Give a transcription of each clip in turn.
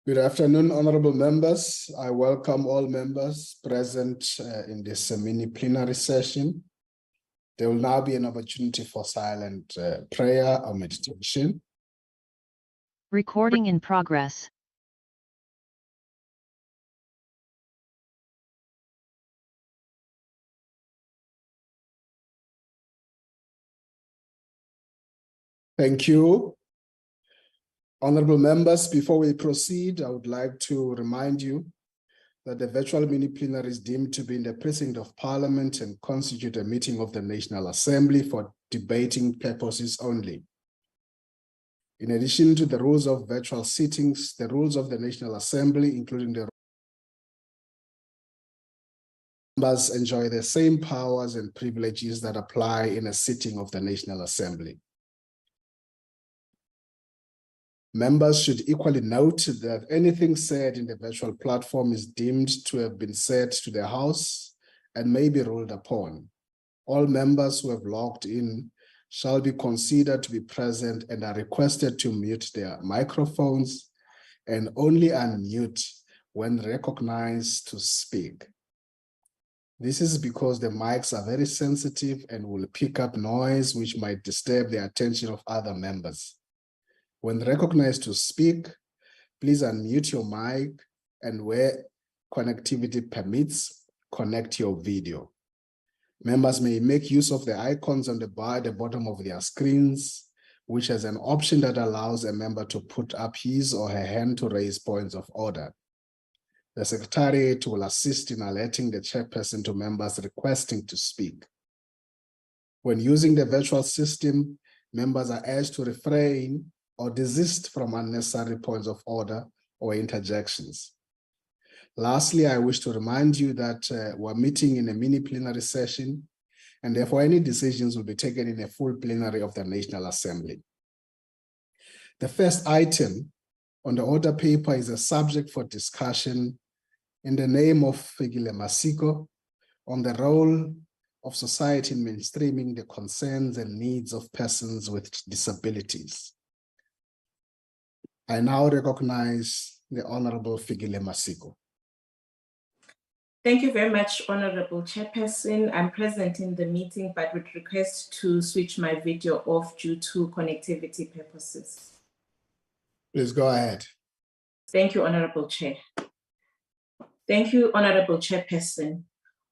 Good afternoon, honorable members. I welcome all members present in this mini-plenary session. There will now be an opportunity for silent prayer or meditation. Recording in progress. Thank you. Honorable members, before we proceed, I would like to remind you that the virtual mini-plenary is deemed to be in the precinct of Parliament and constitute a meeting of the National Assembly for debating purposes only. In addition to the rules of virtual sittings, the rules of the National Assembly, including the members, enjoy the same powers and privileges that apply in a sitting of the National Assembly. Members should equally note that anything said in the virtual platform is deemed to have been said to the House and may be ruled upon. All members who have logged in shall be considered to be present and are requested to mute their microphones and only unmute when recognized to speak. This is because the mics are very sensitive and will pick up noise which might disturb the attention of other members. When recognized to speak, please unmute your mic and where connectivity permits, connect your video. Members may make use of the icons on the bar at the bottom of their screens, which has an option that allows a member to put up his or her hand to raise points of order. The Secretariat will assist in alerting the chairperson to members requesting to speak. When using the virtual system, members are urged to refrain or desist from unnecessary points of order or interjections. Lastly, I wish to remind you that we're meeting in a mini-plenary session, and therefore any decisions will be taken in a full plenary of the National Assembly. The first item on the order paper is a subject for discussion in the name of F A Masiko on the role of society in mainstreaming the concerns and needs of persons with disabilities. I now recognize the Honorable F A Masiko. Thank you very much, Honorable Chairperson. I'm present in the meeting, but would request to switch my video off due to connectivity purposes. Please go ahead. Thank you, Honorable Chair. Thank you, Honorable Chairperson.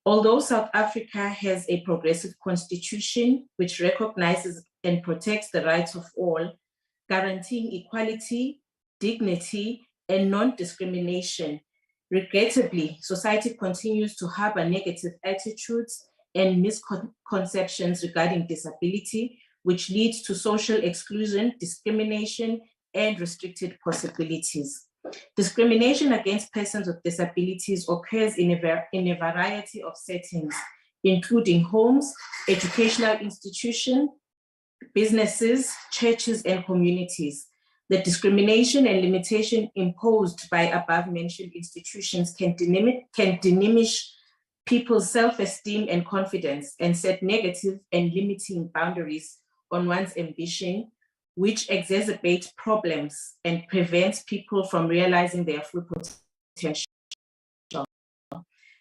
Although South Africa has a progressive constitution which recognizes and protects the rights of all, guaranteeing equality, dignity, and non-discrimination, regrettably, society continues to harbor negative attitudes and misconceptions regarding disability, which leads to social exclusion, discrimination, and restricted possibilities. Discrimination against persons with disabilities occurs in a variety of settings, including homes, educational institutions, businesses, churches, and communities. The discrimination and limitation imposed by above-mentioned institutions can diminish people's self-esteem and confidence and set negative and limiting boundaries on one's ambition, which exacerbates problems and prevents people from realizing their full potential.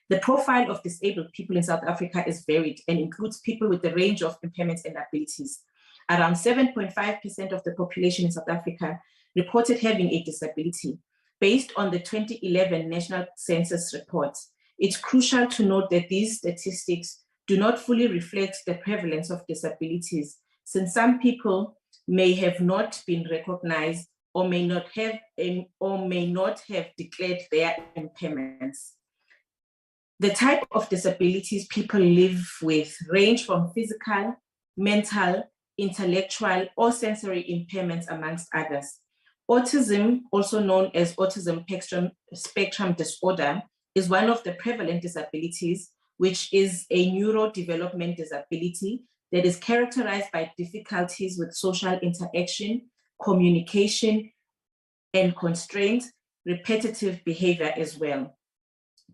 The profile of disabled people in South Africa is varied and includes people with a range of impairments and abilities. Around 7.5% of the population in South Africa reported having a disability. Based on the 2011 National Census report, it's crucial to note that these statistics do not fully reflect the prevalence of disabilities, since some people may have not been recognized or may not have declared their impairments. The type of disabilities people live with range from physical, mental, intellectual, or sensory impairments, amongst others. Autism, also known as autism spectrum disorder, is one of the prevalent disabilities, which is a neurodevelopment disability that is characterized by difficulties with social interaction, communication, and constrained repetitive behavior as well.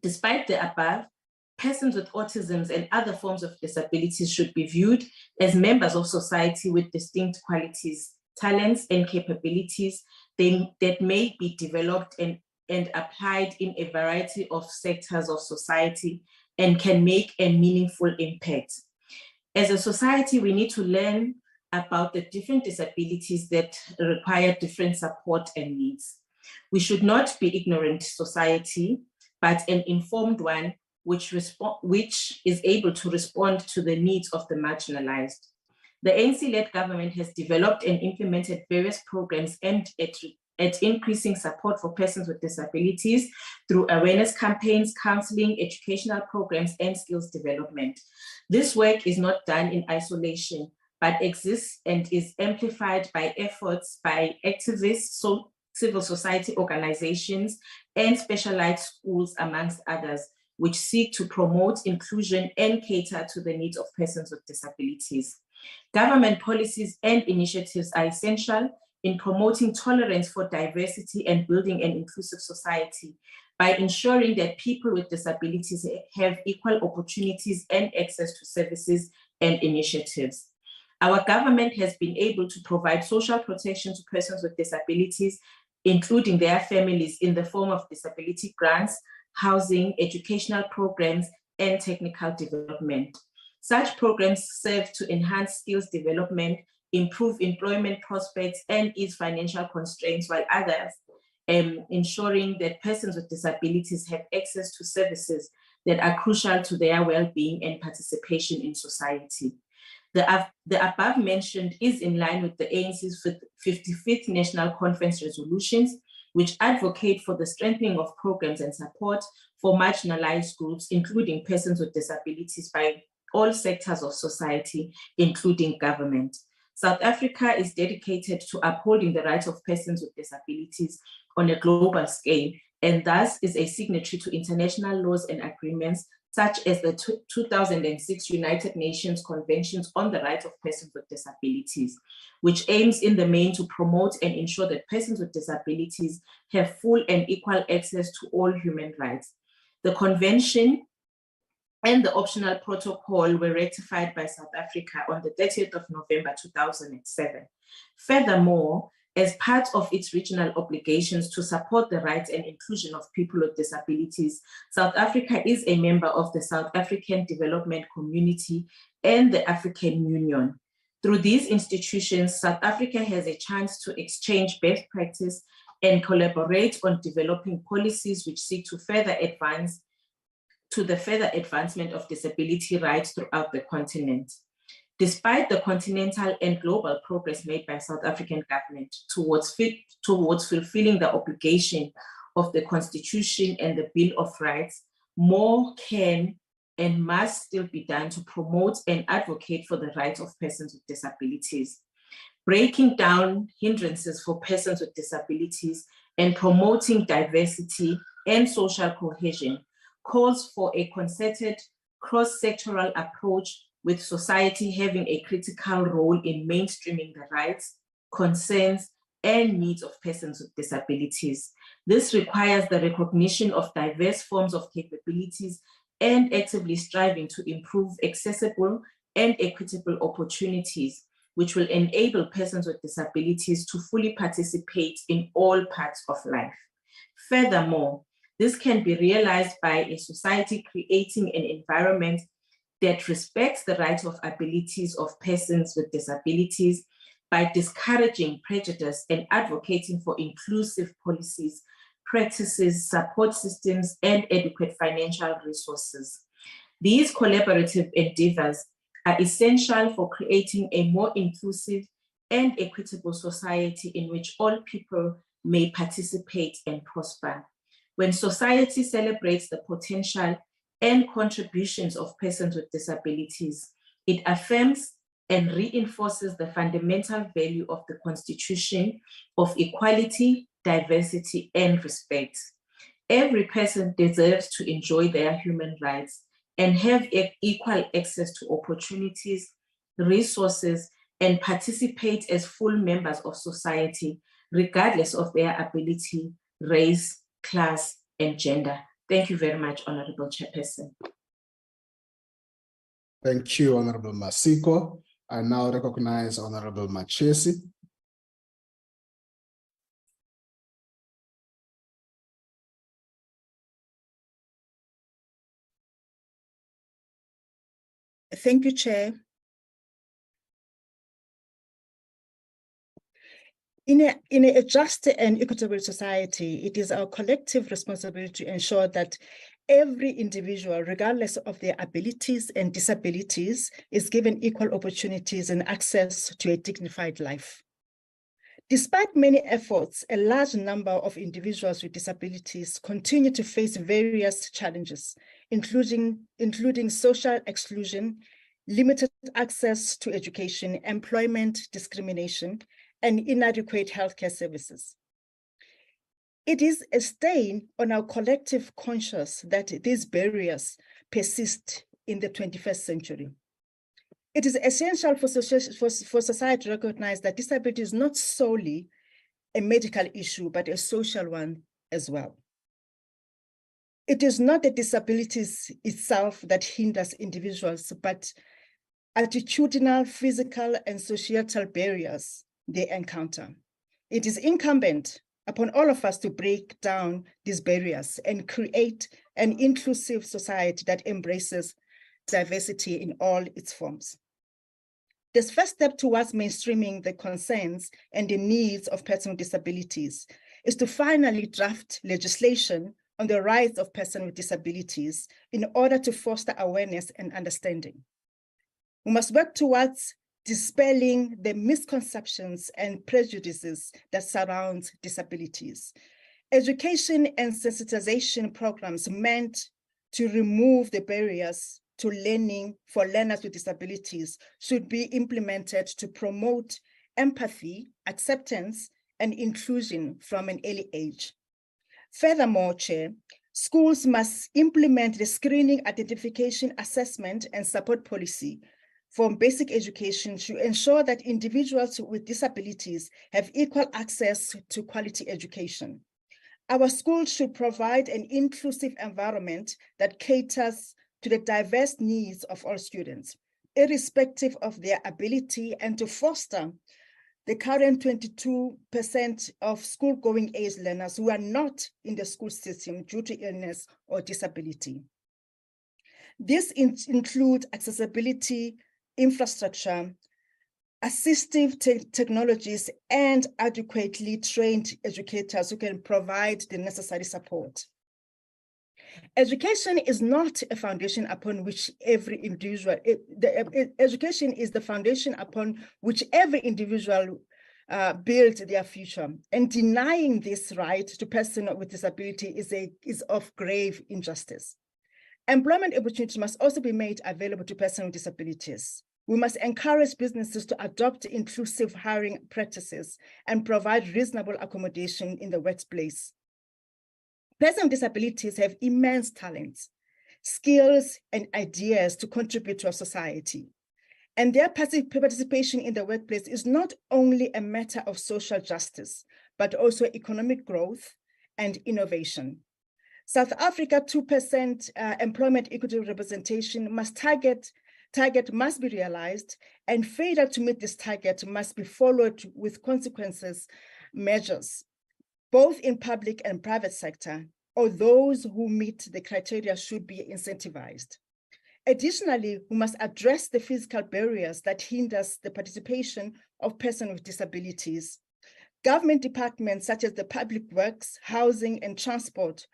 Despite the above, persons with autism and other forms of disabilities should be viewed as members of society with distinct qualities, talents, and capabilities that may be developed and and applied in a variety of sectors of society and can make a meaningful impact. As a society, we need to learn about the different disabilities that require different support and needs. We should not be ignorant society, but an informed one which is able to respond to the needs of the marginalized. The ANC-led government has developed and implemented various programs aimed at increasing support for persons with disabilities through awareness campaigns, counseling, educational programs, and skills development. This work is not done in isolation, but exists and is amplified by efforts by activists, civil society organizations, and specialized schools, amongst others, which seek to promote inclusion and cater to the needs of persons with disabilities. Government policies and initiatives are essential in promoting tolerance for diversity and building an inclusive society by ensuring that people with disabilities have equal opportunities and access to services and initiatives. Our government has been able to provide social protection to persons with disabilities, including their families, in the form of disability grants, housing, educational programs, and technical development. Such programs serve to enhance skills development, improve employment prospects, and ease financial constraints, while others ensuring that persons with disabilities have access to services that are crucial to their well-being and participation in society. The above mentioned is in line with the ANC's 55th National Conference resolutions, which advocate for the strengthening of programs and support for marginalized groups, including persons with disabilities, by all sectors of society, including government. South Africa is dedicated to upholding the rights of persons with disabilities on a global scale, and thus is a signatory to international laws and agreements such as the 2006 United Nations Conventions on the Rights of Persons with Disabilities, which aims in the main to promote and ensure that persons with disabilities have full and equal access to all human rights. The convention and the optional protocol were ratified by South Africa on the 30th of November 2007. Furthermore, as part of its regional obligations to support the rights and inclusion of people with disabilities, South Africa is a member of the South African Development Community and the African Union. Through these institutions, South Africa has a chance to exchange best practice and collaborate on developing policies which seek to further advancement of disability rights throughout the continent. Despite the continental and global progress made by South African government towards fulfilling the obligation of the Constitution and the Bill of Rights, more can and must still be done to promote and advocate for the rights of persons with disabilities. Breaking down hindrances for persons with disabilities and promoting diversity and social cohesion calls for a concerted cross-sectoral approach, with society having a critical role in mainstreaming the rights, concerns, and needs of persons with disabilities. This requires the recognition of diverse forms of capabilities and actively striving to improve accessible and equitable opportunities, which will enable persons with disabilities to fully participate in all parts of life. Furthermore, this can be realized by a society creating an environment that respects the rights of abilities of persons with disabilities by discouraging prejudice and advocating for inclusive policies, practices, support systems, and adequate financial resources. These collaborative endeavors are essential for creating a more inclusive and equitable society in which all people may participate and prosper. When society celebrates the potential and contributions of persons with disabilities, it affirms and reinforces the fundamental value of the Constitution of equality, diversity, and respect. Every person deserves to enjoy their human rights and have equal access to opportunities, resources, and participate as full members of society, regardless of their ability, race, class, and gender. Thank you very much, Honorable Chairperson. Thank you, Honorable Masiko. I now recognize Honorable Machesi. Thank you, Chair. In a just and equitable society, it is our collective responsibility to ensure that every individual, regardless of their abilities and disabilities, is given equal opportunities and access to a dignified life. Despite many efforts, a large number of individuals with disabilities continue to face various challenges, including social exclusion, limited access to education, employment discrimination, and inadequate healthcare services. It is a stain on our collective conscience that these barriers persist in the 21st century. It is essential for society to recognize that disability is not solely a medical issue, but a social one as well. It is not the disabilities itself that hinders individuals, but attitudinal, physical, and societal barriers they encounter. It is incumbent upon all of us to break down these barriers and create an inclusive society that embraces diversity in all its forms. This first step towards mainstreaming the concerns and the needs of persons with disabilities is to finally draft legislation on the rights of persons with disabilities in order to foster awareness and understanding. We must work towards dispelling the misconceptions and prejudices that surround disabilities. Education and sensitization programs meant to remove the barriers to learning for learners with disabilities should be implemented to promote empathy, acceptance, and inclusion from an early age. Furthermore, Chair, schools must implement the screening, identification, assessment, and support policy from basic education to ensure that individuals with disabilities have equal access to quality education. Our schools should provide an inclusive environment that caters to the diverse needs of all students, irrespective of their ability, and to foster the current 22% of school-going age learners who are not in the school system due to illness or disability. This includes accessibility, infrastructure, assistive technologies, and adequately trained educators who can provide the necessary support. Education is not a foundation upon which every individual, education is the foundation upon which every individual builds their future. And denying this right to persons with disability is of grave injustice. Employment opportunities must also be made available to persons with disabilities. We must encourage businesses to adopt inclusive hiring practices and provide reasonable accommodation in the workplace. Persons with disabilities have immense talents, skills, and ideas to contribute to our society. And their participation in the workplace is not only a matter of social justice, but also economic growth and innovation. South Africa 2% employment equity representation target must be realized, and failure to meet this target must be followed with consequences measures, both in public and private sector, or those who meet the criteria should be incentivized. Additionally, we must address the physical barriers that hinders the participation of persons with disabilities. Government departments such as the Public Works, Housing, and Transport,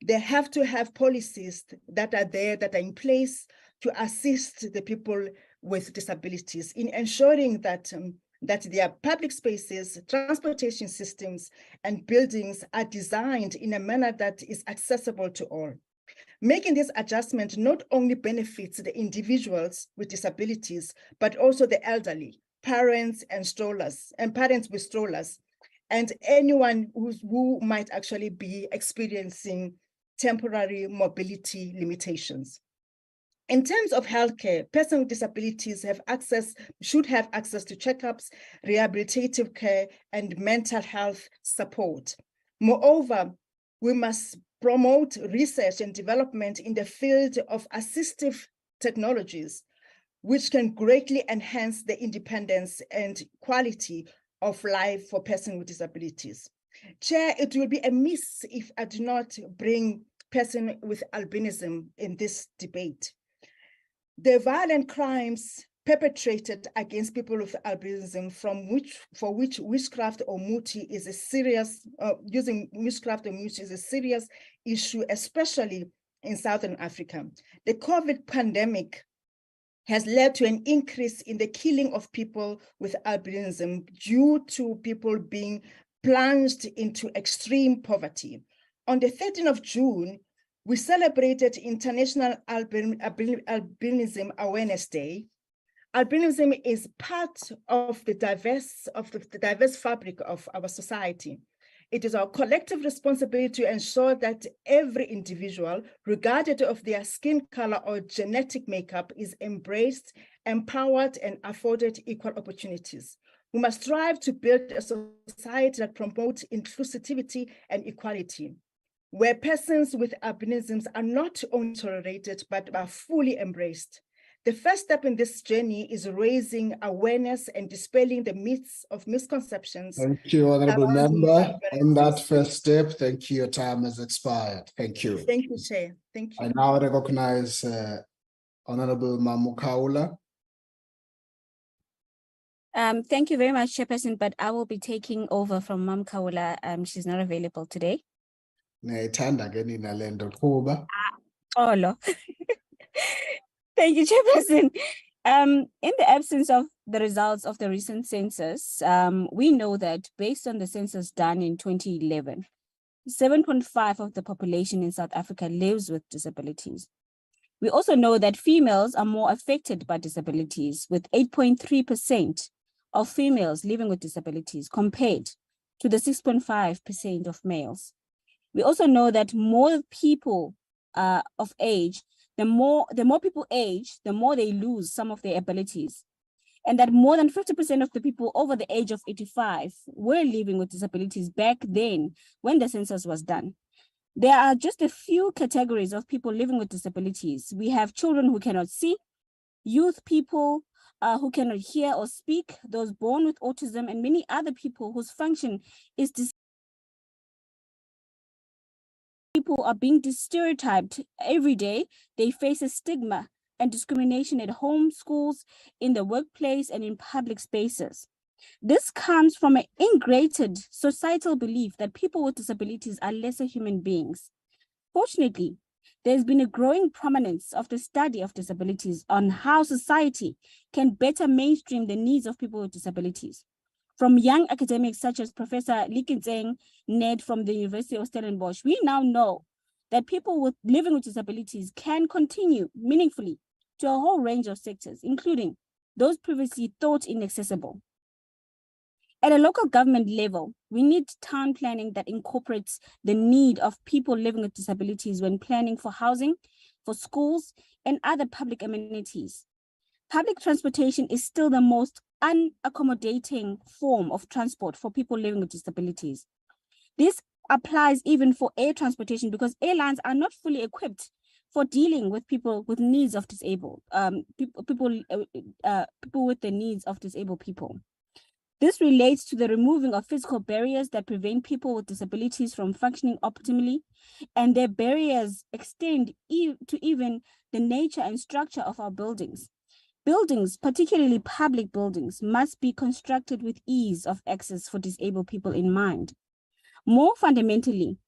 they have to have policies that are in place to assist the people with disabilities in ensuring that their public spaces, transportation systems, and buildings are designed in a manner that is accessible to all. Making this adjustment not only benefits the individuals with disabilities, but also the elderly, parents and strollers, and parents with strollers, and anyone who might actually be experiencing temporary mobility limitations. In terms of healthcare, persons with disabilities should have access to checkups, rehabilitative care, and mental health support. Moreover, we must promote research and development in the field of assistive technologies, which can greatly enhance the independence and quality of life for persons with disabilities. Chair, it will be amiss if I do not bring persons with albinism in this debate. The violent crimes perpetrated against people with albinism, for which witchcraft or muti is a serious, using witchcraft or muti is a serious issue, especially in Southern Africa. The COVID pandemic has led to an increase in the killing of people with albinism due to people being plunged into extreme poverty. On the 13th of June, we celebrated International Albinism Awareness Day. Albinism is part of the diverse fabric of our society. It is our collective responsibility to ensure that every individual, regardless of their skin color or genetic makeup, is embraced, empowered, and afforded equal opportunities. We must strive to build a society that promotes inclusivity and equality, where persons with albinisms are not only tolerated, but are fully embraced. The first step in this journey is raising awareness and dispelling the myths of misconceptions. Thank you, Honorable Member. On that first step, thank you. Your time has expired. Thank you. Thank you, Chair. Thank you. I now recognize Honorable Mamukaula. Thank you very much, Chairperson, but I will be taking over from Mam Kaula. She's not available today. Oh, no. Thank you, Chairperson. In the absence of the results of the recent census, we know that based on the census done in 2011, 7.5% of the population in South Africa lives with disabilities. We also know that females are more affected by disabilities, with 8.3% of females living with disabilities compared to the 6.5% of males. We also know that more people of age, the more people age, the more they lose some of their abilities. And that more than 50% of the people over the age of 85 were living with disabilities back then when the census was done. There are just a few categories of people living with disabilities. We have children who cannot see, youth people who cannot hear or speak, those born with autism, and many other people whose function is people are being stereotyped every day. They face a stigma and discrimination at home, schools, in the workplace, and in public spaces. This comes from an ingrained societal belief that people with disabilities are lesser human beings. Fortunately, there's been a growing prominence of the study of disabilities on how society can better mainstream the needs of people with disabilities. From young academics such as Professor Likintseng Ned from the University of Stellenbosch, we now know that people living with disabilities can continue meaningfully to a whole range of sectors, including those previously thought inaccessible. At a local government level, we need town planning that incorporates the need of people living with disabilities when planning for housing, for schools, and other public amenities. Public transportation is still the most unaccommodating form of transport for people living with disabilities. This applies even for air transportation because airlines are not fully equipped for dealing with people with needs of disabled people with the needs of disabled people. This relates to the removing of physical barriers that prevent people with disabilities from functioning optimally, and their barriers extend to even the nature and structure of our buildings. Buildings, particularly public buildings, must be constructed with ease of access for disabled people in mind. More fundamentally,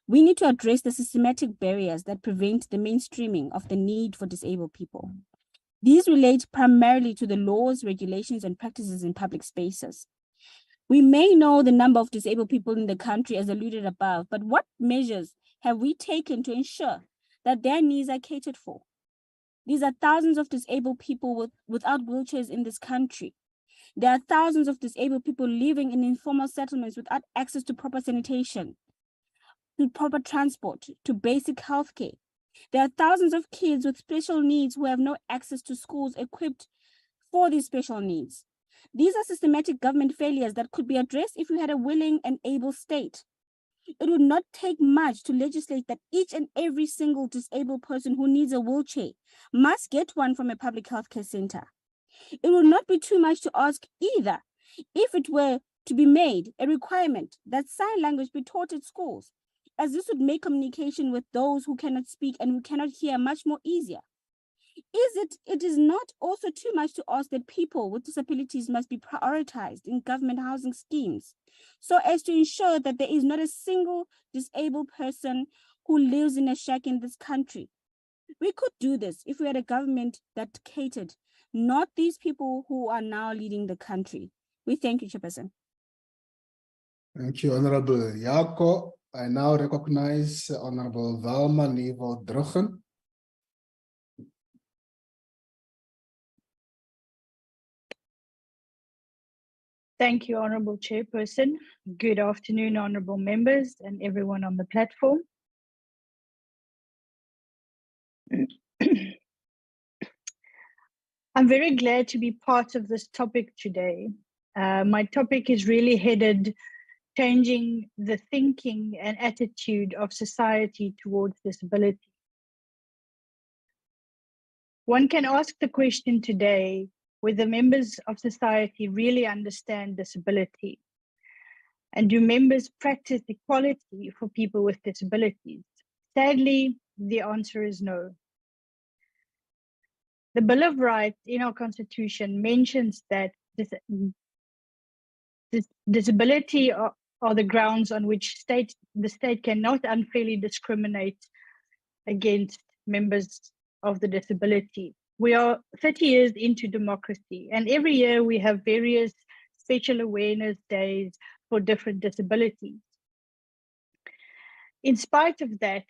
we need to address the systematic barriers that prevent the mainstreaming of the need for disabled people. These relate primarily to the laws, regulations, and practices in public spaces. We may know the number of disabled people in the country as alluded above, but what measures have we taken to ensure that their needs are catered for? These are thousands of disabled people without wheelchairs in this country. There are thousands of disabled people living in informal settlements without access to proper sanitation, to proper transport, to basic health care. There are thousands of kids with special needs who have no access to schools equipped for these special needs. These are systematic government failures that could be addressed if we had a willing and able state. It would not take much to legislate that each and every single disabled person who needs a wheelchair must get one from a public healthcare center. It would not be too much to ask either if it were to be made a requirement that sign language be taught at schools, as this would make communication with those who cannot speak and who cannot hear much more easier. It is not also too much to ask that people with disabilities must be prioritized in government housing schemes so as to ensure that there is not a single disabled person who lives in a shack in this country. We could do this if we had a government that catered, not these people who are now leading the country. We thank you, Chairperson. Thank you, Honorable Yako. I now recognize Honorable Velma Nevo-Druggen. Thank you, Honorable Chairperson. Good afternoon, honorable members and everyone on the platform. I'm very glad to be part of this topic today. My topic is really headed changing the thinking and attitude of society towards disability. One can ask the question today whether members of society really understand disability. And do members practice equality for people with disabilities? Sadly, the answer is no. The Bill of Rights in our Constitution mentions that disability are the grounds on which the state cannot unfairly discriminate against members of the disability. We are 30 years into democracy, and every year we have various special awareness days for different disabilities. In spite of that,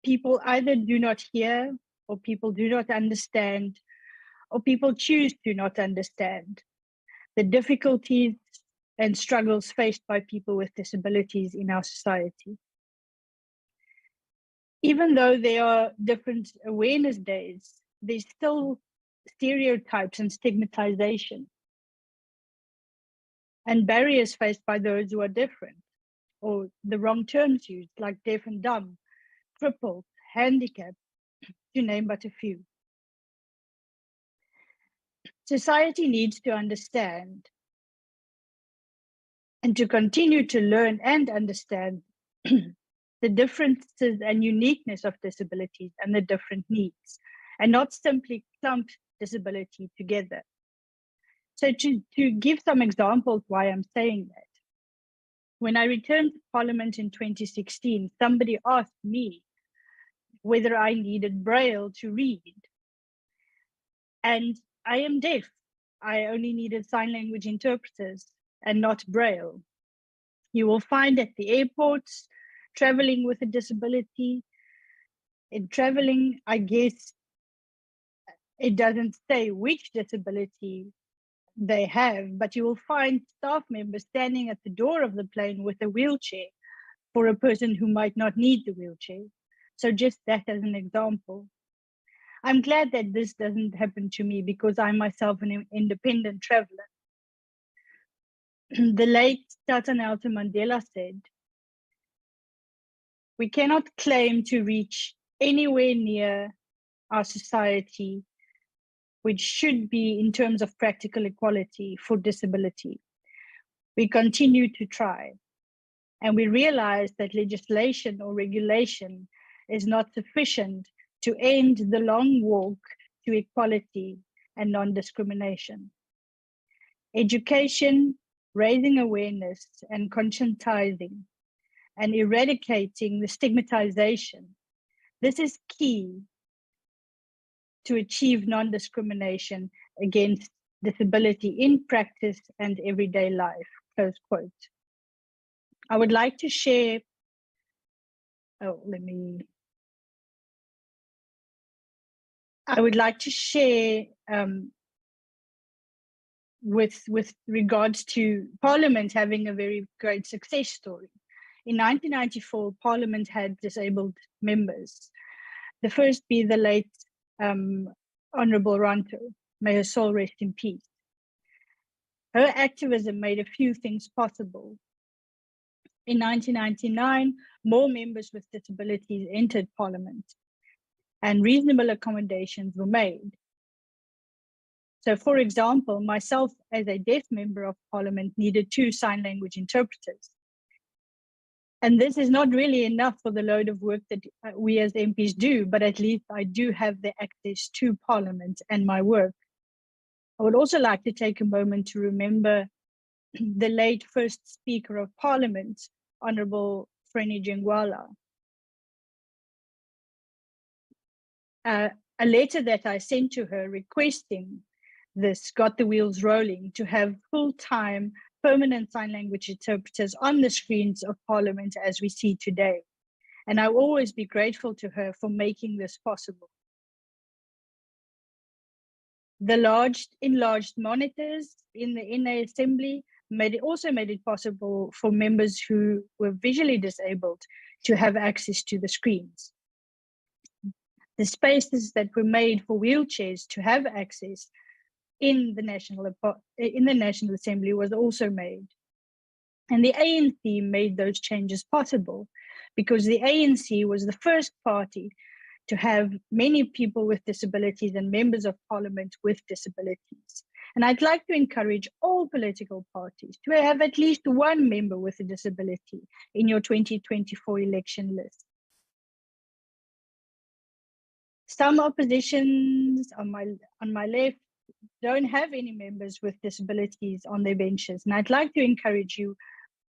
people either do not hear, or people do not understand, or people choose to not understand the difficulties and struggles faced by people with disabilities in our society. Even though there are different awareness days, there's still stereotypes and stigmatization and barriers faced by those who are different, or the wrong terms used, like deaf and dumb, crippled, handicapped, to name but a few. Society needs to understand and to continue to learn and understand the differences and uniqueness of disabilities and the different needs, and not simply clump disability together. So to give some examples why I'm saying that, when I returned to Parliament in 2016, somebody asked me whether I needed Braille to read. And I am deaf. I only needed sign language interpreters and not Braille. You will find at the airports, traveling with a disability. In traveling, I guess it doesn't say which disability they have, but you will find staff members standing at the door of the plane with a wheelchair for a person who might not need the wheelchair. So just that as an example. I'm glad that this doesn't happen to me because I'm myself an independent traveler. The late Tata Nelson Mandela said, "We cannot claim to reach anywhere near our society, which should be in terms of practical equality for disability. We continue to try, and we realize that legislation or regulation is not sufficient to end the long walk to equality and non-discrimination. Education, raising awareness and conscientizing and eradicating the stigmatization, this is key to achieve non-discrimination against disability in practice and everyday life," close quote. I would like to share, with regards to Parliament having a very great success story. In 1994, Parliament had disabled members. The first be the late Honorable Ranto, may her soul rest in peace. Her activism made a few things possible. In 1999, more members with disabilities entered Parliament and reasonable accommodations were made. So for example, myself as a deaf member of Parliament needed 2 sign language interpreters. And this is not really enough for the load of work that we as MPs do, but at least I do have the access to Parliament and my work. I would also like to take a moment to remember the late first Speaker of Parliament, Honourable Freni Jengwala. A letter that I sent to her requesting this got the wheels rolling to have full-time permanent sign language interpreters on the screens of Parliament as we see today. And I'll always be grateful to her for making this possible. The enlarged monitors in the NA Assembly also made it possible for members who were visually disabled to have access to the screens. The spaces that were made for wheelchairs to have access in the National Assembly was also made. And the ANC made those changes possible because the ANC was the first party to have many people with disabilities and members of Parliament with disabilities. And I'd like to encourage all political parties to have at least one member with a disability in your 2024 election list. Some oppositions on my left don't have any members with disabilities on their benches. And I'd like to encourage you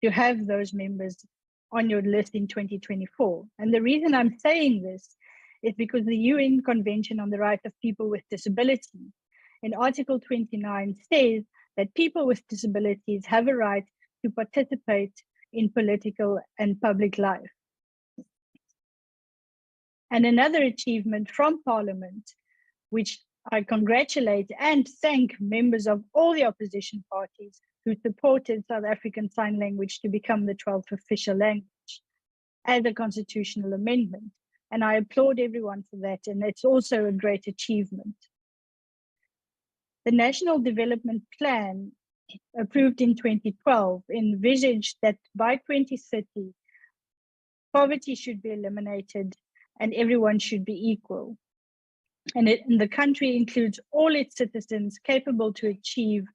to have those members on your list in 2024. And the reason I'm saying this is because the UN Convention on the Rights of People with Disabilities in Article 29 says that people with disabilities have a right to participate in political and public life. And another achievement from Parliament, which I congratulate and thank members of all the opposition parties who supported South African Sign Language to become the 12th official language as a constitutional amendment. And I applaud everyone for that, and it's also a great achievement. The National Development Plan, approved in 2012, envisaged that by 2030, poverty should be eliminated and everyone should be equal. And the country includes all its citizens capable to achieve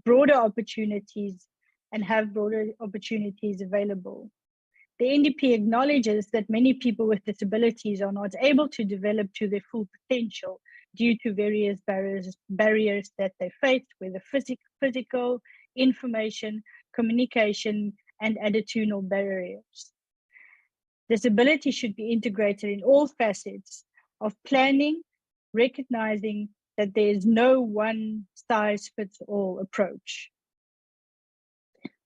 broader opportunities and have broader opportunities available. The NDP acknowledges that many people with disabilities are not able to develop to their full potential due to various barriers that they face, whether physical, information, communication, and attitudinal barriers. Disability should be integrated in all facets of planning, recognizing that there is no one-size-fits-all approach.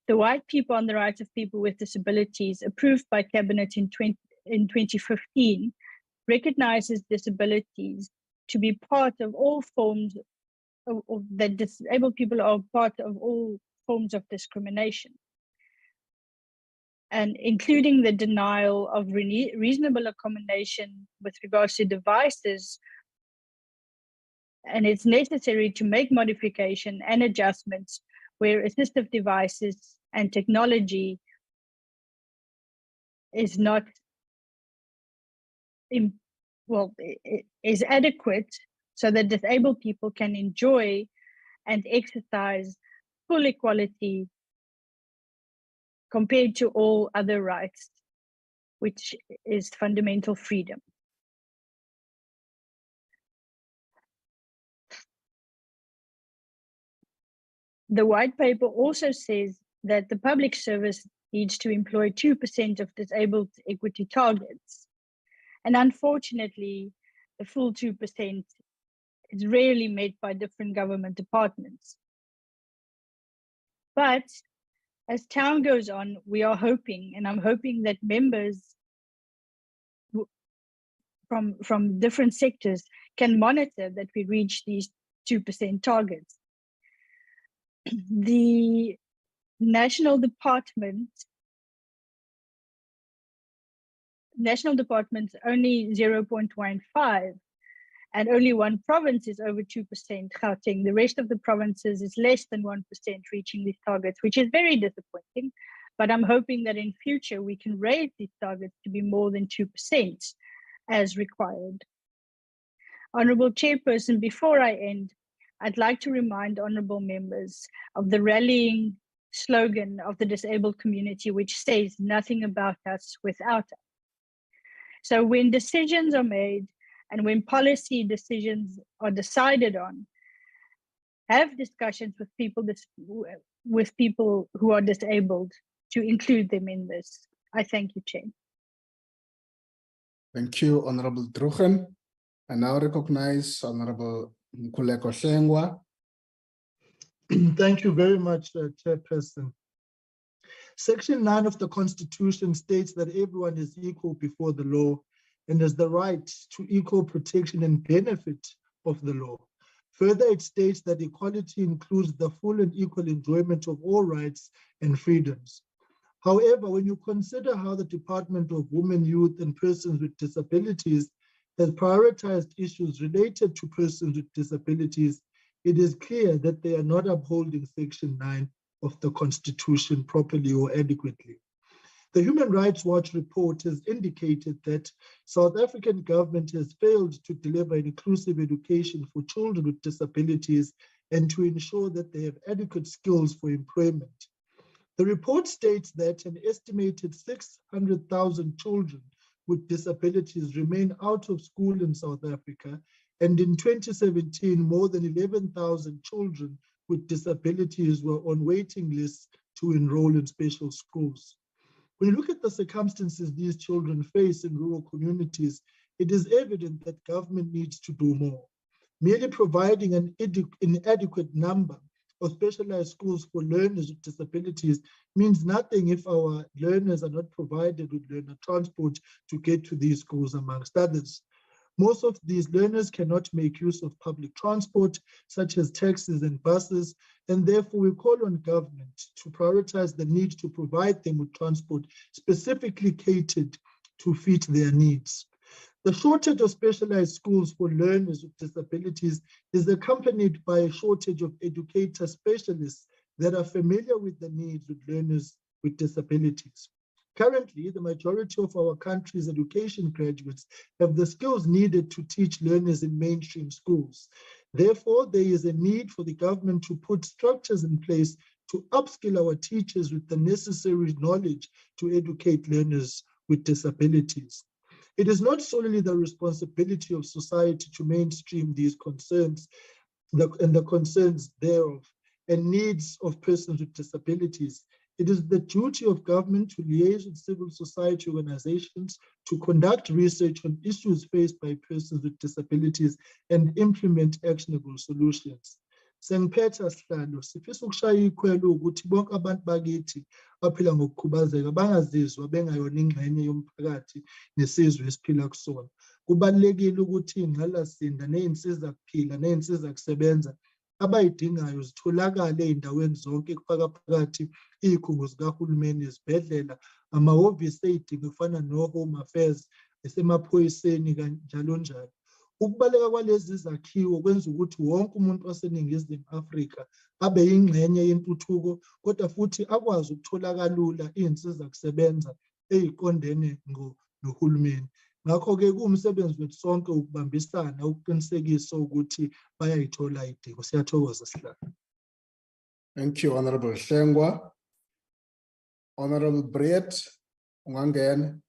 The White Paper on the Rights of People with Disabilities, approved by Cabinet in 2015, recognizes disabilities to be part of all forms that disabled people are part of all forms of discrimination, and including the denial of reasonable accommodation with regards to devices. And it's necessary to make modification and adjustments where assistive devices and technology is not, is adequate so that disabled people can enjoy and exercise full equality compared to all other rights, which is fundamental freedom. The white paper also says that the public service needs to employ 2% of disabled equity targets. And unfortunately, the full 2% is rarely met by different government departments. But as time goes on, we are hoping, and I'm hoping that members from different sectors can monitor that we reach these 2% targets. The national departments only 0.15, and only one province is over 2%, Gauteng. The rest of the provinces is less than 1% reaching these targets, which is very disappointing. But I'm hoping that in future we can raise these targets to be more than 2% as required. Honourable Chairperson, before I end, I'd like to remind honourable members of the rallying slogan of the disabled community, which says nothing about us without us. So when decisions are made and when policy decisions are decided on, have discussions with people who are disabled to include them in this. I thank you, Chair. Thank you, Honorable Druchen. I now recognize Honorable Nkuleko Shengwa. Thank you very much, Chairperson. Section 9 of the Constitution states that everyone is equal before the law and has the right to equal protection and benefit of the law. Further, it states that equality includes the full and equal enjoyment of all rights and freedoms. However, when you consider how the Department of Women, Youth and Persons with Disabilities has prioritized issues related to persons with disabilities, it is clear that they are not upholding Section 9 of the Constitution properly or adequately. The Human Rights Watch report has indicated that South African government has failed to deliver inclusive education for children with disabilities and to ensure that they have adequate skills for employment. The report states that an estimated 600,000 children with disabilities remain out of school in South Africa, and in 2017, more than 11,000 children with disabilities were on waiting lists to enroll in special schools. When you look at the circumstances these children face in rural communities, it is evident that government needs to do more. Merely providing an inadequate number of specialized schools for learners with disabilities means nothing if our learners are not provided with learner transport to get to these schools, amongst others. Most of these learners cannot make use of public transport, such as taxis and buses, and therefore we call on government to prioritize the need to provide them with transport specifically catered to fit their needs. The shortage of specialized schools for learners with disabilities is accompanied by a shortage of educator specialists that are familiar with the needs of learners with disabilities. Currently, the majority of our country's education graduates have the skills needed to teach learners in mainstream schools. Therefore, there is a need for the government to put structures in place to upskill our teachers with the necessary knowledge to educate learners with disabilities. It is not solely the responsibility of society to mainstream these concerns and the concerns thereof and needs of persons with disabilities. It is the duty of government to liaise with civil society organizations to conduct research on issues faced by persons with disabilities and implement actionable solutions. Sengiphetha sihlalo sifisa ukushaya ikhwelo ukuthi bonke abantu bakithi aphila ngokukhubazeka bangazizwa bengayona ingxenye yomphakathi nesizwe esiphila kusona. Kubalulekile ukuthi ingqalasinda ney'nsiza kuphila ney'nsiza kusebenza abayidingayo zitholakale ey'ndaweni zonke kufaka phakathi iy'khungo zikahulumeni, izibhedlela, amahhovisi ey'dingo kufana no-Home Affairs, esemaphoyiseni kanjalo njalo. Ukubaleka kwalezi zakhiwo kwenza ukuthi wonke umuntu waseNingizimu Afrika abe yingxenye yentuthuko, kodwa futhi akwazi ukuthola kalula iy'nsiza kusebenza ey'qondene nohulumeni. Ngakho-ke kuwumsebenzi wethu sonke ukubambisana ukuqinisekisa ukuthi bayayithola idingo. Siyathokoza sihlalo. Thank you, Honorable Shengwa. Honorable Briett, ungangena.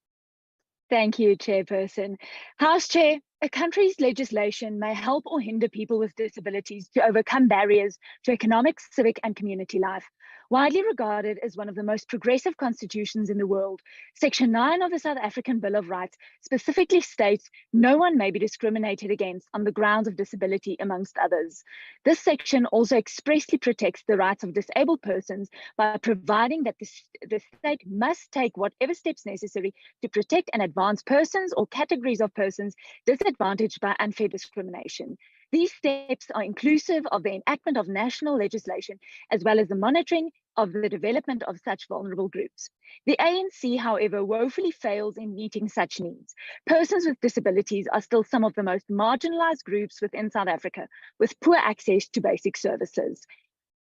Thank you, Chairperson. House Chair, a country's legislation may help or hinder people with disabilities to overcome barriers to economic, civic, and community life. Widely regarded as one of the most progressive constitutions in the world, Section 9 of the South African Bill of Rights specifically states no one may be discriminated against on the grounds of disability, amongst others. This section also expressly protects the rights of disabled persons by providing that the state must take whatever steps necessary to protect and advance persons or categories of persons disadvantaged by unfair discrimination. These steps are inclusive of the enactment of national legislation, as well as the monitoring of the development of such vulnerable groups. The ANC, however, woefully fails in meeting such needs. Persons with disabilities are still some of the most marginalized groups within South Africa, with poor access to basic services.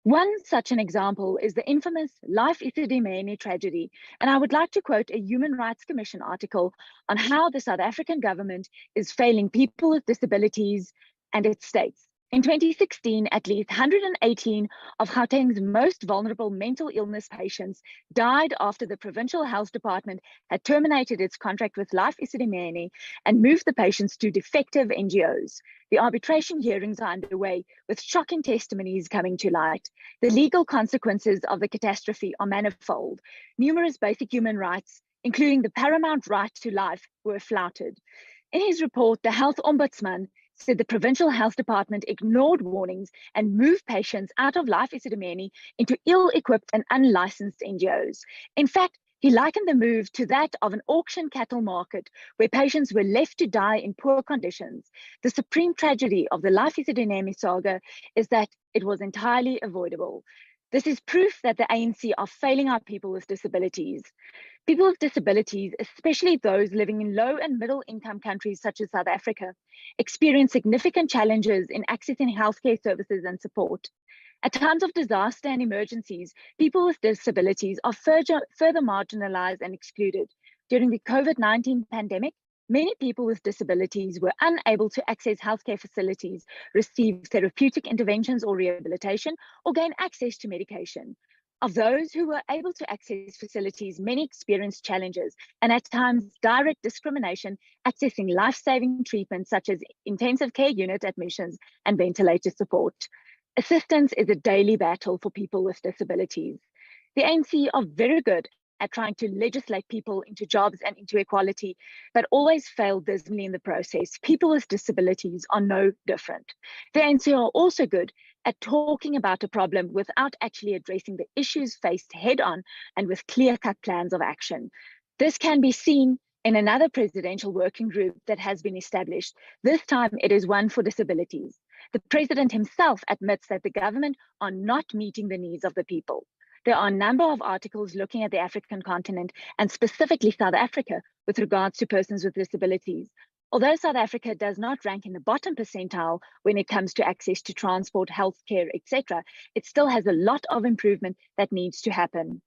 One such an example is the infamous Life Esidimeni tragedy, and I would like to quote a Human Rights Commission article on how the South African government is failing people with disabilities, and it states, In 2016, at least 118 of Gauteng's most vulnerable mental illness patients died after the Provincial Health Department had terminated its contract with Life Isidimeni and moved the patients to defective NGOs. The arbitration hearings are underway, with shocking testimonies coming to light. The legal consequences of the catastrophe are manifold. Numerous basic human rights, including the paramount right to life, were flouted. In his report, the Health Ombudsman said the Provincial Health Department ignored warnings and moved patients out of Life Isidimeni into ill-equipped and unlicensed NGOs. In fact, he likened the move to that of an auction cattle market where patients were left to die in poor conditions. The supreme tragedy of the Life Isidimeni saga is that it was entirely avoidable. This is proof that the ANC are failing our people with disabilities. People with disabilities, especially those living in low and middle income countries such as South Africa, experience significant challenges in accessing healthcare services and support. At times of disaster and emergencies, people with disabilities are further marginalized and excluded. During the COVID-19 pandemic, many people with disabilities were unable to access healthcare facilities, receive therapeutic interventions or rehabilitation, or gain access to medication. Of those who were able to access facilities, many experienced challenges and at times direct discrimination accessing life-saving treatments such as intensive care unit admissions and ventilator support. Assistance is a daily battle for people with disabilities. The ANC are very good at trying to legislate people into jobs and into equality, but always fail dismally in the process. People with disabilities are no different. The ANC are also good at talking about a problem without actually addressing the issues faced head-on and with clear-cut plans of action. This can be seen in another presidential working group that has been established. This time it is one for disabilities. The president himself admits that the government are not meeting the needs of the people. There are a number of articles looking at the African continent and specifically South Africa with regards to persons with disabilities. Although South Africa does not rank in the bottom percentile when it comes to access to transport, healthcare, etc., it still has a lot of improvement that needs to happen.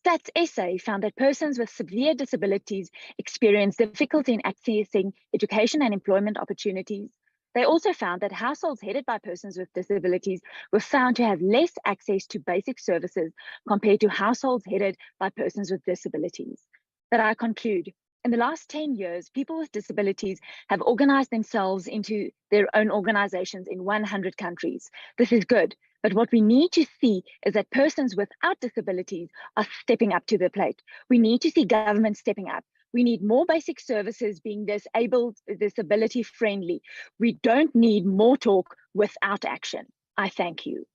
Stats SA found that persons with severe disabilities experience difficulty in accessing education and employment opportunities. They also found that households headed by persons with disabilities were found to have less access to basic services compared to households headed by persons with disabilities. But I conclude, in the last 10 years, people with disabilities have organized themselves into their own organizations in 100 countries. This is good, but what we need to see is that persons without disabilities are stepping up to the plate. We need to see government stepping up. We need more basic services being disability friendly. We don't need more talk without action. I thank you.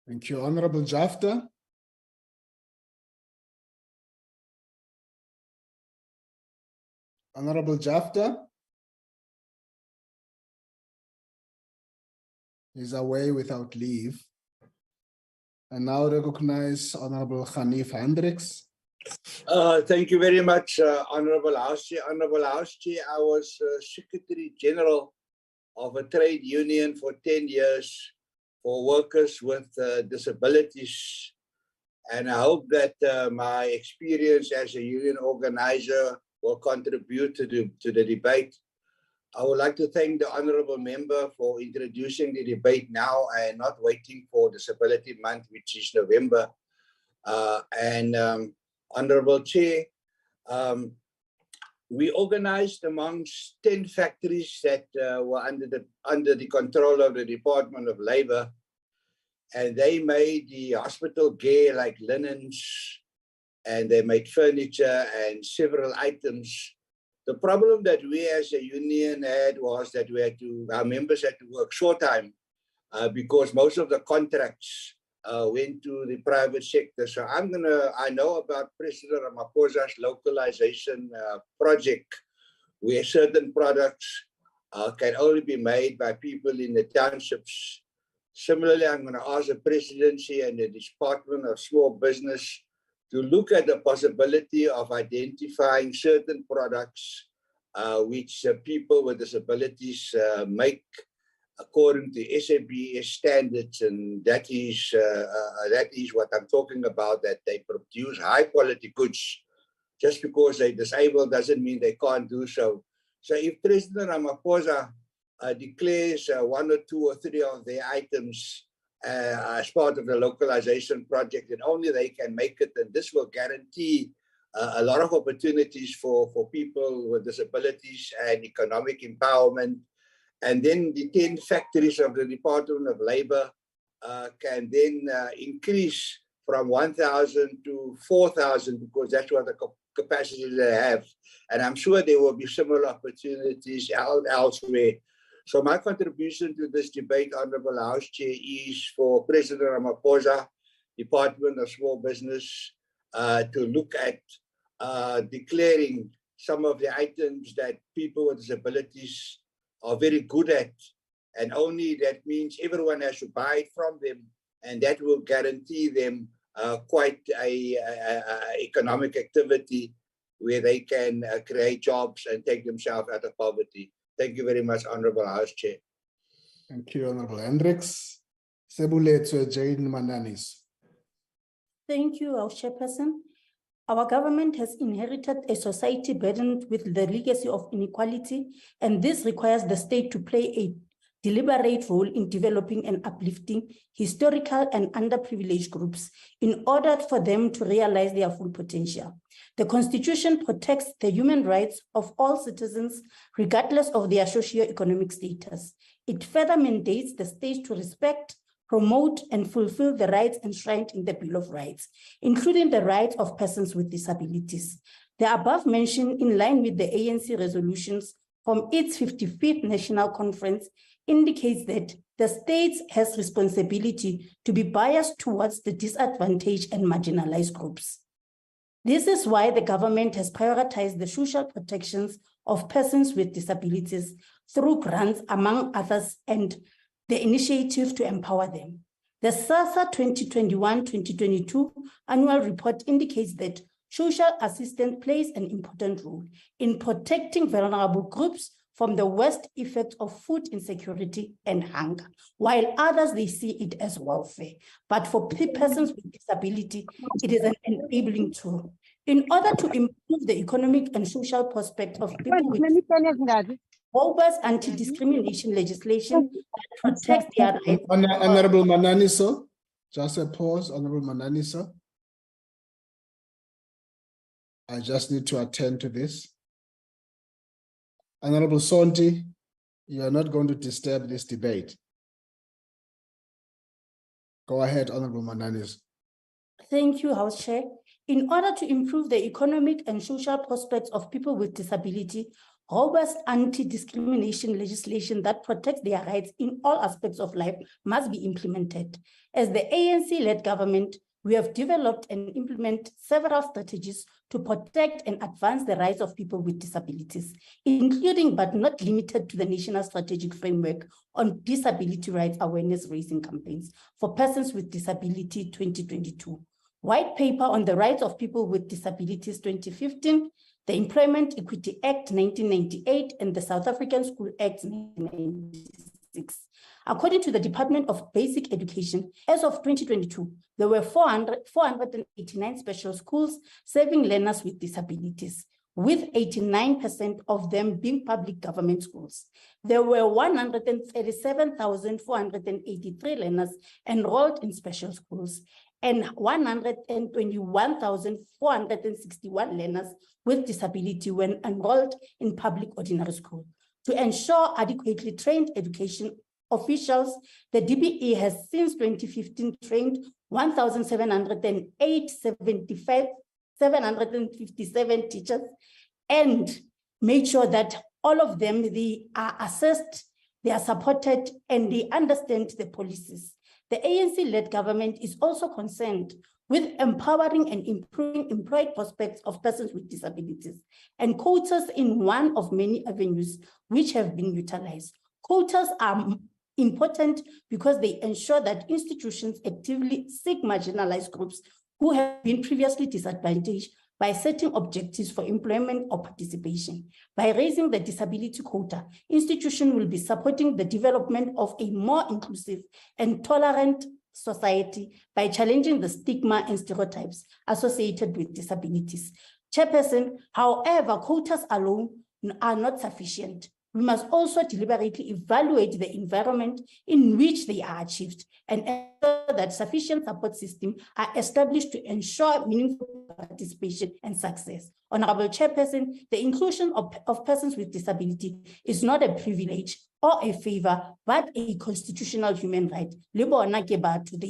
Thank you, Honorable Jafta. Honorable Jafta is away without leave. And now recognize Honorable Hanif Hendricks. Thank you very much, Honorable House Chair. Honorable House Chair, I was Secretary General of a trade union for 10 years for workers with disabilities. And I hope that my experience as a union organizer will contribute to the debate. I would like to thank the Honorable Member for introducing the debate now and not waiting for Disability Month, which is November. Honorable Chair, we organized amongst 10 factories that were under the control of the Department of Labor, and they made the hospital gear like linens, and they made furniture and several items. The problem that we as a union had was that our members had to work short time because most of the contracts went to the private sector. So I know about President Ramaphosa's localization project, where certain products can only be made by people in the townships. Similarly, I'm going to ask the presidency and the Department of Small Business to look at the possibility of identifying certain products which people with disabilities make according to SABS standards, and that is what I'm talking about, that they produce high quality goods. Just because they're disabled doesn't mean they can't do so. So if President Ramaphosa declares 1 or 2 or 3 of their items as part of the localization project, and only they can make it. And this will guarantee a lot of opportunities for people with disabilities and economic empowerment. And then the 10 factories of the Department of Labor can then increase from 1,000 to 4,000, because that's what the capacity they have. And I'm sure there will be similar opportunities elsewhere. So my contribution to this debate, Honorable House Chair, is for President Ramaphosa, Department of Small Business, to look at declaring some of the items that people with disabilities are very good at. And only that means everyone has to buy it from them, and that will guarantee them quite a economic activity where they can create jobs and take themselves out of poverty. Thank you very much, Honorable House Chair. Thank you, Honorable Hendricks. Sebuletso Jane Mananis. Thank you, House Chairperson. Our government has inherited a society burdened with the legacy of inequality, and this requires the state to play a deliberate role in developing and uplifting historical and underprivileged groups in order for them to realize their full potential. The Constitution protects the human rights of all citizens, regardless of their socio-economic status. It further mandates the state to respect, promote, and fulfill the rights enshrined in the Bill of Rights, including the rights of persons with disabilities. The above mentioned, in line with the ANC resolutions from its 55th National Conference, indicates that the state has responsibility to be biased towards the disadvantaged and marginalized groups. This is why the government has prioritized the social protections of persons with disabilities through grants, among others, and the initiative to empower them. The SASSA 2021-2022 annual report indicates that social assistance plays an important role in protecting vulnerable groups from the worst effects of food insecurity and hunger, while others, they see it as welfare. But for persons with disability, it is an enabling tool. In order to improve the economic and social prospects of people with robust anti-discrimination legislation that protects their rights. Honorable Mananiso, just a pause, Honorable Mananiso. I just need to attend to this. Honorable Sonti, you are not going to disturb this debate. Go ahead, Honorable Mananiso. Thank you, House Chair. In order to improve the economic and social prospects of people with disability, robust anti-discrimination legislation that protects their rights in all aspects of life must be implemented. As the ANC-led government, we have developed and implement several strategies to protect and advance the rights of people with disabilities, including but not limited to the National Strategic Framework on Disability Rights Awareness Raising Campaigns for Persons with Disability 2022, White Paper on the Rights of People with Disabilities 2015, the Employment Equity Act 1998, and the South African School Act 1996. According to the Department of Basic Education, as of 2022, there were 489 special schools serving learners with disabilities, with 89% of them being public government schools. There were 137,483 learners enrolled in special schools, and 121,461 learners with disability when enrolled in public ordinary school. To ensure adequately trained education officials, the DBE has since 2015 trained 757 teachers and made sure that all of them, they are assessed, they are supported, and they understand the policies. The ANC-led government is also concerned with empowering and improving employed prospects of persons with disabilities, and quotas in one of many avenues which have been utilized. Quotas are important because they ensure that institutions actively seek marginalized groups who have been previously disadvantaged by setting objectives for employment or participation. By raising the disability quota, institutions will be supporting the development of a more inclusive and tolerant society by challenging the stigma and stereotypes associated with disabilities. Chairperson, however, quotas alone are not sufficient. we must also deliberately evaluate the environment in which they are achieved and ensure that sufficient support systems are established to ensure meaningful participation and success. Honorable Chairperson, the inclusion of persons with disability is not a privilege or a favor, but a constitutional human right. They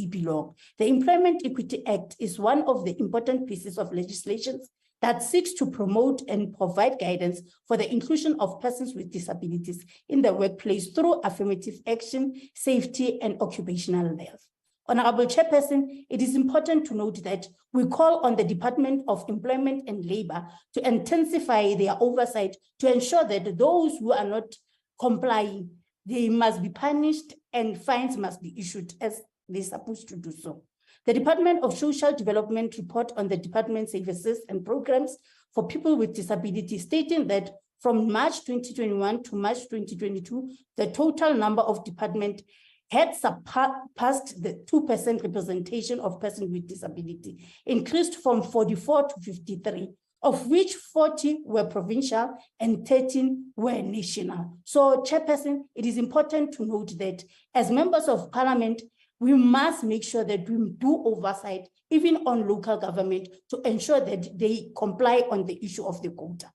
belong. The Employment Equity Act is one of the important pieces of legislation that seeks to promote and provide guidance for the inclusion of persons with disabilities in the workplace through affirmative action, safety, and occupational health. Honorable Chairperson, it is important to note that we call on the Department of Employment and Labor to intensify their oversight to ensure that those who are not complying, they must be punished and fines must be issued as they're supposed to do so. The Department of Social Development report on the department services and programs for people with disabilities, stating that from March 2021 to March 2022, the total number of departments had surpassed the 2% representation of persons with disability, increased from 44 to 53, of which 40 were provincial and 13 were national. So, Chairperson, it is important to note that as members of Parliament, we must make sure that we do oversight, even on local government, to ensure that they comply on the issue of the quota.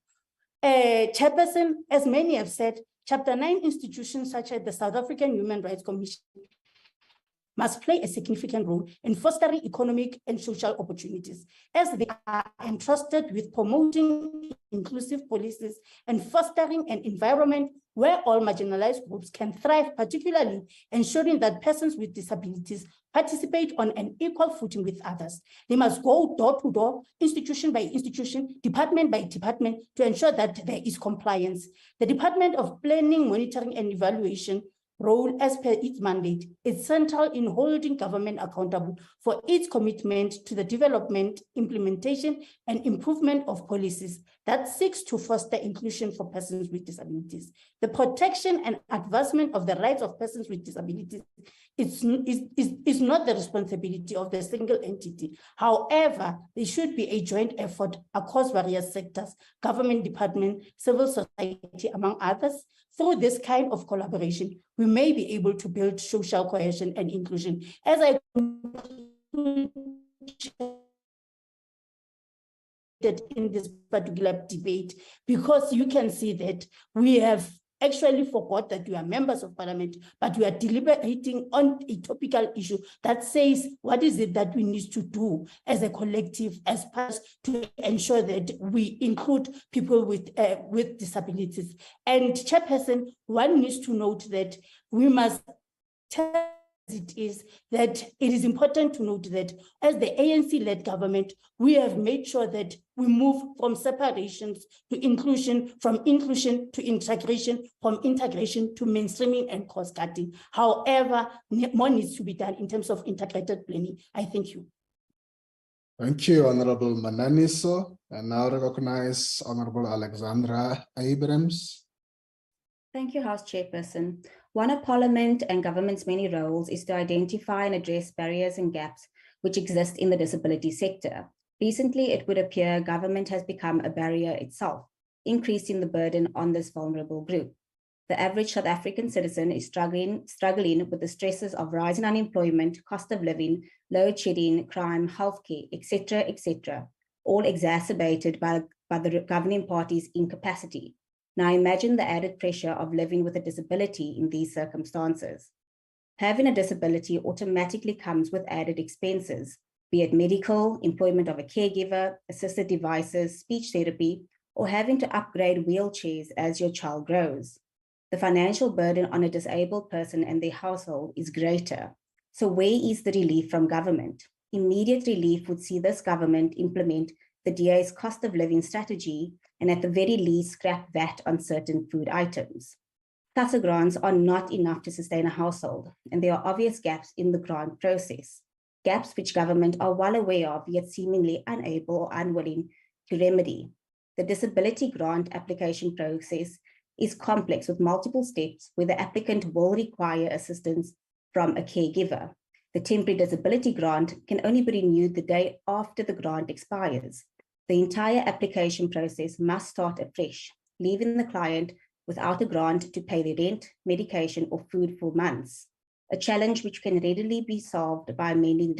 Chairperson, as many have said, Chapter 9 institutions such as the South African Human Rights Commission must play a significant role in fostering economic and social opportunities, as they are entrusted with promoting inclusive policies and fostering an environment where all marginalized groups can thrive, particularly ensuring that persons with disabilities participate on an equal footing with others. They must go door to door, institution by institution, department by department, to ensure that there is compliance. The Department of Planning, Monitoring and Evaluation role as per its mandate is central in holding government accountable for its commitment to the development, implementation, and improvement of policies that seeks to foster inclusion for persons with disabilities. The protection and advancement of the rights of persons with disabilities is not the responsibility of the single entity. However, there should be a joint effort across various sectors, government department, civil society, among others. Through this kind of collaboration, we may be able to build social cohesion and inclusion. As I conclude in this particular debate, because you can see that we have actually forgot that we are members of Parliament, but we are deliberating on a topical issue that says, what is it that we need to do as a collective, as part to ensure that we include people with disabilities. And Chairperson, one needs to note that we must tell it is that it is important to note that as the ANC-led government, we have made sure that we move from separations to inclusion, from inclusion to integration, from integration to mainstreaming and cost-cutting. However, more needs to be done in terms of integrated planning. I thank you. Thank you, Honorable Mananiso. And now recognize Honorable Alexandra Abrams. Thank you, House Chairperson. One of Parliament and government's many roles is to identify and address barriers and gaps which exist in the disability sector. Recently, it would appear government has become a barrier itself, increasing the burden on this vulnerable group. The average South African citizen is struggling with the stresses of rising unemployment, cost of living, load shedding, crime, healthcare, etc., all exacerbated by the governing party's incapacity. Now imagine the added pressure of living with a disability in these circumstances. Having a disability automatically comes with added expenses, be it medical, employment of a caregiver, assisted devices, speech therapy, or having to upgrade wheelchairs as your child grows. The financial burden on a disabled person and their household is greater. So where is the relief from government? Immediate relief would see this government implement the DA's cost of living strategy and at the very least scrap VAT on certain food items. TASA grants are not enough to sustain a household, and there are obvious gaps in the grant process, gaps which government are well aware of, yet seemingly unable or unwilling to remedy. The disability grant application process is complex with multiple steps where the applicant will require assistance from a caregiver. The temporary disability grant can only be renewed the day after the grant expires. The entire application process must start afresh, leaving the client without a grant to pay their rent, medication, or food for months, a challenge which can readily be solved by amending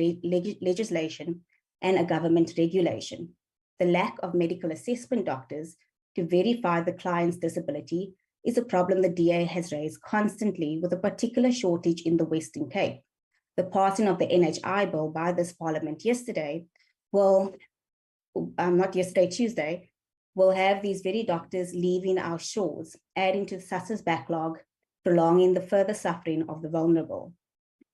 legislation and a government regulation. The lack of medical assessment doctors to verify the client's disability is a problem the DA has raised constantly, with a particular shortage in the Western Cape. The passing of the NHI bill by this parliament yesterday Tuesday, will have these very doctors leaving our shores, adding to the SASSA's backlog, prolonging the further suffering of the vulnerable.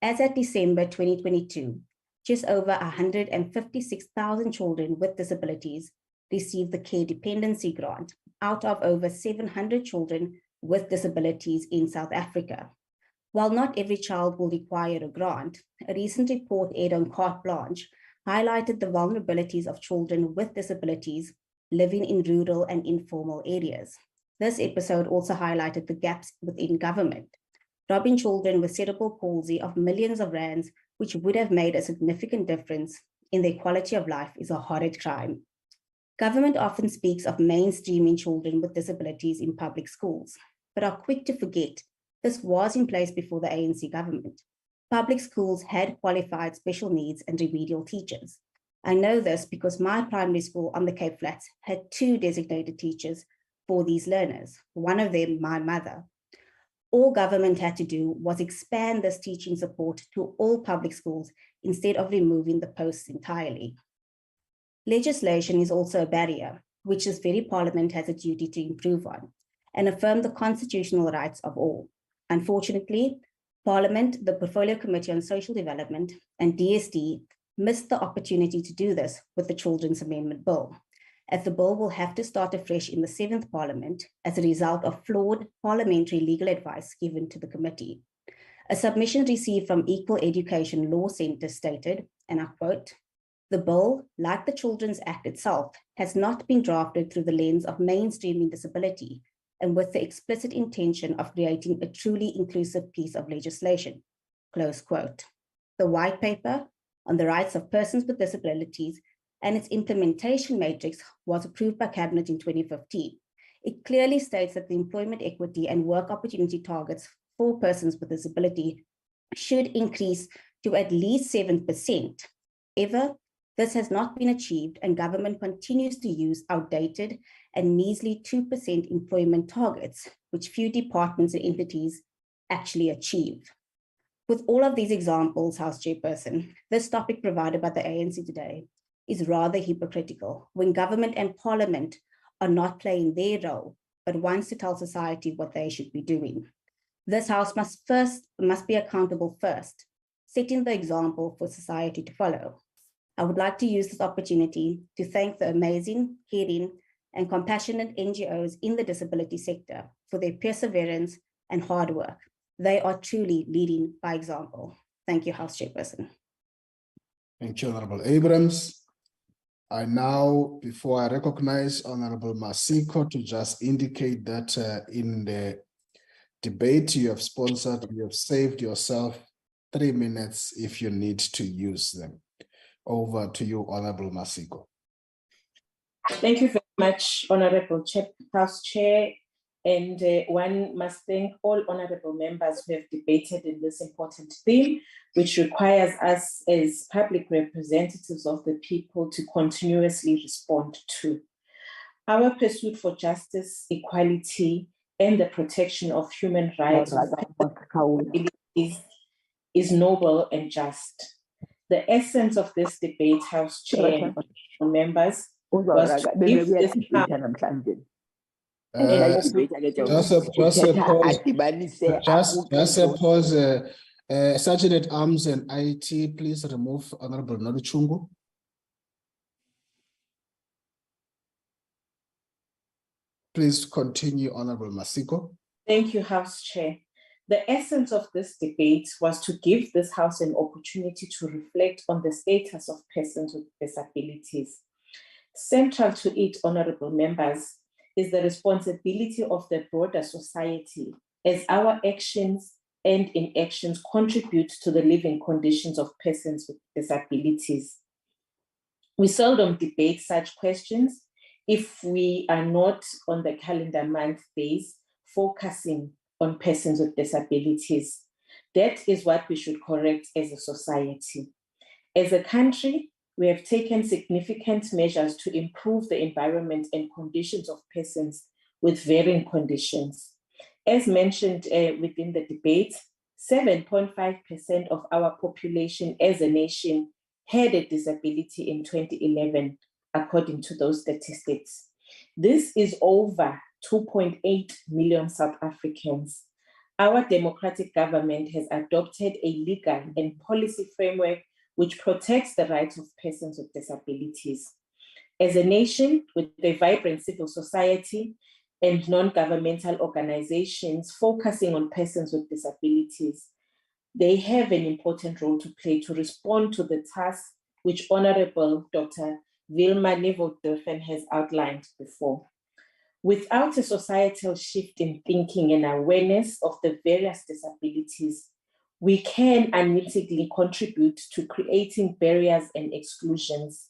As at December 2022, just over 156,000 children with disabilities received the care dependency grant out of over 700 children with disabilities in South Africa. While not every child will require a grant, a recent report aired on Carte Blanche highlighted the vulnerabilities of children with disabilities living in rural and informal areas. This episode also highlighted the gaps within government, robbing children with cerebral palsy of millions of rands, which would have made a significant difference in their quality of life, is a horrid crime. Government often speaks of mainstreaming children with disabilities in public schools, but are quick to forget this was in place before the ANC government. Public schools had qualified special needs and remedial teachers. I know this because my primary school on the Cape Flats had 2 designated teachers for these learners, one of them my mother. All government had to do was expand this teaching support to all public schools instead of removing the posts entirely. Legislation is also a barrier, which this very parliament has a duty to improve on and affirm the constitutional rights of all. Unfortunately, Parliament, the Portfolio Committee on Social Development, and DSD missed the opportunity to do this with the Children's Amendment Bill, as the bill will have to start afresh in the 7th Parliament as a result of flawed parliamentary legal advice given to the committee. A submission received from Equal Education Law Centre stated, and I quote, "The bill, like the Children's Act itself, has not been drafted through the lens of mainstreaming disability and with the explicit intention of creating a truly inclusive piece of legislation," close quote. The white paper on the rights of persons with disabilities and its implementation matrix was approved by Cabinet in 2015. It clearly states that the employment equity and work opportunity targets for persons with disability should increase to at least 7%. However, this has not been achieved, and government continues to use outdated and measly 2% employment targets, which few departments and entities actually achieve. With all of these examples, House Chairperson, this topic provided by the ANC today is rather hypocritical when government and parliament are not playing their role, but wants to tell society what they should be doing. This House must be accountable first, setting the example for society to follow. I would like to use this opportunity to thank the amazing, caring, and compassionate NGOs in the disability sector for their perseverance and hard work. They are truly leading by example. Thank you, House Chairperson. Thank you, Honorable Abrams. I now, before I recognize Honorable Masiko, to just indicate that in the debate you have sponsored, you have saved yourself 3 minutes if you need to use them. Over to you, Honorable Masiko. Thank you very much, Honorable House Chair. And one must thank all honorable members who have debated in this important theme, which requires us as public representatives of the people to continuously respond to. Our pursuit for justice, equality, and the protection of human rights is noble and just. The essence of this debate, House Chair and members, was to give this just a pause. Sergeant at Arms and IT, please remove Honorable Noluchungu. Please continue, Honorable Masiko. Thank you, House Chair. The essence of this debate was to give this House an opportunity to reflect on the status of persons with disabilities. Central to it, honorable members, is the responsibility of the broader society as our actions and inactions contribute to the living conditions of persons with disabilities. We seldom debate such questions if we are not on the calendar month days focusing on persons with disabilities. That is what we should correct as a society. As a country, we have taken significant measures to improve the environment and conditions of persons with varying conditions. As mentioned within the debate, 7.5% of our population as a nation had a disability in 2011, according to those statistics. This is over 2.8 million South Africans. Our democratic government has adopted a legal and policy framework which protects the rights of persons with disabilities. As a nation with a vibrant civil society and non-governmental organizations focusing on persons with disabilities, they have an important role to play to respond to the task which Honorable Dr. Wilma Nevo-Durban has outlined before. Without a societal shift in thinking and awareness of the various disabilities, we can unwittingly contribute to creating barriers and exclusions.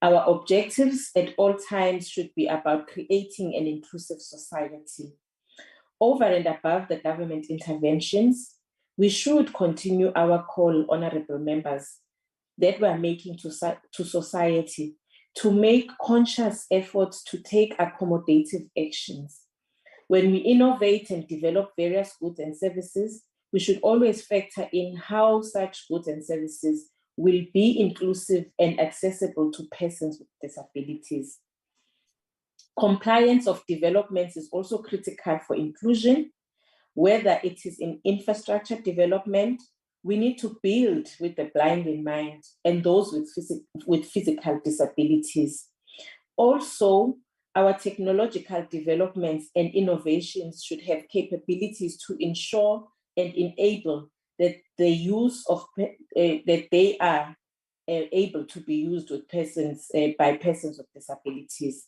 Our objectives at all times should be about creating an inclusive society. Over and above the government interventions, we should continue our call, honorable members, that we are making to society to make conscious efforts to take accommodative actions. When we innovate and develop various goods and services, we should always factor in how such goods and services will be inclusive and accessible to persons with disabilities. Compliance of developments is also critical for inclusion. Whether it is in infrastructure development, we need to build with the blind in mind and those with physical disabilities. Also, our technological developments and innovations should have capabilities to ensure and enable that the use of that they are able to be used with persons by persons with disabilities.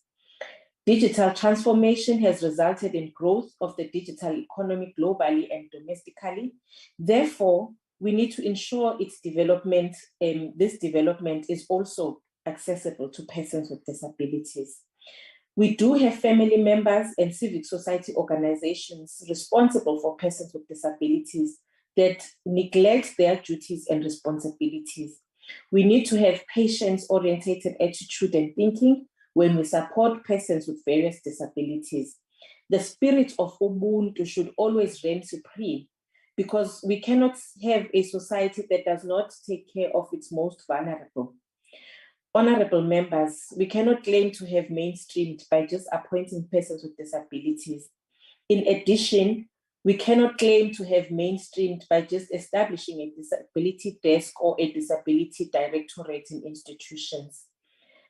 Digital transformation has resulted in growth of the digital economy globally and domestically. Therefore, we need to ensure its development, this development is also accessible to persons with disabilities. We do have family members and civic society organizations responsible for persons with disabilities that neglect their duties and responsibilities. We need to have patient-oriented attitude and thinking when we support persons with various disabilities. The spirit of Ubuntu should always reign supreme, because we cannot have a society that does not take care of its most vulnerable. Honorable members, we cannot claim to have mainstreamed by just appointing persons with disabilities. In addition, we cannot claim to have mainstreamed by just establishing a disability desk or a disability directorate in institutions.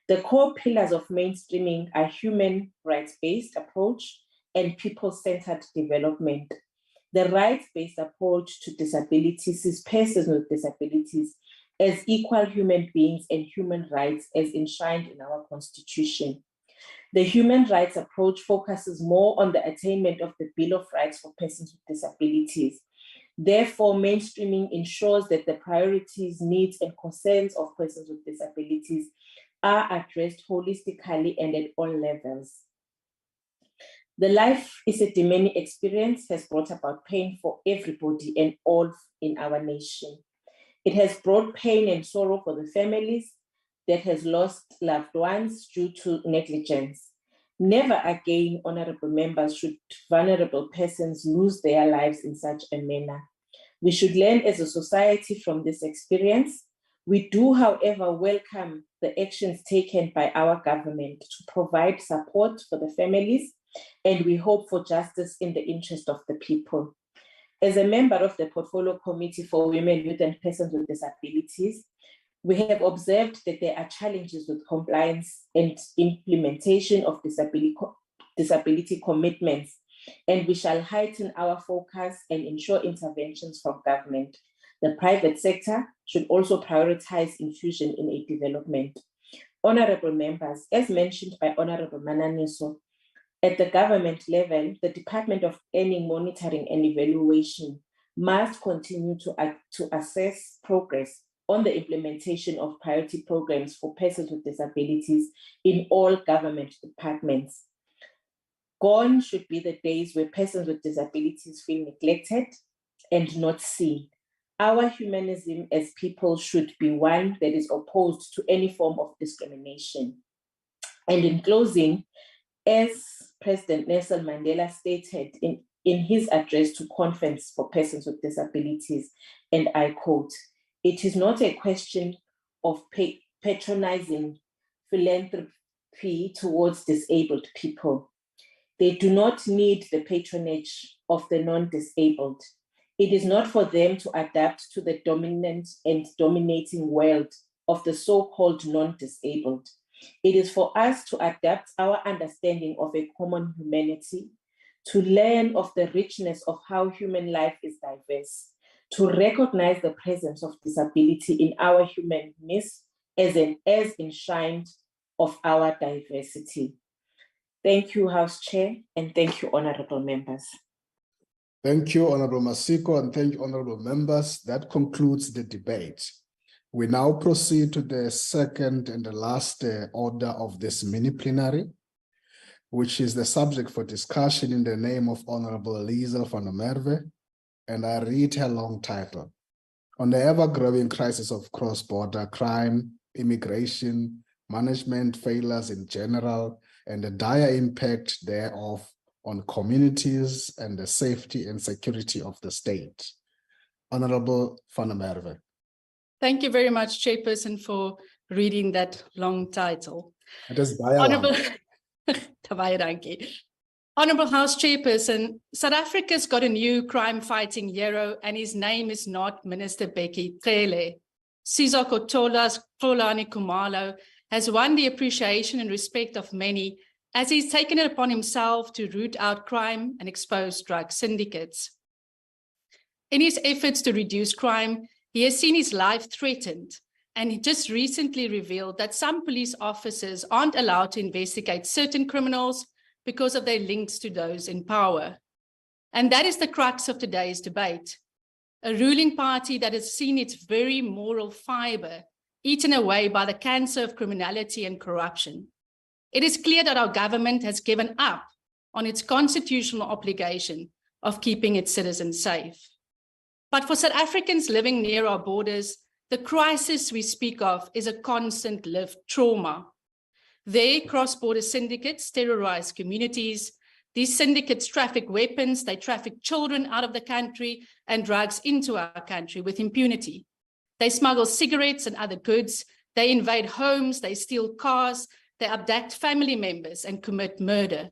The core pillars of mainstreaming are human rights-based approach and people-centered development. The rights-based approach to disabilities sees persons with disabilities as equal human beings and human rights as enshrined in our Constitution. The human rights approach focuses more on the attainment of the Bill of Rights for persons with disabilities. Therefore, mainstreaming ensures that the priorities, needs, and concerns of persons with disabilities are addressed holistically and at all levels. The Life is a Demeni experience has brought about pain for everybody and all in our nation. It has brought pain and sorrow for the families that has lost loved ones due to negligence. Never again, honorable members, should vulnerable persons lose their lives in such a manner. We should learn as a society from this experience. We do, however, welcome the actions taken by our government to provide support for the families, and we hope for justice in the interest of the people. As a member of the Portfolio Committee for Women, Youth and Persons with Disabilities, we have observed that there are challenges with compliance and implementation of disability commitments, and we shall heighten our focus and ensure interventions from government. The private sector should also prioritize inclusion in a development. Honorable members, as mentioned by Honorable Mananiso, at the government level, the Department of Earning, Monitoring and Evaluation must continue to assess progress on the implementation of priority programs for persons with disabilities in all government departments. Gone should be the days where persons with disabilities feel neglected and not seen. Our humanism as people should be one that is opposed to any form of discrimination. And in closing, as President Nelson Mandela stated in his address to Conference for Persons with Disabilities, and I quote, "It is not a question of patronizing philanthropy towards disabled people. They do not need the patronage of the non-disabled. It is not for them to adapt to the dominant and dominating world of the so-called non-disabled. It is for us to adapt our understanding of a common humanity, to learn of the richness of how human life is diverse, to recognize the presence of disability in our humanness as enshrined of our diversity." Thank you, House Chair, and thank you, honorable members. Thank you, Honorable Masiko, and thank you, honorable members. That concludes the debate. We now proceed to the second and the last order of this mini-plenary, which is the subject for discussion in the name of Honorable Liesl van der Merwe, and I read her long title. On the ever-growing crisis of cross-border crime, immigration, management failures in general, and the dire impact thereof on communities and the safety and security of the state. Honorable van der Merwe. Thank you very much, Chairperson, for reading that long title. It is baie Honorable, lank. Honorable House Chairperson, South Africa's got a new crime-fighting hero, and his name is not Minister Becky Cele. Sizako Xolani Khumalo has won the appreciation and respect of many, as he's taken it upon himself to root out crime and expose drug syndicates. In his efforts to reduce crime, he has seen his life threatened, and he just recently revealed that some police officers aren't allowed to investigate certain criminals because of their links to those in power. And that is the crux of today's debate. A ruling party that has seen its very moral fiber eaten away by the cancer of criminality and corruption. It is clear that our government has given up on its constitutional obligation of keeping its citizens safe. But for South Africans living near our borders, the crisis we speak of is a constant lived trauma. Their cross-border syndicates terrorize communities. These syndicates traffic weapons, they traffic children out of the country and drugs into our country with impunity. They smuggle cigarettes and other goods. They invade homes, they steal cars, they abduct family members and commit murder.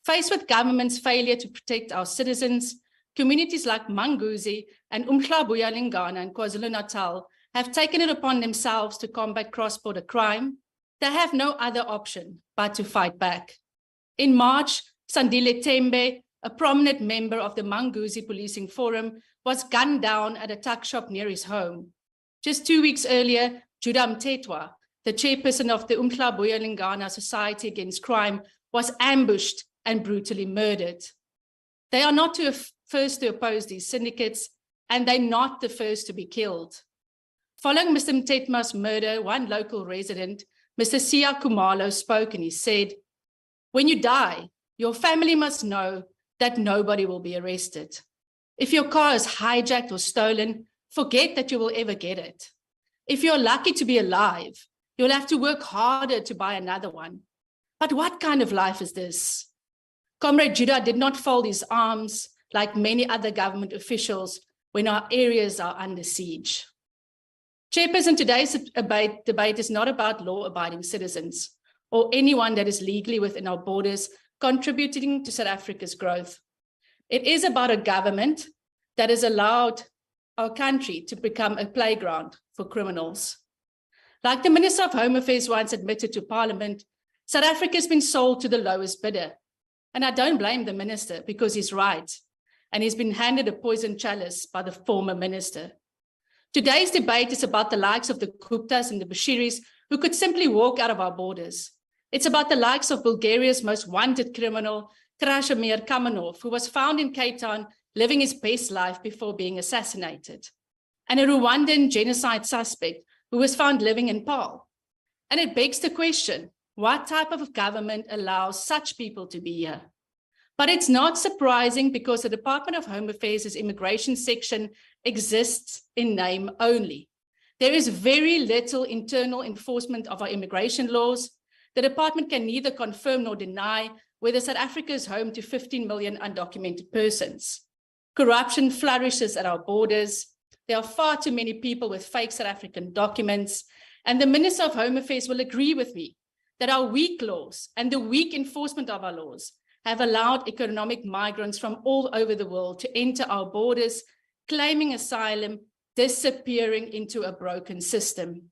Faced with government's failure to protect our citizens, communities like Manguzi and Umhlabuyalingana in KwaZulu-Natal have taken it upon themselves to combat cross-border crime. They have no other option but to fight back. In March, Sandile Tembe, a prominent member of the Manguzi Policing Forum, was gunned down at a tuck shop near his home. Just 2 weeks earlier, Judah Mthethwa, the chairperson of the Umhlabuyalingana Society Against Crime, was ambushed and brutally murdered. They are not the first to oppose these syndicates, and they're not the first to be killed. Following Mr. Mthethwa's murder, one local resident, Mr. Sia Khumalo, spoke and he said, "When you die, your family must know that nobody will be arrested. If your car is hijacked or stolen, forget that you will ever get it. If you're lucky to be alive, you'll have to work harder to buy another one. But what kind of life is this?" Comrade Judah did not fold his arms like many other government officials when our areas are under siege. Chairperson, today's debate is not about law-abiding citizens or anyone that is legally within our borders contributing to South Africa's growth. It is about a government that has allowed our country to become a playground for criminals. Like the Minister of Home Affairs once admitted to Parliament, South Africa has been sold to the lowest bidder. And I don't blame the minister because he's right. And he's been handed a poison chalice by the former minister. Today's debate is about the likes of the Guptas and the Bashiris who could simply walk out of our borders. It's about the likes of Bulgaria's most wanted criminal, Krasomir Kamenov, who was found in Cape Town living his best life before being assassinated, and a Rwandan genocide suspect who was found living in Paarl. And it begs the question, what type of government allows such people to be here? But it's not surprising because the Department of Home Affairs' immigration section exists in name only. There is very little internal enforcement of our immigration laws. The department can neither confirm nor deny whether South Africa is home to 15 million undocumented persons. Corruption flourishes at our borders. There are far too many people with fake South African documents. And the Minister of Home Affairs will agree with me that our weak laws and the weak enforcement of our laws have allowed economic migrants from all over the world to enter our borders, claiming asylum, disappearing into a broken system.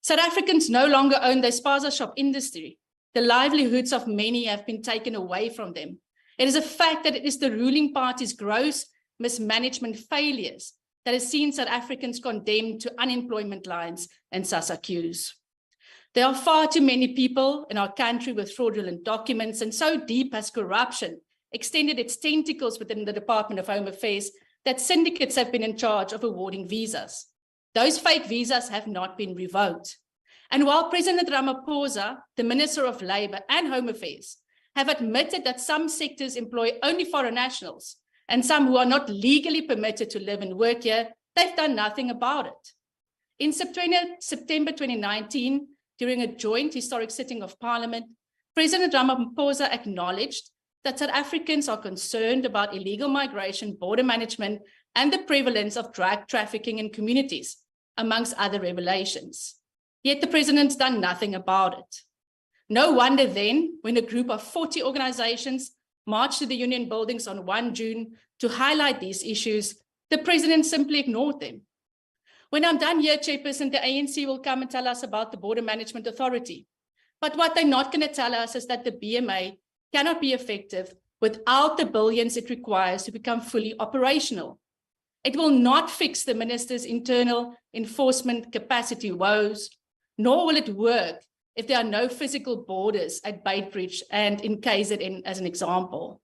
South Africans no longer own the spaza shop industry. The livelihoods of many have been taken away from them. It is a fact that it is the ruling party's gross mismanagement failures that has seen South Africans condemned to unemployment lines and SASSA queues. There are far too many people in our country with fraudulent documents, and so deep has corruption extended its tentacles within the Department of Home Affairs that syndicates have been in charge of awarding visas. Those fake visas have not been revoked. And while President Ramaphosa, the Minister of Labour and Home Affairs, have admitted that some sectors employ only foreign nationals and some who are not legally permitted to live and work here, they've done nothing about it. In September 2019, during a joint historic sitting of Parliament, President Ramaphosa acknowledged that South Africans are concerned about illegal migration, border management, and the prevalence of drug trafficking in communities, amongst other revelations. Yet the president's done nothing about it. No wonder then, when a group of 40 organizations marched to the union buildings on 1 June to highlight these issues, the president simply ignored them. When I'm done here, Chairperson, the ANC will come and tell us about the Border Management Authority. But what they're not going to tell us is that the BMA cannot be effective without the billions it requires to become fully operational. It will not fix the minister's internal enforcement capacity woes, nor will it work if there are no physical borders at Beitbridge and in KZN as an example.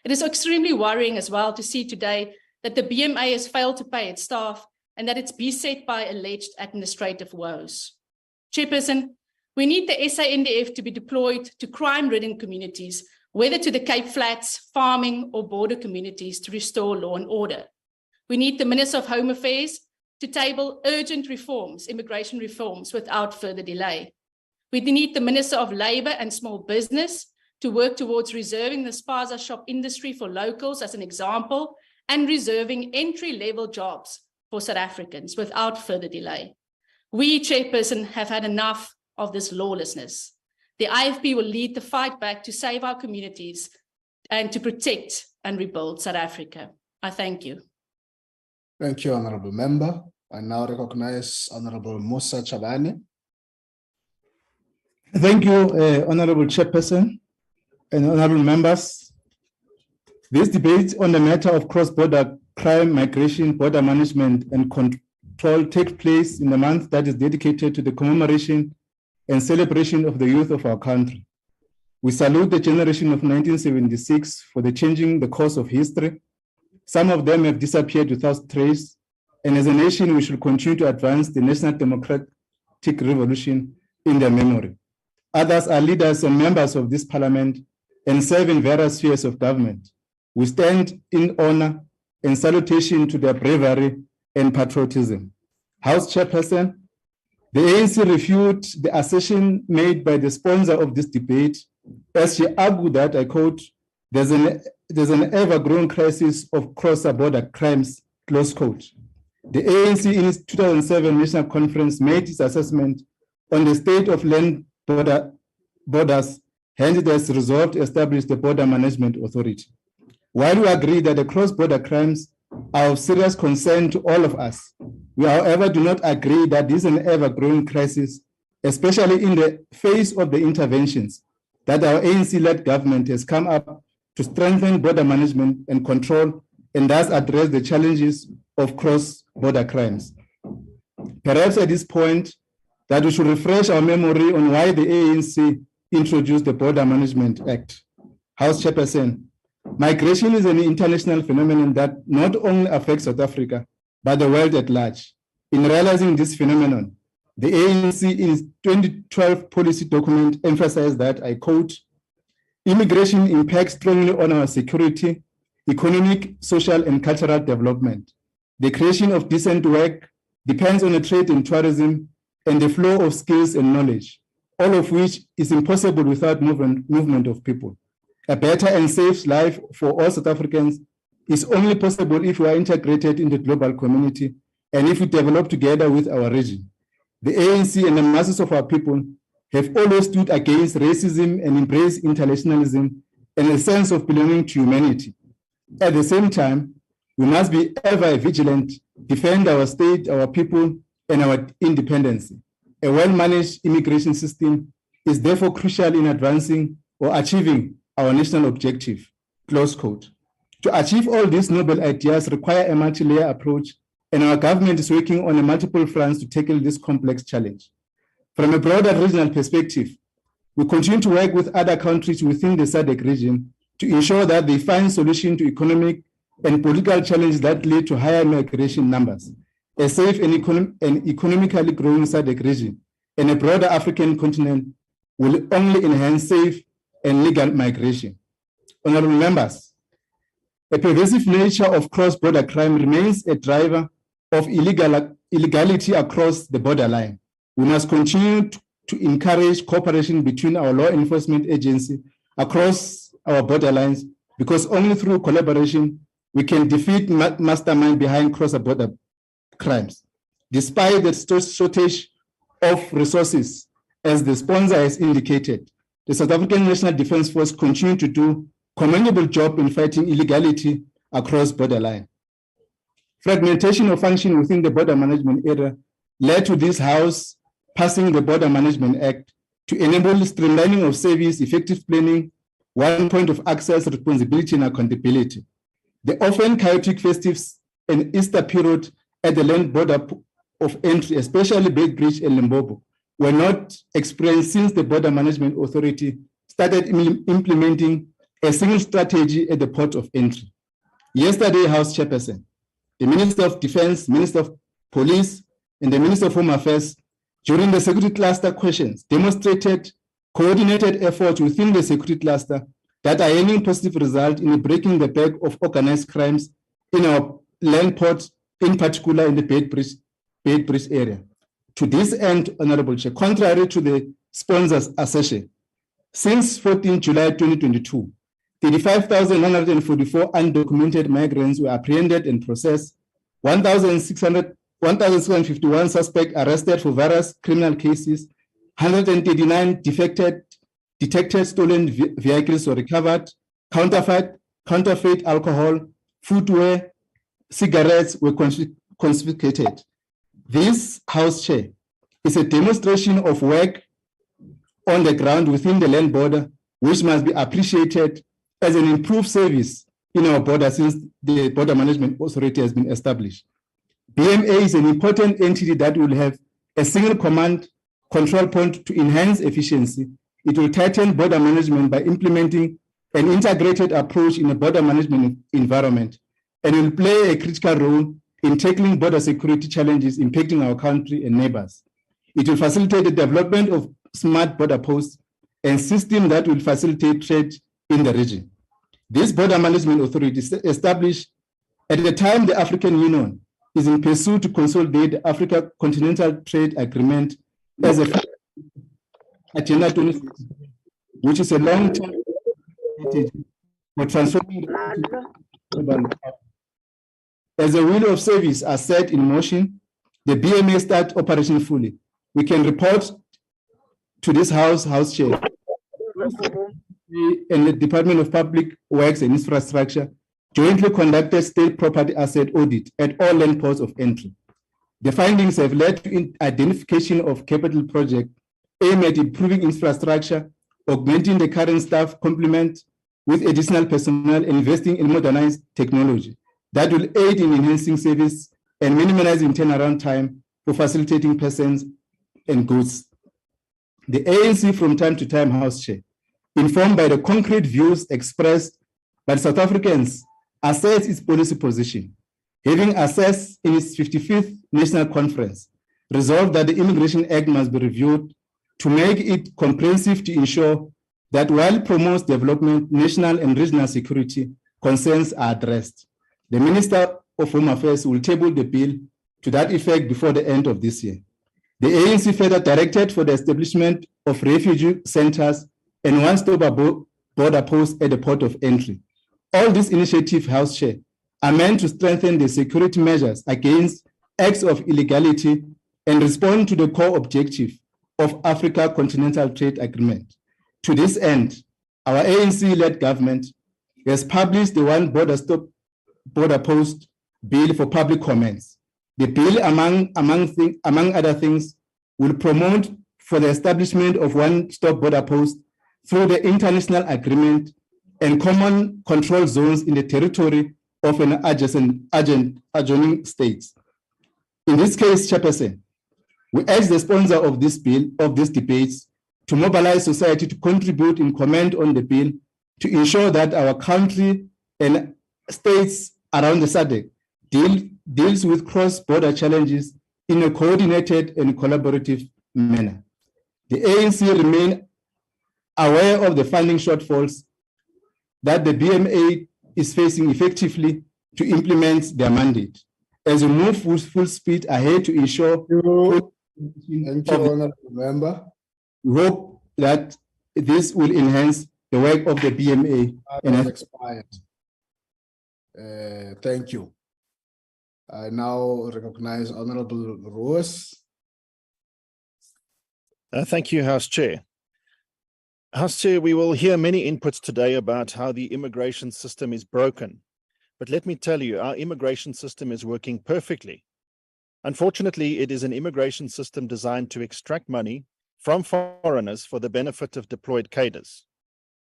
It is extremely worrying as well to see today that the BMA has failed to pay its staff and that it's beset by alleged administrative woes. Chairperson, we need the SANDF to be deployed to crime-ridden communities, whether to the Cape Flats, farming, or border communities to restore law and order. We need the Minister of Home Affairs to table urgent reforms, immigration reforms, without further delay. We need the Minister of Labour and Small Business to work towards reserving the spaza shop industry for locals as an example, and reserving entry-level jobs for South Africans without further delay. We, Chairperson, have had enough of this lawlessness. The IFP will lead the fight back to save our communities and to protect and rebuild South Africa. I thank you. Thank you, Honourable Member. I now recognize Honourable Musa Chabane. Thank you, Honourable Chairperson and Honourable Members. This debate on the matter of cross-border crime, migration, border management and control takes place in the month that is dedicated to the commemoration and celebration of the youth of our country. We salute the generation of 1976 for changing the course of history. Some of them have disappeared without trace, and as a nation, we should continue to advance the national democratic revolution in their memory. Others are leaders and members of this parliament and serve in various spheres of government. We stand in honor and salutation to their bravery and patriotism. House Chairperson, the ANC refuted the assertion made by the sponsor of this debate as she argued that, I quote, there's an ever-growing crisis of cross-border crimes, close quote. The ANC in its 2007 National Conference made its assessment on the state of land borders, hence it has resolved to establish the Border Management Authority. While we agree that the cross-border crimes are of serious concern to all of us, we, however, do not agree that this is an ever-growing crisis, especially in the face of the interventions that our ANC-led government has come up to strengthen border management and control and thus address the challenges of cross-border crimes. Perhaps at this point, that we should refresh our memory on why the ANC introduced the Border Management Act. House Chairperson, migration is an international phenomenon that not only affects South Africa, but the world at large. In realizing this phenomenon, the ANC in its 2012 policy document emphasized that, I quote, Immigration impacts strongly on our security, economic, social, and cultural development. The creation of decent work depends on the trade and tourism and the flow of skills and knowledge, all of which is impossible without movement of people. A better and safe life for all South Africans is only possible if we are integrated in the global community and if we develop together with our region. The ANC and the masses of our people have always stood against racism and embraced internationalism and a sense of belonging to humanity. At the same time, we must be ever vigilant, defend our state, our people, and our independence. A well-managed immigration system is therefore crucial in advancing or achieving our national objective, close quote. To achieve all these noble ideas require a multi-layer approach, and our government is working on multiple fronts to tackle this complex challenge. From a broader regional perspective, we continue to work with other countries within the SADC region to ensure that they find solutions to economic and political challenges that lead to higher migration numbers. A safe and economically growing SADC region and a broader African continent will only enhance safe and legal migration. Honorable members, a pervasive nature of cross-border crime remains a driver of illegality across the borderline. We must continue to encourage cooperation between our law enforcement agencies across our borderlines, because only through collaboration we can defeat mastermind behind cross-border crimes. Despite the shortage of resources, as the sponsor has indicated, the South African National Defence Force continue to do a commendable job in fighting illegality across borderline. Fragmentation of function within the border management area led to this House passing the Border Management Act to enable streamlining of service, effective planning, one point of access, responsibility, and accountability. The often chaotic festives and Easter period at the land border of entry, especially Beitbridge and Limpopo, were not experienced since the Border Management Authority started implementing a single strategy at the port of entry. Yesterday, House Chairperson, the Minister of Defense, Minister of Police, and the Minister of Home Affairs, during the security cluster questions, demonstrated coordinated efforts within the security cluster that are yielding positive results in breaking the back of organized crimes in our land ports, in particular in the Beitbridge area. To this end, Honorable Chair, contrary to the sponsor's assertion, since 14 July 2022, 35,144 undocumented migrants were apprehended and processed, 1,651 suspects arrested for various criminal cases, 139 detected stolen vehicles were recovered, counterfeit alcohol, footwear, cigarettes were confiscated. This House Chair is a demonstration of work on the ground within the land border, which must be appreciated as an improved service in our border since the Border Management Authority has been established. BMA is an important entity that will have a single command control point to enhance efficiency. It will tighten border management by implementing an integrated approach in a border management environment, and will play a critical role in tackling border security challenges impacting our country and neighbors. It will facilitate the development of smart border posts and systems that will facilitate trade in the region. This Border Management Authority is established at the time the African Union is in pursuit to consolidate the Africa Continental Trade Agreement as a Agenda 2060, which is a long-term strategy for transforming the as the wheel of service are set in motion, the BMA start operation fully. We can report to this House Chair and the Department of Public Works and Infrastructure jointly conducted state property asset audit at all land ports of entry. The findings have led to identification of capital projects aimed at improving infrastructure, augmenting the current staff complement with additional personnel, and investing in modernized technology that will aid in enhancing service and minimizing turnaround time for facilitating persons and goods. The ANC from time to time, House Chair, informed by the concrete views expressed by South Africans, assess its policy position, having assessed in its 55th National Conference, resolved that the Immigration Act must be reviewed to make it comprehensive to ensure that while it promotes development, national and regional security concerns are addressed. The Minister of Home Affairs will table the bill to that effect before the end of this year. The ANC further directed for the establishment of refugee centers and one-stop border posts at the port of entry. All these initiatives, House Chair, are meant to strengthen the security measures against acts of illegality and respond to the core objective of Africa Continental Trade Agreement. To this end, our ANC-led government has published the One Border Post bill for public comments. The bill, among other things, will promote for the establishment of one-stop border post through the international agreement and common control zones in the territory of an adjoining states. In this case, Chairperson, we urge the sponsor of this bill, of these debates, to mobilize society to contribute and comment on the bill to ensure that our country and states around the SADC deals with cross-border challenges in a coordinated and collaborative manner. The ANC remain aware of the funding shortfalls that the BMA is facing effectively to implement their mandate. As we move with full speed ahead to ensure Thank you, Honourable Member. We hope that this will enhance the work of the BMA. And has expired. Thank you. I now recognize Honourable Rose. Thank you, House Chair. House Chair, we will hear many inputs today about how the immigration system is broken. But let me tell you, our immigration system is working perfectly. Unfortunately, it is an immigration system designed to extract money from foreigners for the benefit of deployed cadres.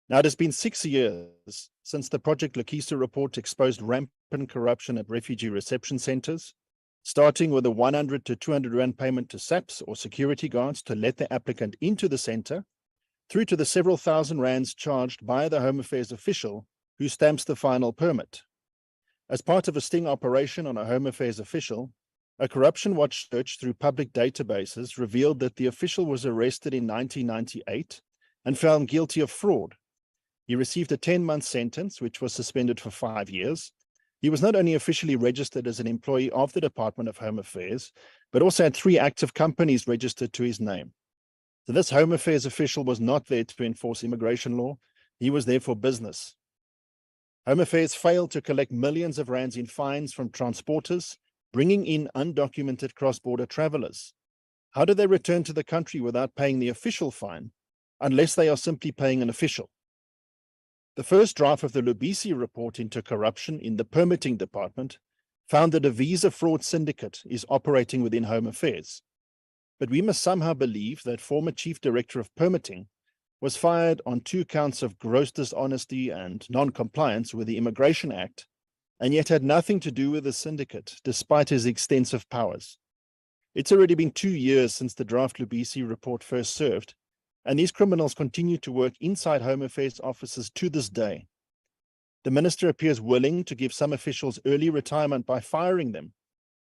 Now, it has been 6 years since the Project Lokisa report exposed rampant corruption at refugee reception centers, starting with a 100 to 200 rand payment to SAPs or security guards to let the applicant into the center, through to the several thousand rands charged by the Home Affairs official who stamps the final permit. As part of a sting operation on a Home Affairs official, a corruption watch search through public databases revealed that the official was arrested in 1998 and found guilty of fraud. He received a 10-month sentence, which was suspended for 5 years. He was not only officially registered as an employee of the Department of Home Affairs, but also had 3 active companies registered to his name. So this Home Affairs official was not there to enforce immigration law. He was there for business. Home Affairs failed to collect millions of rands in fines from transporters, bringing in undocumented cross-border travelers. How do they return to the country without paying the official fine, unless they are simply paying an official? The first draft of the Lubisi report into corruption in the permitting department found that a visa fraud syndicate is operating within Home Affairs. But we must somehow believe that former Chief Director of Permitting was fired on 2 counts of gross dishonesty and non-compliance with the Immigration Act, and yet had nothing to do with the syndicate, despite his extensive powers. It's already been 2 years since the draft Lubisi report first served, and these criminals continue to work inside Home Affairs offices to this day. The minister appears willing to give some officials early retirement by firing them,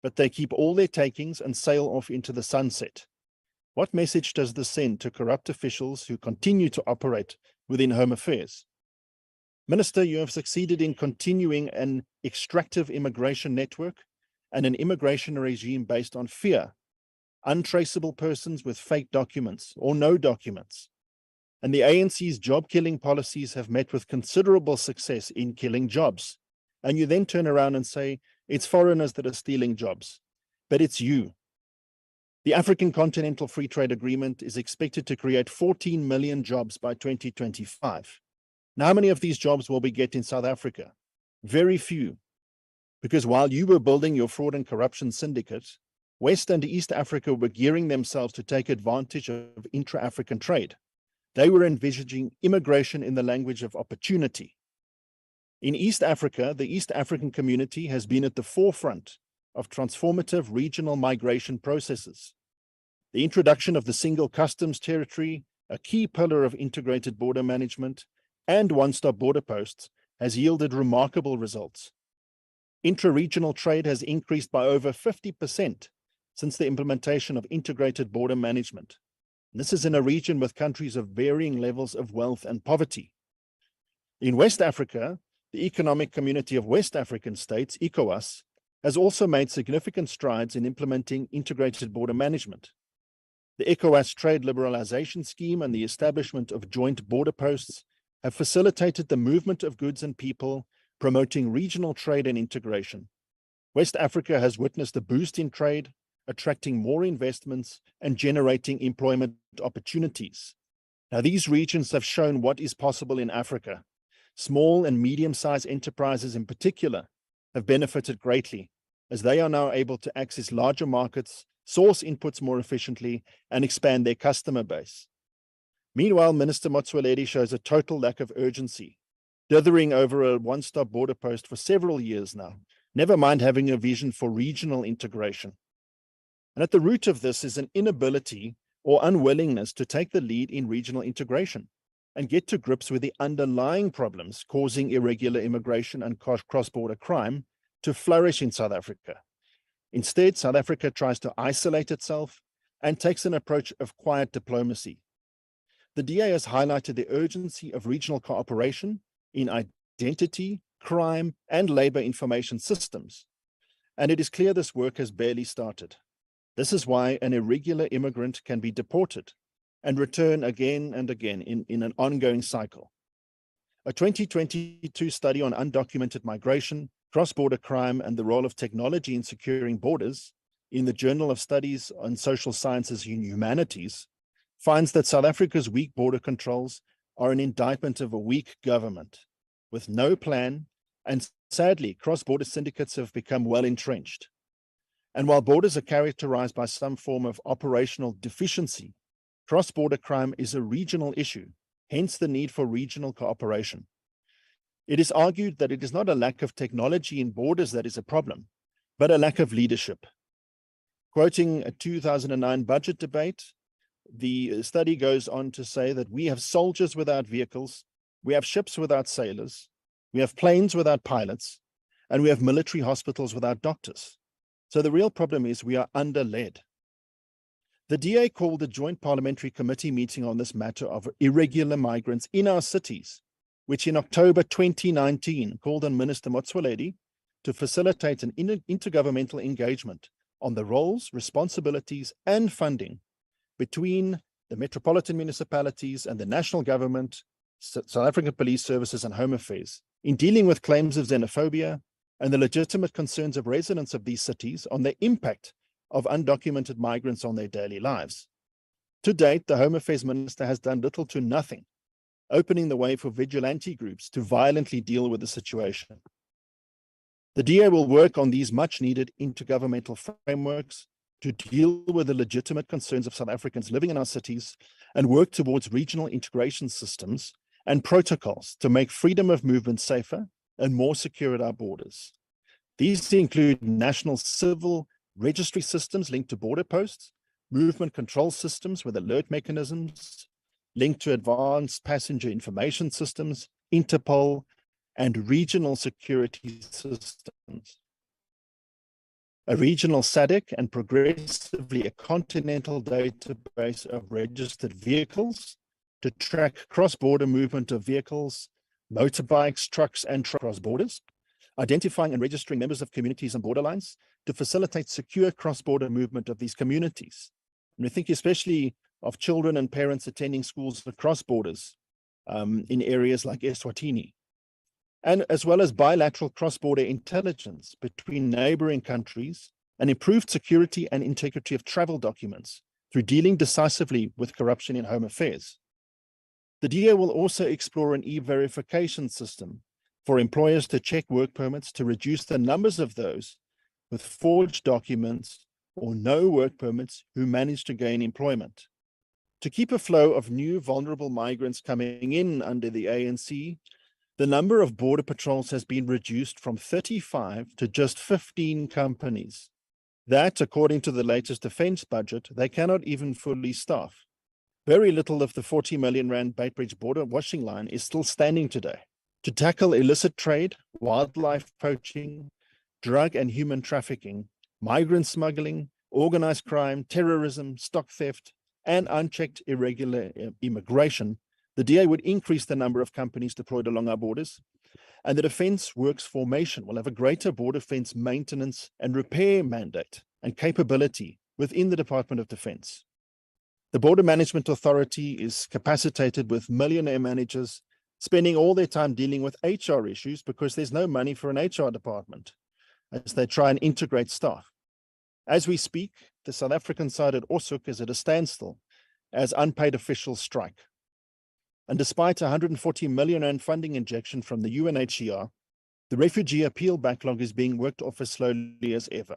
but they keep all their takings and sail off into the sunset. What message does this send to corrupt officials who continue to operate within Home Affairs? Minister, you have succeeded in continuing an extractive immigration network and an immigration regime based on fear, untraceable persons with fake documents or no documents. And the ANC's job-killing policies have met with considerable success in killing jobs. And you then turn around and say, it's foreigners that are stealing jobs, but it's you. The African Continental Free Trade Agreement is expected to create 14 million jobs by 2025. Now, how many of these jobs will we get in South Africa? Very few. Because while you were building your fraud and corruption syndicate, West and East Africa were gearing themselves to take advantage of intra-African trade. They were envisaging immigration in the language of opportunity. In East Africa, the East African community has been at the forefront of transformative regional migration processes. The introduction of the single customs territory, a key pillar of integrated border management, and one-stop border posts has yielded remarkable results. Intra-regional trade has increased by over 50% since the implementation of integrated border management. This is in a region with countries of varying levels of wealth and poverty. In West Africa, the Economic Community of West African States, ECOWAS, has also made significant strides in implementing integrated border management. The ECOWAS trade liberalization scheme and the establishment of joint border posts have facilitated the movement of goods and people, promoting regional trade and integration. West Africa has witnessed a boost in trade, attracting more investments and generating employment opportunities. Now, these regions have shown what is possible in Africa. Small and medium-sized enterprises in particular have benefited greatly, as they are now able to access larger markets, source inputs more efficiently, and expand their customer base. Meanwhile, Minister Motsoaledi shows a total lack of urgency, dithering over a one-stop border post for several years now, never mind having a vision for regional integration. And at the root of this is an inability or unwillingness to take the lead in regional integration and get to grips with the underlying problems causing irregular immigration and cross-border crime to flourish in South Africa. Instead, South Africa tries to isolate itself and takes an approach of quiet diplomacy. The DA has highlighted the urgency of regional cooperation in identity, crime, and labor information systems, and it is clear this work has barely started. This is why an irregular immigrant can be deported and return again and again in an ongoing cycle. A 2022 study on undocumented migration, cross-border crime, and the role of technology in securing borders in the Journal of Studies on Social Sciences and Humanities finds that South Africa's weak border controls are an indictment of a weak government with no plan, and sadly, cross-border syndicates have become well entrenched. And while borders are characterized by some form of operational deficiency, cross-border crime is a regional issue, hence the need for regional cooperation. It is argued that it is not a lack of technology in borders that is a problem, but a lack of leadership. Quoting a 2009 budget debate, the study goes on to say that we have soldiers without vehicles, we have ships without sailors, we have planes without pilots, and we have military hospitals without doctors. So the real problem is we are under-led. The DA called a joint parliamentary committee meeting on this matter of irregular migrants in our cities, which in October 2019 called on Minister Motsoaledi to facilitate an intergovernmental engagement on the roles, responsibilities, and funding between the metropolitan municipalities and the national government, South African Police Services, and Home Affairs in dealing with claims of xenophobia and the legitimate concerns of residents of these cities on the impact of undocumented migrants on their daily lives. To date, the Home Affairs Minister has done little to nothing, opening the way for vigilante groups to violently deal with the situation. The DA will work on these much-needed intergovernmental frameworks to deal with the legitimate concerns of South Africans living in our cities and work towards regional integration systems and protocols to make freedom of movement safer and more secure at our borders. These include national civil registry systems linked to border posts, movement control systems with alert mechanisms linked to advanced passenger information systems, Interpol, and regional security systems. A regional SADC and progressively a continental database of registered vehicles to track cross-border movement of vehicles, motorbikes, trucks, and cross borders, identifying and registering members of communities and borderlines to facilitate secure cross-border movement of these communities. And we think especially of children and parents attending schools across borders in areas like Eswatini, and as well as bilateral cross-border intelligence between neighboring countries and improved security and integrity of travel documents through dealing decisively with corruption in home affairs. The DA will also explore an e-verification system for employers to check work permits to reduce the numbers of those with forged documents or no work permits who manage to gain employment. To keep a flow of new vulnerable migrants coming in under the ANC, the number of border patrols has been reduced from 35 to just 15 companies. That, according to the latest defense budget, they cannot even fully staff. Very little of the 40 million rand Beitbridge border washing line is still standing today. To tackle illicit trade, wildlife poaching, drug and human trafficking, migrant smuggling, organized crime, terrorism, stock theft, and unchecked irregular immigration, the DA would increase the number of companies deployed along our borders, and the Defence Works Formation will have a greater border fence maintenance and repair mandate and capability within the Department of Defence. The Border Management Authority is capacitated with millionaire managers spending all their time dealing with HR issues because there's no money for an HR department as they try and integrate staff. As we speak, the South African side at Osuk is at a standstill as unpaid officials strike. And despite a 140 million rand funding injection from the UNHCR, the refugee appeal backlog is being worked off as slowly as ever.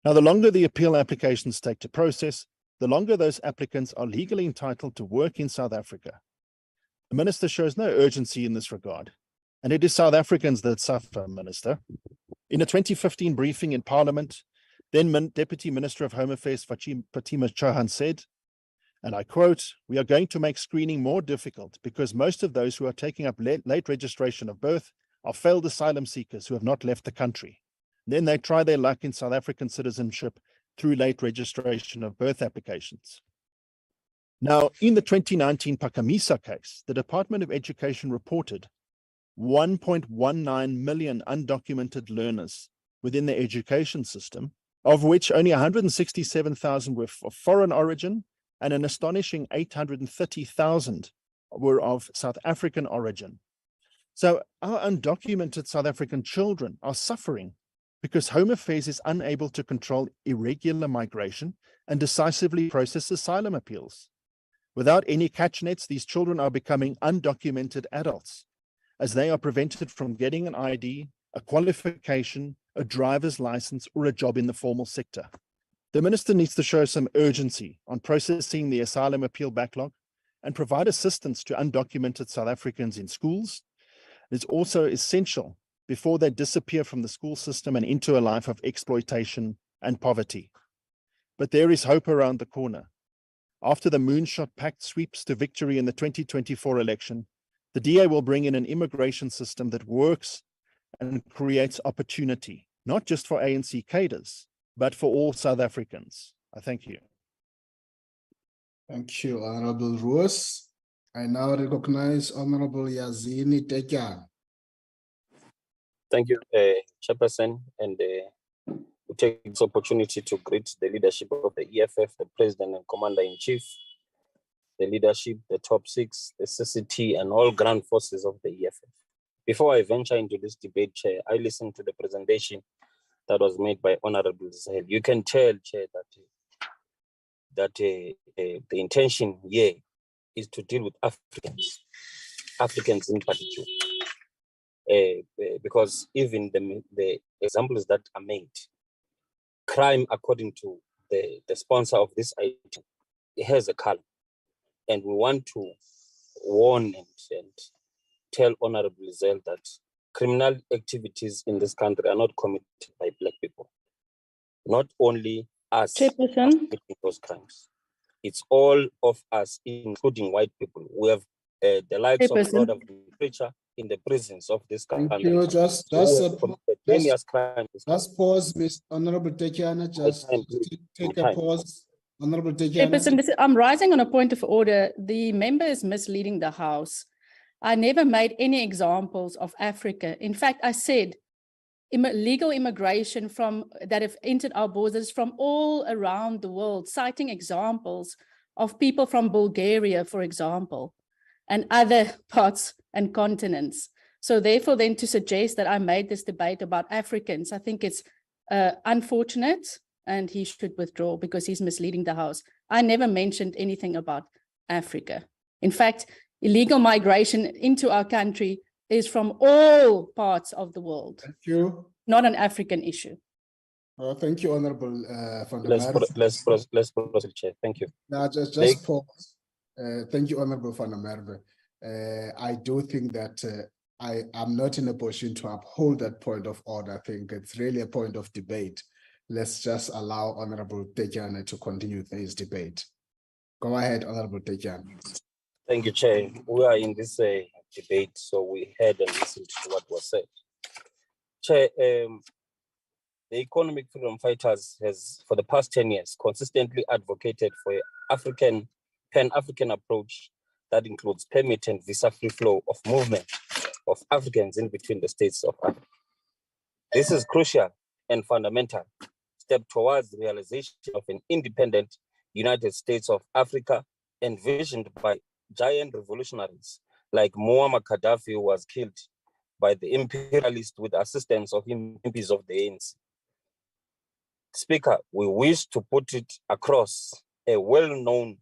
Now, the longer the appeal applications take to process, the longer those applicants are legally entitled to work in South Africa. The Minister shows no urgency in this regard, and it is South Africans that suffer, Minister. In a 2015 briefing in Parliament, then Deputy Minister of Home Affairs Fatima Chauhan said, and I quote, "We are going to make screening more difficult because most of those who are taking up late registration of birth are failed asylum seekers who have not left the country. Then they try their luck in South African citizenship through late registration of birth applications." Now, in the 2019 Phakamisa case, the Department of Education reported 1.19 million undocumented learners within the education system, of which only 167,000 were of foreign origin and an astonishing 830,000 were of South African origin. So our undocumented South African children are suffering because Home Affairs is unable to control irregular migration and decisively process asylum appeals. Without any catch nets, these children are becoming undocumented adults as they are prevented from getting an ID, a qualification, a driver's license, or a job in the formal sector. The Minister needs to show some urgency on processing the asylum appeal backlog and provide assistance to undocumented South Africans in schools. It's also essential before they disappear from the school system and into a life of exploitation and poverty. But there is hope around the corner. After the Moonshot Pact sweeps to victory in the 2024 election, the DA will bring in an immigration system that works and creates opportunity, not just for ANC cadres, but for all South Africans. I thank you. Thank you, Honorable Ruas. I now recognize Honorable Yazini Tekan. Thank you, Chairperson, and we take this opportunity to greet the leadership of the EFF, the President and Commander-in-Chief, the leadership, the top six, the CCT, and all ground forces of the EFF. Before I venture into this debate, Chair, I listened to the presentation that was made by Honorable Zahel. You can tell, Chair, that the intention here is to deal with Africans in particular. Because even the examples that are made, crime, according to the sponsor of this item, it has a color. And we want to warn and tell Honorable Zell that criminal activities in this country are not committed by Black people. Not only us committing those crimes. It's all of us, including white people. We have the likes of Lord of the Preacher in the prisons of this country. Thank you. Just pause, Ms. Honorable Tekiana. Just take a pause. Honorable Tekiana. I'm rising on a point of order. The member is misleading the House. I never made any examples of Africa. In fact, I said illegal immigration that have entered our borders from all around the world, citing examples of people from Bulgaria, for example, and other parts and continents. So therefore, then to suggest that I made this debate about Africans, I think it's unfortunate, and he should withdraw because he's misleading the House. I never mentioned anything about Africa. In fact, illegal migration into our country is from all parts of the world. Thank you. Not an African issue. Thank you, Honorable Van der Let's proceed, Chair. Thank you. Now, just pause. Thank you, Honorable Van der Merwe. I do think that I am not in a position to uphold that point of order. I think it's really a point of debate. Let's just allow Honorable Tekiana to continue this debate. Go ahead, Honorable Tekiana. Thank you, Chair. We are in this debate, so we heard and listened to what was said. Chair, The economic freedom fighters has, for the past 10 years, consistently advocated for an Pan-African approach that includes permit and visa-free flow of movement of Africans in between the states of Africa. This is crucial and fundamental step towards the realization of an independent United States of Africa envisioned by giant revolutionaries like Muammar Gaddafi, who was killed by the imperialists with assistance of MPs of the ANC. Speaker, we wish to put it across a well-known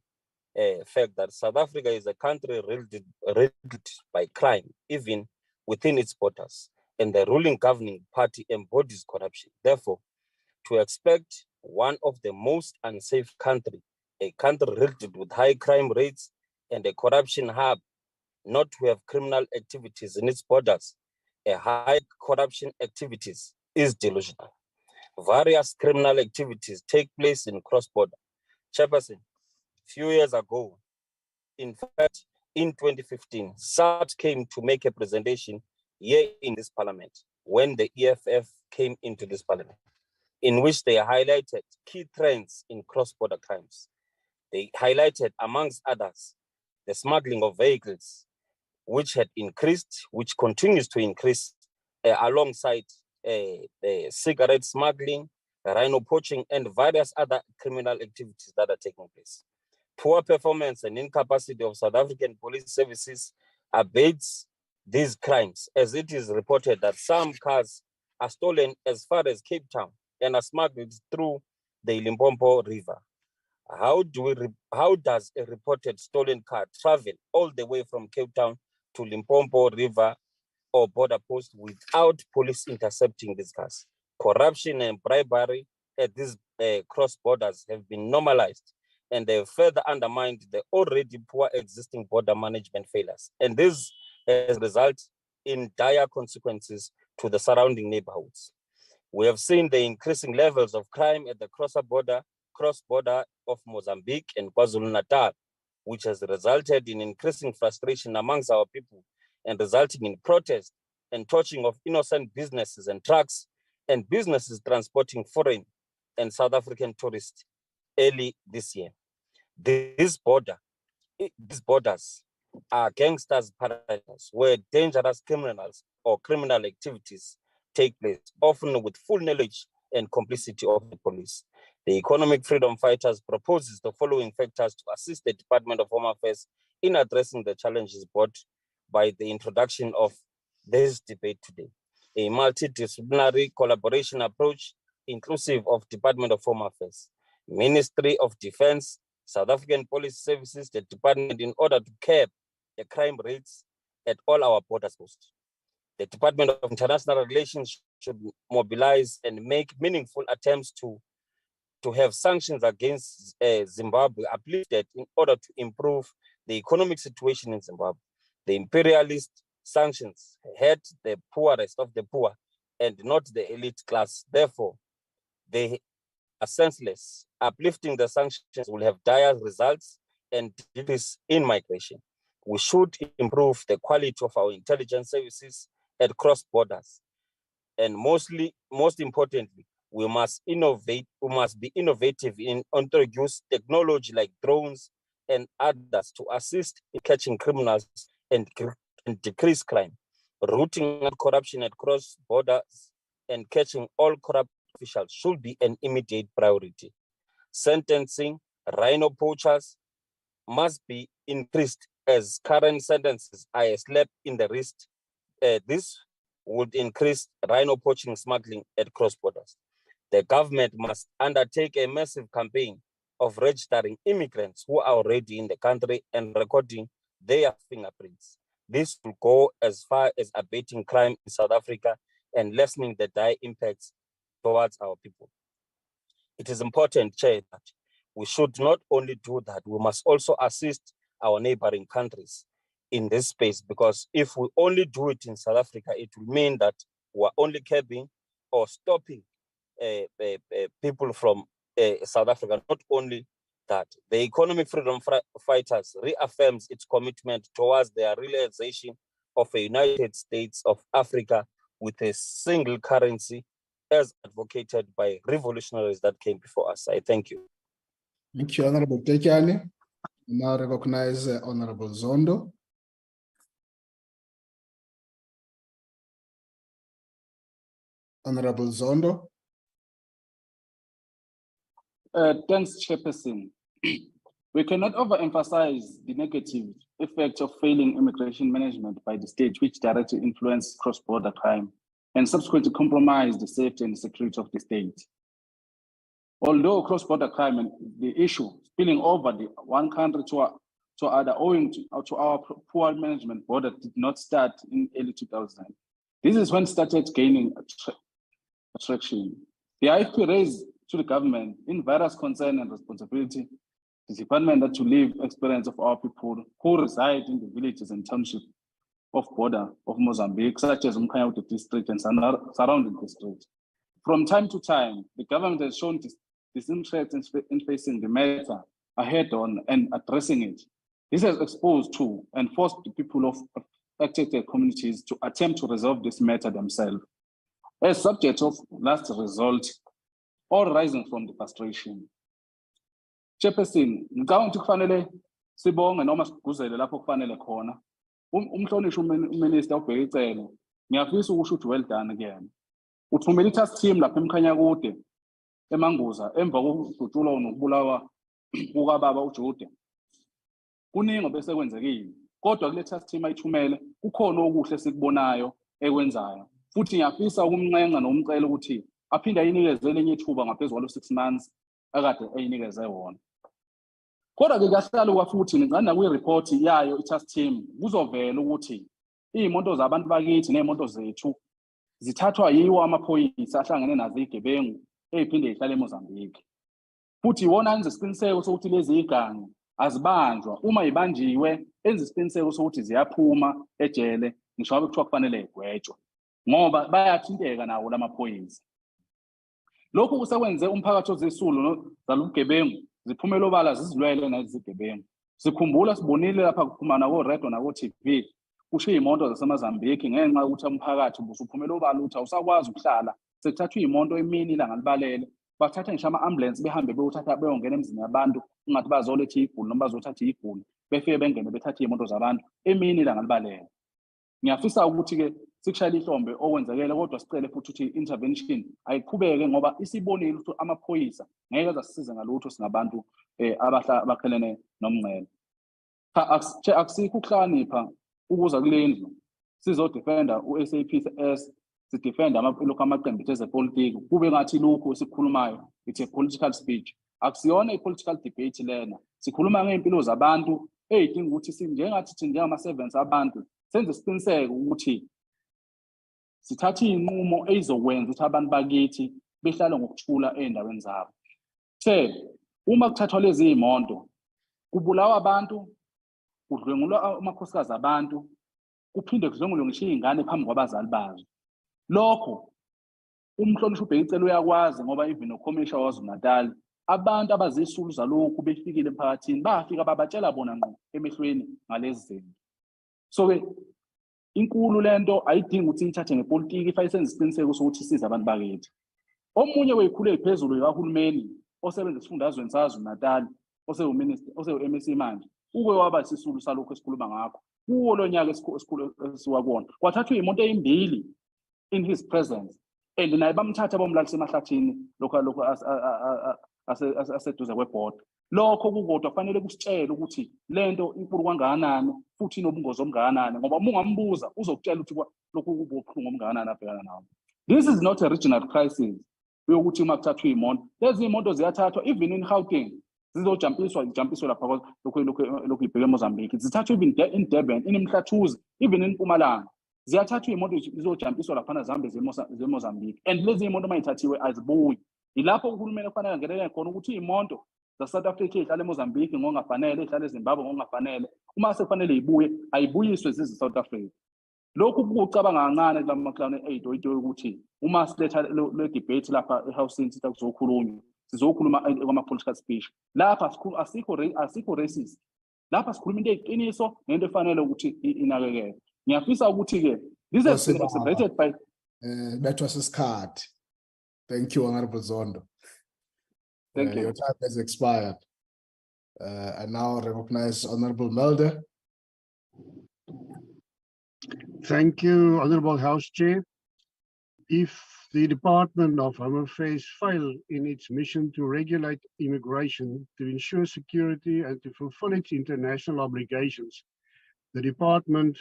fact that South Africa is a country riddled by crime, even within its borders, and the ruling governing party embodies corruption. Therefore, to expect one of the most unsafe country, a country riddled with high crime rates and a corruption hub, not to have criminal activities in its borders, a high corruption activities is delusional. Various criminal activities take place in cross-border. Chairperson, few years ago, in fact, in 2015, SART came to make a presentation here in this parliament when the EFF came into this parliament, in which they highlighted key trends in cross-border crimes. They highlighted, amongst others, the smuggling of vehicles, which had increased, which continues to increase alongside cigarette smuggling, rhino poaching, and various other criminal activities that are taking place. Poor performance and incapacity of South African police services abates these crimes, as it is reported that some cars are stolen as far as Cape Town and are smuggled through the Limpopo River. How does a reported stolen car travel all the way from Cape Town to Limpopo River or border post without police intercepting these cars? Corruption and bribery at these cross borders have been normalized, and they have further undermined the already poor existing border management failures. And this has resulted in dire consequences to the surrounding neighborhoods. We have seen the increasing levels of crime at the cross-border of Mozambique and KwaZulu-Natal, which has resulted in increasing frustration amongst our people and resulting in protest and torching of innocent businesses and trucks and businesses transporting foreign and South African tourists early this year. These borders are gangsters' paradise where dangerous criminals or criminal activities take place, often with full knowledge and complicity of the police. The Economic Freedom Fighters proposes the following factors to assist the Department of Home Affairs in addressing the challenges brought by the introduction of this debate today. A multidisciplinary collaboration approach inclusive of Department of Home Affairs, Ministry of Defense, South African Police Services, the department, in order to curb the crime rates at all our border posts. The Department of International Relations should mobilize and make meaningful attempts to have sanctions against Zimbabwe uplifted in order to improve the economic situation in Zimbabwe. The imperialist sanctions hurt the poorest of the poor and not the elite class. Therefore, they are senseless. Uplifting the sanctions will have dire results and decrease in migration. We should improve the quality of our intelligence services at cross borders. And most importantly, we must innovate. We must be innovative in introduce technology like drones and others to assist in catching criminals and decrease crime. Rooting out corruption at cross borders and catching all corrupt officials should be an immediate priority. Sentencing rhino poachers must be increased, as current sentences are a slap in the wrist. This would increase rhino poaching smuggling at cross borders. The government must undertake a massive campaign of registering immigrants who are already in the country and recording their fingerprints. This will go as far as abating crime in South Africa and lessening the dire impacts towards our people. It is important, Chair, that we should not only do that, we must also assist our neighboring countries in this space, because if we only do it in South Africa, it will mean that we're only curbing or stopping people from South Africa. Not only that, the Economic Freedom Fighters reaffirms its commitment towards the realization of a United States of Africa with a single currency as advocated by revolutionaries that came before us. I thank you. Thank you, Honorable Tekiani. Now recognize Honorable Zondo. Honorable Zondo. Thanks, Chairperson. We cannot overemphasize the negative effect of failing immigration management by the state, which directly influence cross-border crime and subsequently compromise the safety and security of the state. Although cross-border crime and the issue spilling over the one country to other owing to our poor management border did not start in early 2000. This is when it started gaining attraction. The IFP raised to the government in various concern and responsibility the department that to live experience of our people who reside in the villages and townships of border of Mozambique, such as Mkanyawute district and surrounding districts. From time to time, the government has shown disinterest in facing the matter ahead on and addressing it. This has exposed to and forced the people of affected communities to attempt to resolve this matter themselves as subject of last result or rising from the frustration. Chairperson, ngicabanga ukuthi kufanele sibonge noma siguzele lapho kufanele khona. Umhlonishwa uminister ubheka icelo. Ngiyafisa ukusho ukuthi well done again. Uthumela i-task team lapha eMkhanyakude eManguza emva kokudutshulwa nokubulawa kukababa uJude. Kuningi bese kwenzekile. Kodwa kule task team ayithumele kukhona okuhle sikubonayo ekwenzayo. Futhi ngiyafisa ukumncenga nomcela ukuthi aphinde ayinikeze elinye ithuba ngaphezulu kwalo 6 months akade ayinikeze wona. Kodwa ke kahlaluka futhi ngicanda kwi-report yayo i-task team kuzovela ukuthi iy'moto zabantu bakithi ney'moto zethu zithathwa yiwo amaphoyisa ahlangene nazo igebengu ey'phinde y'hlale eMozambique. Futhi iwona enza isiqiniseko sokuthi lezi igangi azibanjwa uma ibanjiwe enza isiqiniseko sokuthi ziyaphuma ejele ngisho ngabe kuthiwa kufanele igwetshwe ngoba bayathinteka nawo lamaphoyisa. Lokhu kusekwenze umphakathi ozisulu zalubugebengu ziphumela obala zizilwele nazigebengu. Sikhumbula sibonile lapha kuphumana ko-radio nako-TV kushiya iy'moto zaseMozambique ngenxa yokuthi umphakathi ubusuphumela obala ukuthi awusakwazi ukuhlala sekuthathwa iy'moto emini ilanga libalele bathatha ngisho ama-ambulance behambe beyothatha beyongena emizini yabantu ungathi bazoletha iguli noma bazothatha iguli befike bengene bethatha iy'moto zabantu emini ilanga libalele. Ngiyafisa ukuthi-ke sikushayela ihlombe okwenzekile kodwa sicele futhi ukuthi intervention ayiqhubeke ngoba isibonile ukuthi amaphoyisa ngeke azasisize ngalutho singabantu abakhelene nomngcele. Akusikho ukuhlakanipha ukuza kule ndlu sizodefenda u-SAPS sidefenda lokhu amaqembu ezepolitiki kube ngathi lokhu esikhulumayo it's a political speech. Akusiyona i-political debate lena. Sikhuluma ngey'mpilo zabantu ey'dinga ukuthi njengathi thina njengama-servants abantu senze isiqiniseko ukuthi sithathe iy'nqumo ey'zokwenza ukuthi abantu bakithi behlale ngokuthula ey'ndaweni zabo. Uma kuthathwa lezi iy'moto kubulawa abantu, kudlwengulwa amakhosikazi abantu, kuphinde kudlwengulwe ngisho iy'ngane phambi kwabazali bazo. Lokho umhlonishwa ubheka icelo uyakwazi ngoba even ukhomishina waZulu-Natal abantu abazisulu zalokhu befikile emphakathini bafika babatshela bona ngqo emehlweni ngalezi zinto. So-ke inkulu lento ayidingi ukuthi ithathe ngepolitiki ifa isenze isiqiniseko sokuthi isize abantu bakithi. Omunye weyikhulu eziphezulu kahulumeni osebenza esifundazweni saZulu-Natal osewu-minister osewu-MEC manje uke waba isisulu salokho esikhuluma ngakho kuwo lo nyaka esiwakona kwathathwa iy'moto ezimbili in his presence and naye bamthatha bomlalisa emahlathini lokho aseduze kwebhoda. Lokho kukodwa kufanele kusitshele ukuthi lento inkulu kangakanani futhi inobungozi obungakanani ngoba uma ungambuza uzokutshela ukuthi lokhu kubuhlungu obungakanani abhekana nawo. This is not a regional crisis yokuthi uma kuthathwa iy'moto lezi iy'moto ziyathathwa even in Gauteng zijampiswe lapha lokhu ibheke eMozambique zithathwa even in Durban in Mhlathuze even in Mpumalanga ziyathathwa iy'moto zizojampiswa laphana zihambe zeMozambique and lezi iy'moto uma yithathiwe azibuyi. Ilapho uhulumeni kufanele angenelele khona ukuthi iy'moto za-South Africa ihlale eMozambique ngokungafanele ihlale eZimbabwe ngokungafanele uma sekufanele ibuye ayibuyiswe zize-South Africa. Lokhu kucabanga kancane kula maklane ey'toyitoyi ukuthi uma siletha le debate lapha eHousing sithi kuzokhulunywa sizokhuluma kwama-political speech lapha asikho racist lapha sikhuluma into eyiqiniso nento efanele ukuthi inakekele. Ngiyafisa ukuthi-ke this has been exacerbated by bethwa sisikhathi Thank you, Honorable Zondo. Thank you. Your time has expired. I now recognize Honorable Mulder. Thank you, Honorable House Chair. If the Department of Home Affairs fail in its mission to regulate immigration, to ensure security and to fulfill its international obligations, the department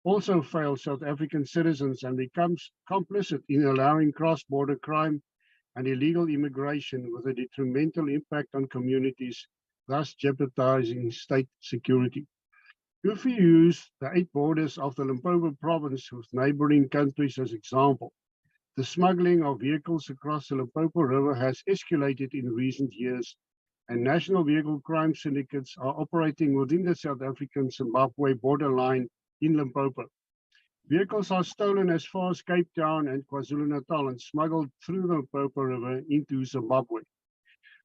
also fails South African citizens and becomes complicit in allowing cross-border crime and illegal immigration with a detrimental impact on communities, thus jeopardizing state security. If we use the 8 borders of the Limpopo province with neighboring countries as example, the smuggling of vehicles across the Limpopo River has escalated in recent years, and national vehicle crime syndicates are operating within the South African-Zimbabwe borderline in Limpopo. Vehicles are stolen as far as Cape Town and KwaZulu-Natal and smuggled through the Limpopo River into Zimbabwe.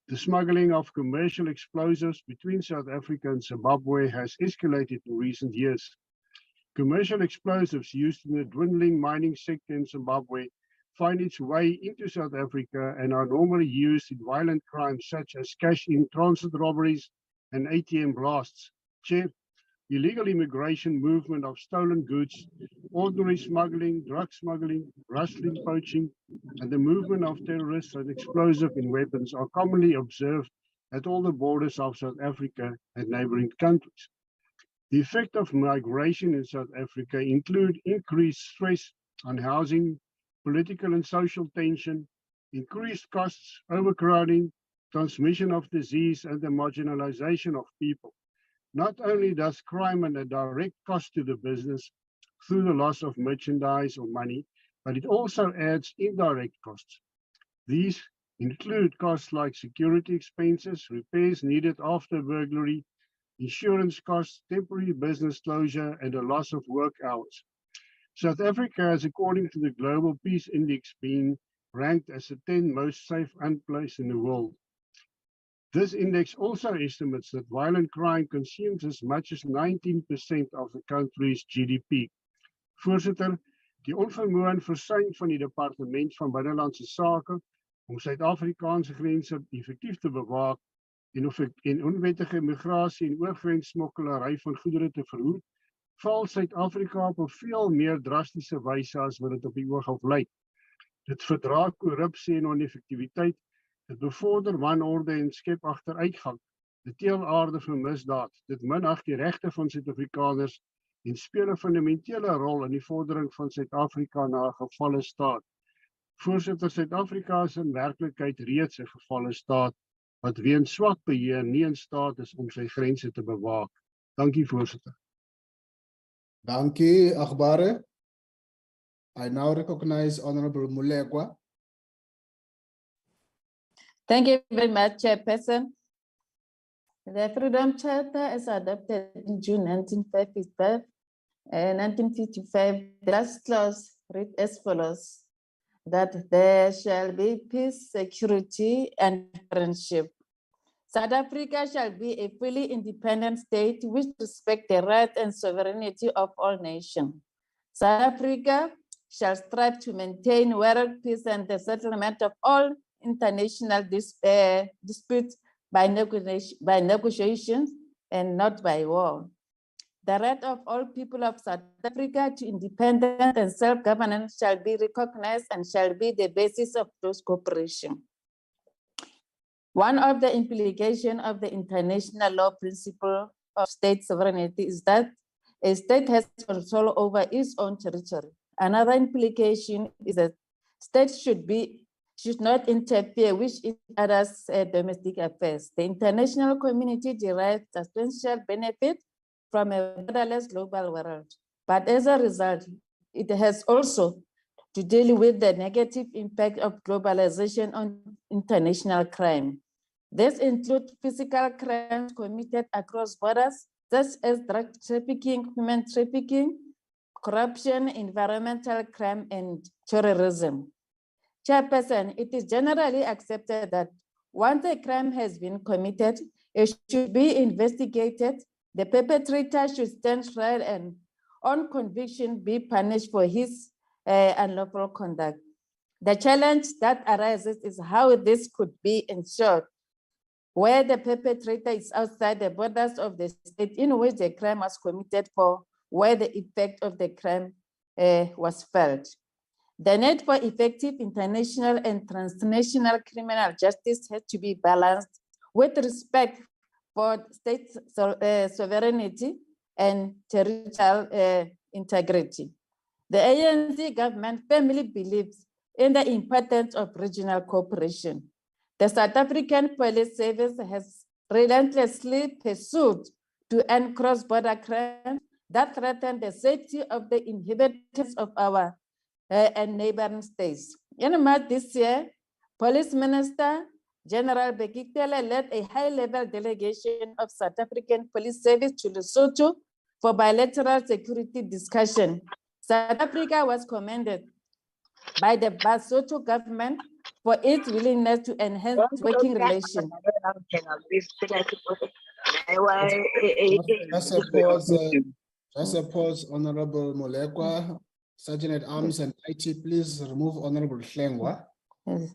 The smuggling of commercial explosives between South Africa and Zimbabwe has escalated in recent years. Commercial explosives used in the dwindling mining sector in Zimbabwe find its way into South Africa and are normally used in violent crimes such as cash-in transit robberies and ATM blasts. Chair, illegal immigration, movement of stolen goods, ordinary smuggling, drug smuggling, rustling, poaching, and the movement of terrorists and explosive and weapons are commonly observed at all the borders of South Africa and neighboring countries. The effect of migration in South Africa include increased stress on housing, political and social tension, increased costs, overcrowding, transmission of disease, and the marginalization of people. Not only does crime add a direct cost to the business through the loss of merchandise or money, but it also adds indirect costs. These include costs like security expenses, repairs needed after burglary, insurance costs, temporary business closure, and a loss of work hours. South Africa has, according to the Global Peace Index, been ranked as the 10th most safe place in the world. This index also estimates that violent crime consumes as much as 19% of the country's GDP. Voorzitter, die onvermoë en versuim van die Departement van Binnelandse Sake om Suid-Afrikaanse grense effektief te bewaak en onwettige migrasie en oorgrenssmokkelary van goedere te verhoed, val Suid-Afrika op 'n veel meer drastiese wyse as wat dit op die oog af lyk. Dit verdra korrupsie en oneffektiwiteit, dit bevorder wanorde en skep agteruitgang, dit teel aarde vir misdaad, dit minag die regte van Suid-Afrikaners en speel 'n fundamentele rol in die vordering van Suid-Afrika na 'n gevalle staat. Voorsitter, Suid-Afrika is in werklikheid reeds 'n gevalle staat wat weens swak beheer nie in staat is om sy grense te bewaak. Dankie, voorsitter. Dankie, Agbare. I now recognize Honorable Mulegwa. Thank you very much, Chairperson. The Freedom Charter is adopted in June 1955. 1955, the last clause read as follows, that there shall be peace, security, and friendship. South Africa shall be a fully independent state which respects the rights and sovereignty of all nations. South Africa shall strive to maintain world peace and the settlement of all international disputes by negotiations and not by war. The right of all people of South Africa to independence and self-governance shall be recognized and shall be the basis of close cooperation. One of the implications of the international law principle of state sovereignty is that a state has control over its own territory. Another implication is that states should not interfere with each other's domestic affairs. The international community derives substantial benefit from a borderless global world. But as a result, it has also to deal with the negative impact of globalization on international crime. This includes physical crimes committed across borders, such as drug trafficking, human trafficking, corruption, environmental crime, and terrorism. Chairperson, it is generally accepted that once a crime has been committed, it should be investigated, the perpetrator should stand trial, and on conviction be punished for his unlawful conduct. The challenge that arises is how this could be ensured where the perpetrator is outside the borders of the state in which the crime was committed for, where the effect of the crime was felt. The need for effective international and transnational criminal justice has to be balanced with respect for state sovereignty and territorial integrity. The ANC government firmly believes in the importance of regional cooperation. The South African Police Service has relentlessly pursued to end cross-border crimes that threaten the safety of the inhabitants of our and neighboring states. In March this year, Police Minister General Bheki Cele led a high-level delegation of South African Police Service to Lesotho for bilateral security discussion. South Africa was commended by the Lesotho government for its willingness to enhance working relations. Just a pause, Honorable Molekwa. Sergeant at Arms and IT, please remove Honorable Hlengwa. Yes.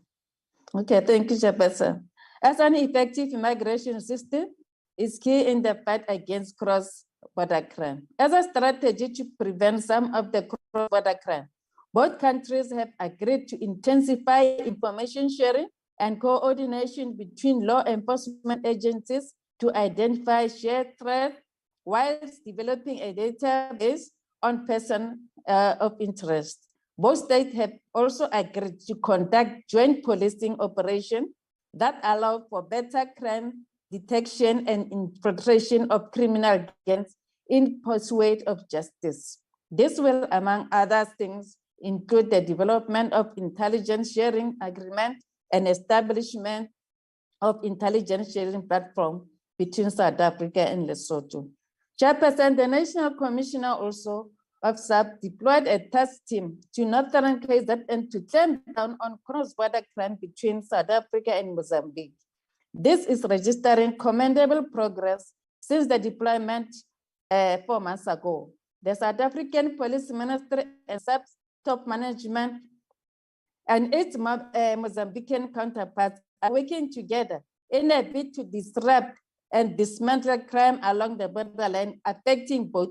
Okay, thank you, Chairperson. As an effective immigration system is key in the fight against cross-border crime. As a strategy to prevent some of the cross-border crime, both countries have agreed to intensify information sharing and coordination between law enforcement agencies to identify shared threats whilst developing a database on persons of interest. Both states have also agreed to conduct joint policing operations that allow for better crime detection and infiltration of criminal gangs in pursuit of justice. This will, among other things, include the development of intelligence sharing agreement and establishment of intelligence sharing platform between South Africa and Lesotho. Chairperson, the National Commissioner also of SAP deployed a task team to Northern KZN to clamp down on cross-border crime between South Africa and Mozambique. This is registering commendable progress since the deployment 4 months ago. The South African Police Ministry and SAP's top management and its Mozambican counterparts are working together in a bid to disrupt and dismantle crime along the borderline, affecting both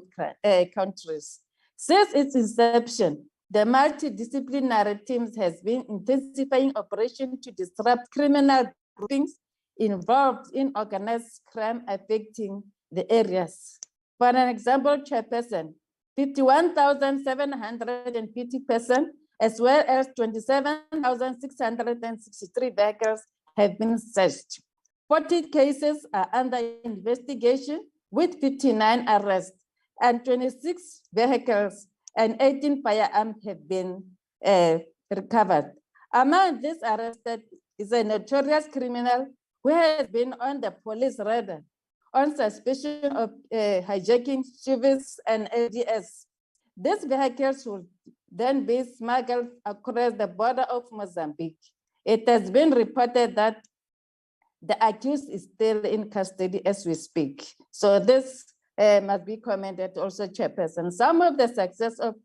countries. Since its inception, the multidisciplinary teams has been intensifying operations to disrupt criminal groupings involved in organized crime affecting the areas. For an example, Chairperson, 51,750 persons as well as 27,663 vehicles have been searched. 40 cases are under investigation with 59 arrests, and 26 vehicles and 18 firearms have been recovered. Among these arrested is a notorious criminal who has been on the police radar on suspicion of hijacking Chivas and ADS. These vehicles will then be smuggled across the border of Mozambique. It has been reported that the accused is still in custody as we speak. So this must be commended also, Chairperson. Some of the success of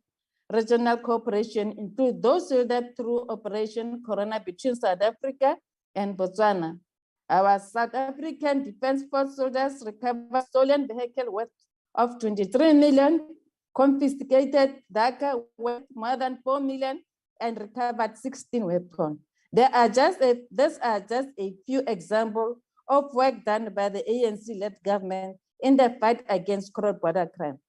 regional cooperation include those that through Operation Corona between South Africa and Botswana. Our South African Defense Force soldiers recovered stolen vehicle worth of 23 million, confiscated DACA worth more than 4 million, and recovered 16 weapons. These are just a few examples of work done by the ANC-led government in the fight against cross-border crime.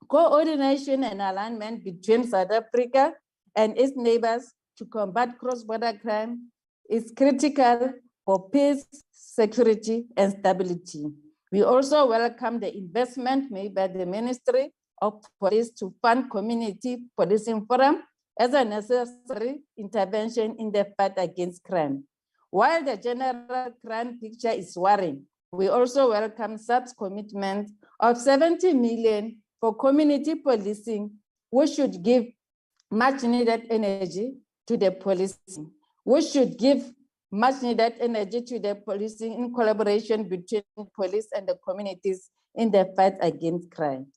Coordination and alignment between South Africa and its neighbors to combat cross-border crime is critical for peace, security, and stability. We also welcome the investment made by the Ministry of Police to fund community policing forum as a necessary intervention in the fight against crime. While the general crime picture is worrying, we also welcome SAP's commitment of 70 million for community policing, which should give much needed energy to the policing. We should give much needed energy to the policing in collaboration between police and the communities in the fight against crime.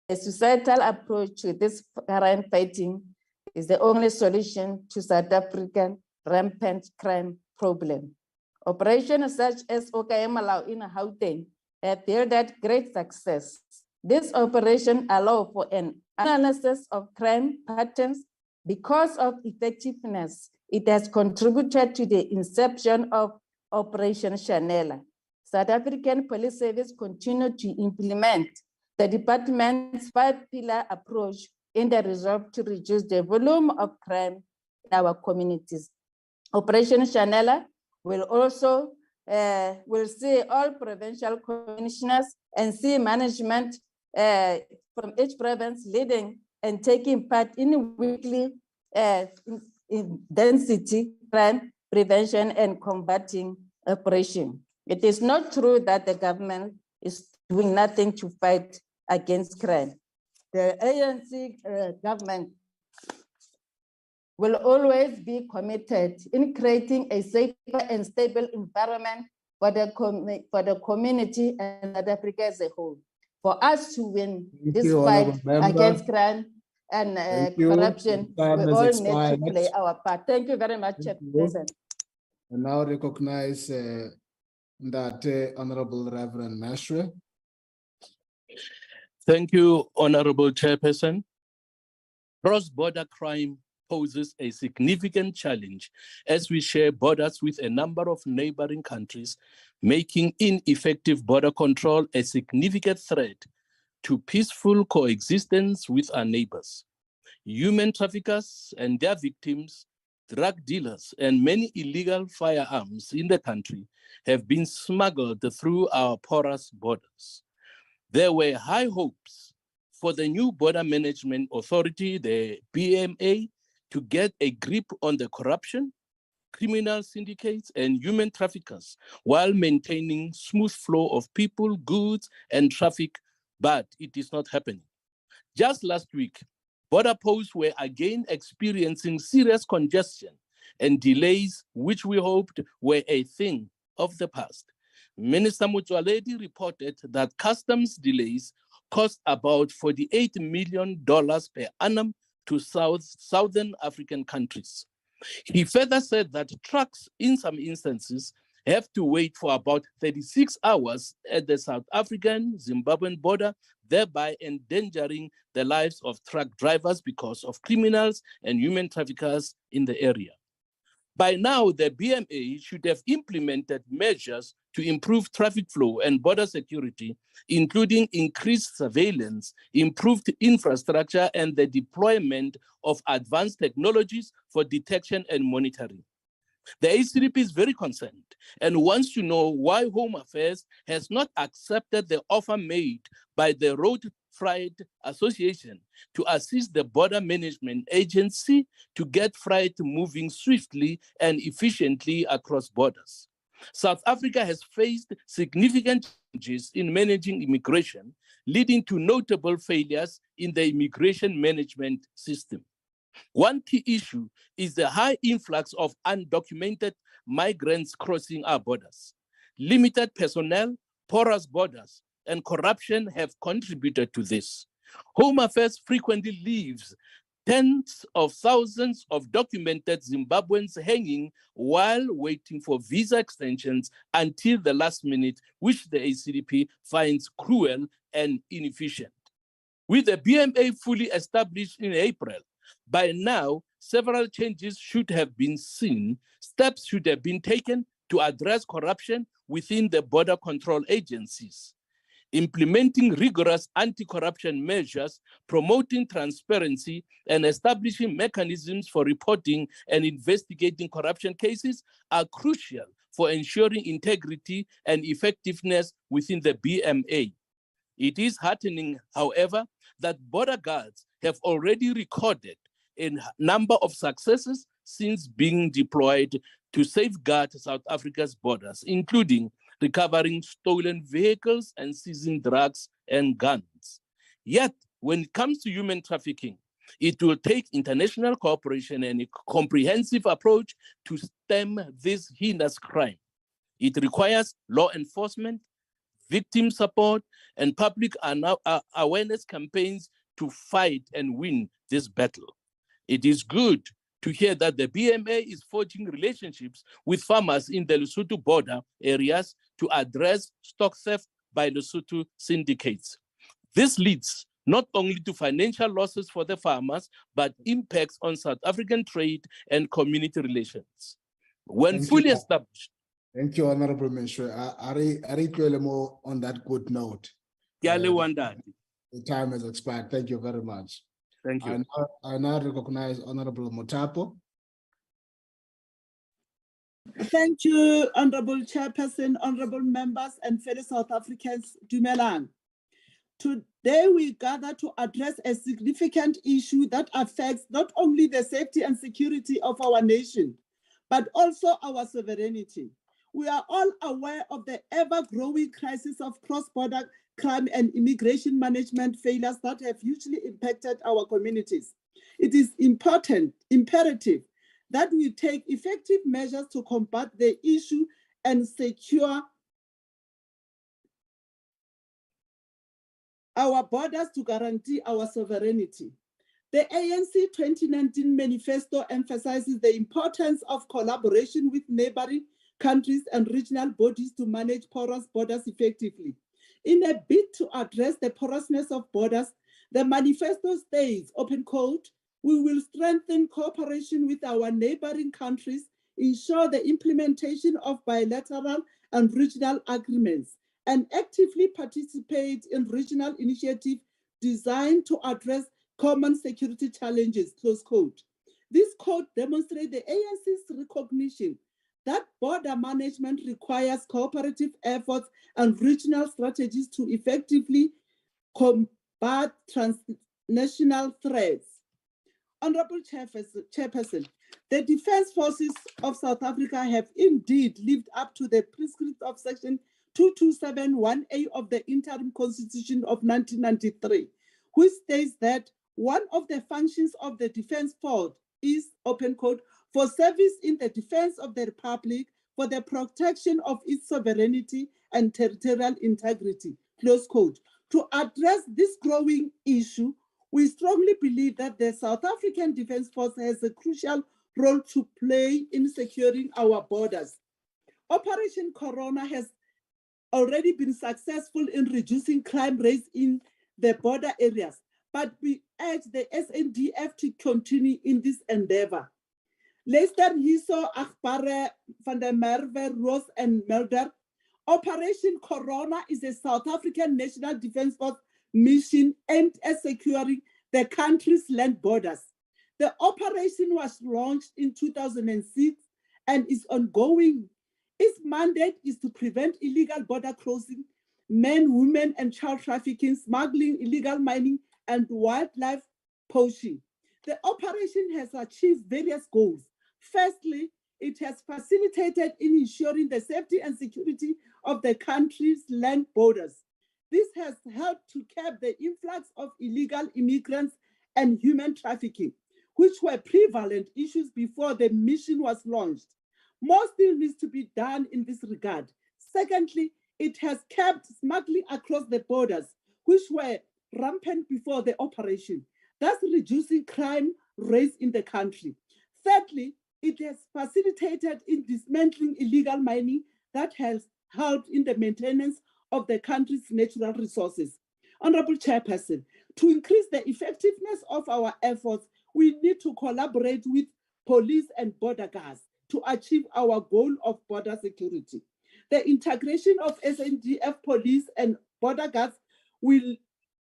A societal approach to this crime fighting is the only solution to South African rampant crime problem. Operations such as Okayamalau in Gauteng have yielded great success. This operation allows for an analysis of crime patterns. Because of effectiveness, it has contributed to the inception of Operation Chanela. South African Police Service continue to implement the department's 5-pillar approach in the resolve to reduce the volume of crime in our communities. Operation Chanela will also will see all provincial commissioners and see management from each province leading and taking part in weekly density crime prevention and combating operation. It is not true that the government is doing nothing to fight against crime. The ANC government will always be committed in creating a safer and stable environment for the community and South Africa as a whole. For us to win this fight against crime and corruption, we all need to play our part. Thank you very much, Chairperson. And now recognize that Honorable Reverend Merwe. Thank you, Honorable Chairperson. Cross-border crime poses a significant challenge as we share borders with a number of neighboring countries, making ineffective border control a significant threat to peaceful coexistence with our neighbors. Human traffickers and their victims, drug dealers, and many illegal firearms in the country have been smuggled through our porous borders. There were high hopes for the new Border Management Authority, the BMA, to get a grip on the corruption, criminal syndicates, and human traffickers while maintaining smooth flow of people, goods, and traffic, but it is not happening. Just last week, border posts were again experiencing serious congestion and delays, which we hoped were a thing of the past. Minister Motsoaledi reported that customs delays cost about $48 million per annum to Southern African countries. He further said that trucks, in some instances, have to wait for about 36 hours at the South African-Zimbabwean border, thereby endangering the lives of truck drivers because of criminals and human traffickers in the area. By now, the BMA should have implemented measures to improve traffic flow and border security, including increased surveillance, improved infrastructure, and the deployment of advanced technologies for detection and monitoring. The ACDP is very concerned and wants to know why Home Affairs has not accepted the offer made by the Road Freight Association to assist the Border Management Agency to get freight moving swiftly and efficiently across borders. South Africa has faced significant challenges in managing immigration, leading to notable failures in the immigration management system. One key issue is the high influx of undocumented migrants crossing our borders. Limited personnel, porous borders, and corruption have contributed to this. Home Affairs frequently leaves tens of thousands of documented Zimbabweans hanging while waiting for visa extensions until the last minute, which the ACDP finds cruel and inefficient. With the BMA fully established in April, by now, several changes should have been seen. Steps should have been taken to address corruption within the border control agencies. Implementing rigorous anti-corruption measures, promoting transparency, and establishing mechanisms for reporting and investigating corruption cases are crucial for ensuring integrity and effectiveness within the BMA. It is heartening, however, that border guards have already recorded a number of successes since being deployed to safeguard South Africa's borders, including recovering stolen vehicles and seizing drugs and guns. Yet, when it comes to human trafficking, it will take international cooperation and a comprehensive approach to stem this heinous crime. It requires law enforcement, victim support, and public awareness campaigns to fight and win this battle. It is good to hear that the BMA is forging relationships with farmers in the Lesotho border areas to address stock theft by Lesotho syndicates. This leads not only to financial losses for the farmers, but impacts on South African trade and community relations. When fully established. Thank you, Honorable Merwe. Ari Kwelemo on that good note. The time has expired. Thank you very much. Thank you. I now recognize Honorable Mutapo. Thank you, Honorable Chairperson, honorable members, and fellow South Africans. Dumelang. Today we gather to address a significant issue that affects not only the safety and security of our nation, but also our sovereignty. We are all aware of the ever-growing crisis of cross-border crime and immigration management failures that have hugely impacted our communities. It is imperative that we take effective measures to combat the issue and secure our borders to guarantee our sovereignty. The ANC 2019 manifesto emphasizes the importance of collaboration with neighboring countries and regional bodies to manage porous borders effectively. In a bid to address the porousness of borders, the manifesto states, open quote, we will strengthen cooperation with our neighboring countries, ensure the implementation of bilateral and regional agreements, and actively participate in regional initiatives designed to address common security challenges, close quote. This quote demonstrates the ANC's recognition that border management requires cooperative efforts and regional strategies to effectively combat transnational threats. Honorable Chairperson, the Defense Forces of South Africa have indeed lived up to the prescripts of Section 2271A of the Interim Constitution of 1993, which states that one of the functions of the Defense Force is, open quote, for service in the defense of the Republic for the protection of its sovereignty and territorial integrity, close quote. To address this growing issue, we strongly believe that the South African Defense Force has a crucial role to play in securing our borders. Operation Corona has already been successful in reducing crime rates in the border areas, but we urge the SNDF to continue in this endeavor. Leicester, Hiso, Akbare, van der Merwe, Roos, and Mulder. Operation Corona is a South African National Defense Force mission aimed at securing the country's land borders. The operation was launched in 2006 and is ongoing. Its mandate is to prevent illegal border crossing, men, women, and child trafficking, smuggling, illegal mining, and wildlife poaching. The operation has achieved various goals. Firstly, it has facilitated in ensuring the safety and security of the country's land borders. This has helped to curb the influx of illegal immigrants and human trafficking, which were prevalent issues before the mission was launched. More still needs to be done in this regard. Secondly, it has kept smuggling across the borders, which were rampant before the operation, thus reducing crime rates in the country. Thirdly, it has facilitated in dismantling illegal mining that has helped in the maintenance of the country's natural resources. Honorable Chairperson, to increase the effectiveness of our efforts, we need to collaborate with police and border guards to achieve our goal of border security. The integration of SNDF police and border guards will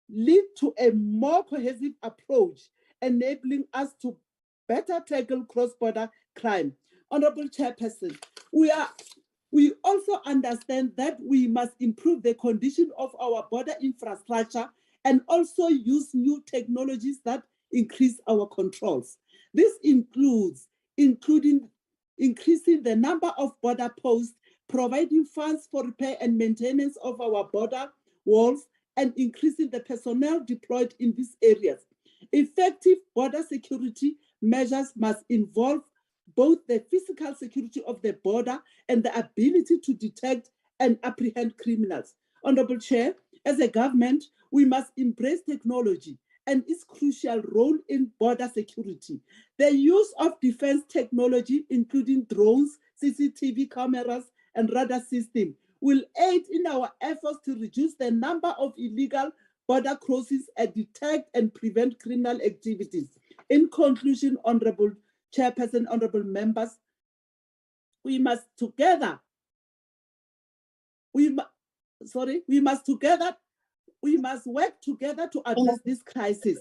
lead to a more cohesive approach, enabling us to better tackle cross-border crime. Honorable Chairperson, we also understand that we must improve the condition of our border infrastructure and also use new technologies that increase our controls. This includes increasing the number of border posts, providing funds for repair and maintenance of our border walls, and increasing the personnel deployed in these areas. Effective border security measures must involve both the physical security of the border and the ability to detect and apprehend criminals. Honorable Chair, as a government, we must embrace technology and its crucial role in border security. The use of defense technology, including drones, CCTV cameras, and radar system, will aid in our efforts to reduce the number of illegal border crossings and detect and prevent criminal activities. In conclusion, Honorable Chairperson, honorable members, we must work together to address this crisis.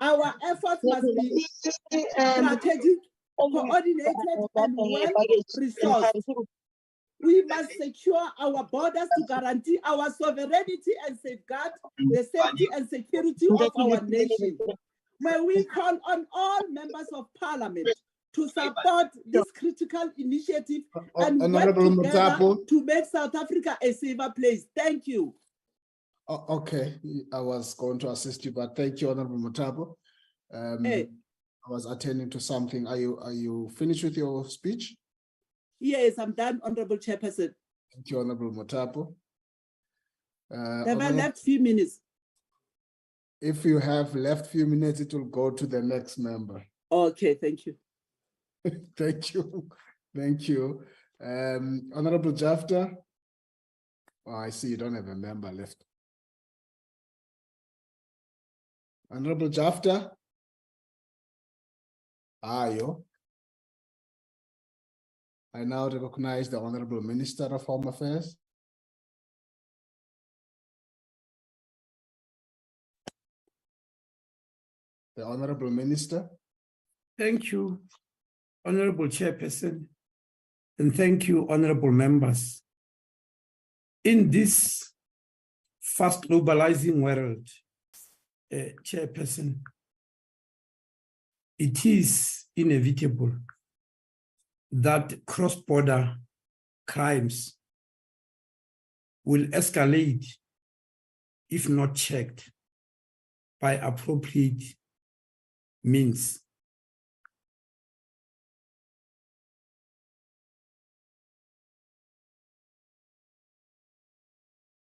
Our efforts must be strategic, coordinated, and well-resourced. We must secure our borders to guarantee our sovereignty and safeguard the safety and security of our nation. May we call on all members of parliament to support this critical initiative and work together to make South Africa a safer place. Thank you. Okay, I was going to assist you, but thank you, Honorable Mutabo. I was attending to something. Are you finished with your speech? Yes, I'm done, Honorable Chairperson. Thank you, Honorable Mutabo. Have I left few minutes? If you have left few minutes, it will go to the next member. Okay, thank you. Thank you. Thank you. Honorable Jafta. Oh, I see you don't have a member left. Honorable Jafta. Ayo. I now recognize the Honorable Minister of Home Affairs. The Honorable Minister. Thank you, Honorable Chairperson, and thank you, honorable members. In this fast globalizing world, Chairperson, it is inevitable that cross-border crimes will escalate if not checked by appropriate means.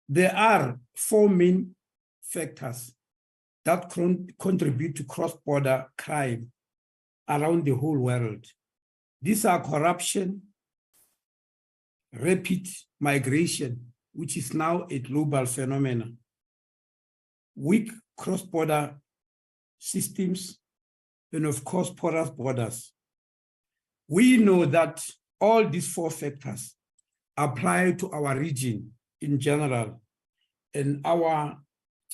There are four main factors that contribute to cross-border crime around the whole world. These are corruption, rapid migration, which is now a global phenomenon, weak cross-border systems, and of course, porous borders. We know that all these four factors apply to our region in general, and our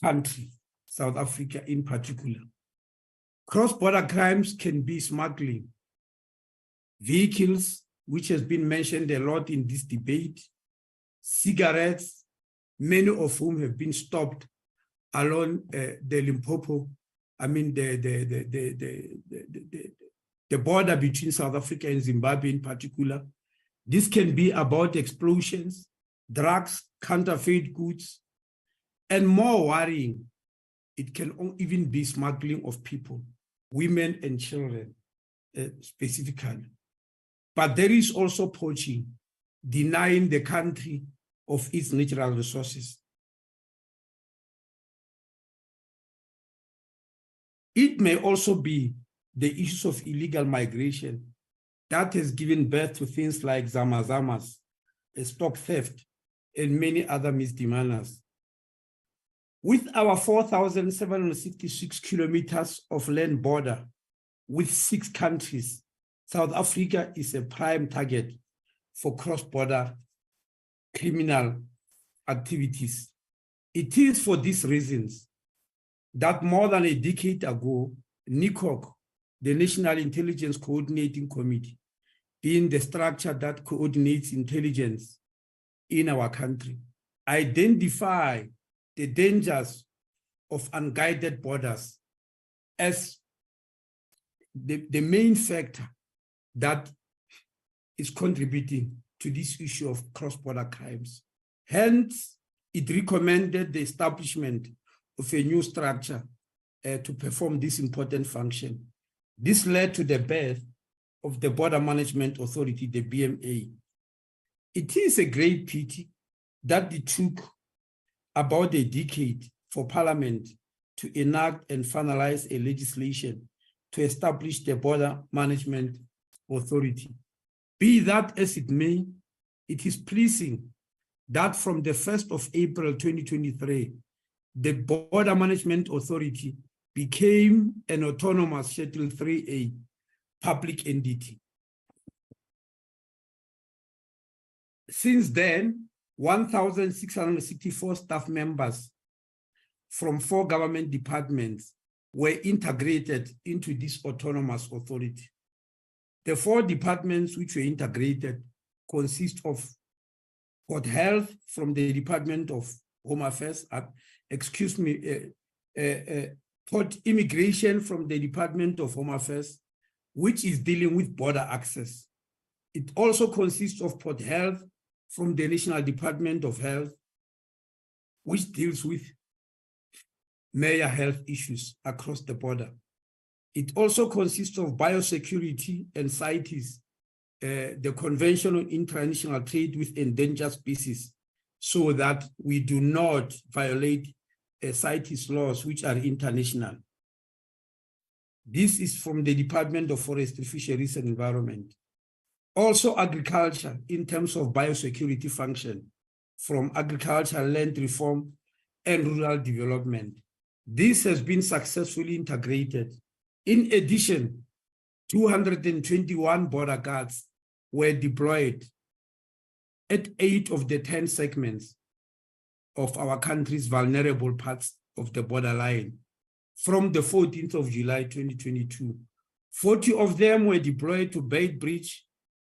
country, South Africa in particular. Cross-border crimes can be smuggling, vehicles, which has been mentioned a lot in this debate, cigarettes, many of whom have been stopped along the Limpopo, I mean the border between South Africa and Zimbabwe in particular. This can be about explosions, drugs, counterfeit goods, and more worrying, it can even be smuggling of people, women and children specifically. But there is also poaching, denying the country of its natural resources. It may also be the issues of illegal migration that has given birth to things like zama-zamas, stock theft, and many other misdemeanors. With our 4,766 kilometers of land border with 6 countries, South Africa is a prime target for cross-border criminal activities. It is for these reasons that more than a decade ago, NICOC, the National Intelligence Coordinating Committee, being the structure that coordinates intelligence in our country, identify the dangers of unguided borders as the main factor that is contributing to this issue of cross-border crimes. Hence, it recommended the establishment of a new structure to perform this important function. This led to the birth of the Border Management Authority, the BMA. It is a great pity that it took about a decade for Parliament to enact and finalize a legislation to establish the Border Management Authority. Be that as it may, it is pleasing that from the 1st of April 2023, the Border Management Authority became an autonomous Schedule 3A public entity. Since then, 1,664 staff members from 4 government departments were integrated into this autonomous authority. The 4 departments which were integrated consist of Port Health from the Department of Home Affairs, Port Immigration from the Department of Home Affairs, which is dealing with border access. It also consists of Port Health from the National Department of Health, which deals with major health issues across the border. It also consists of biosecurity and CITES, the Convention on International Trade with Endangered Species, so that we do not violate CITES laws, which are international. This is from the Department of Forestry, Fisheries and Environment. Also agriculture in terms of biosecurity function from Agriculture, Land Reform and Rural Development. This has been successfully integrated. In addition, 221 border guards were deployed at 8 of the 10 segments of our country's vulnerable parts of the borderline from the 14th of July 2022. 40 of them were deployed to Beitbridge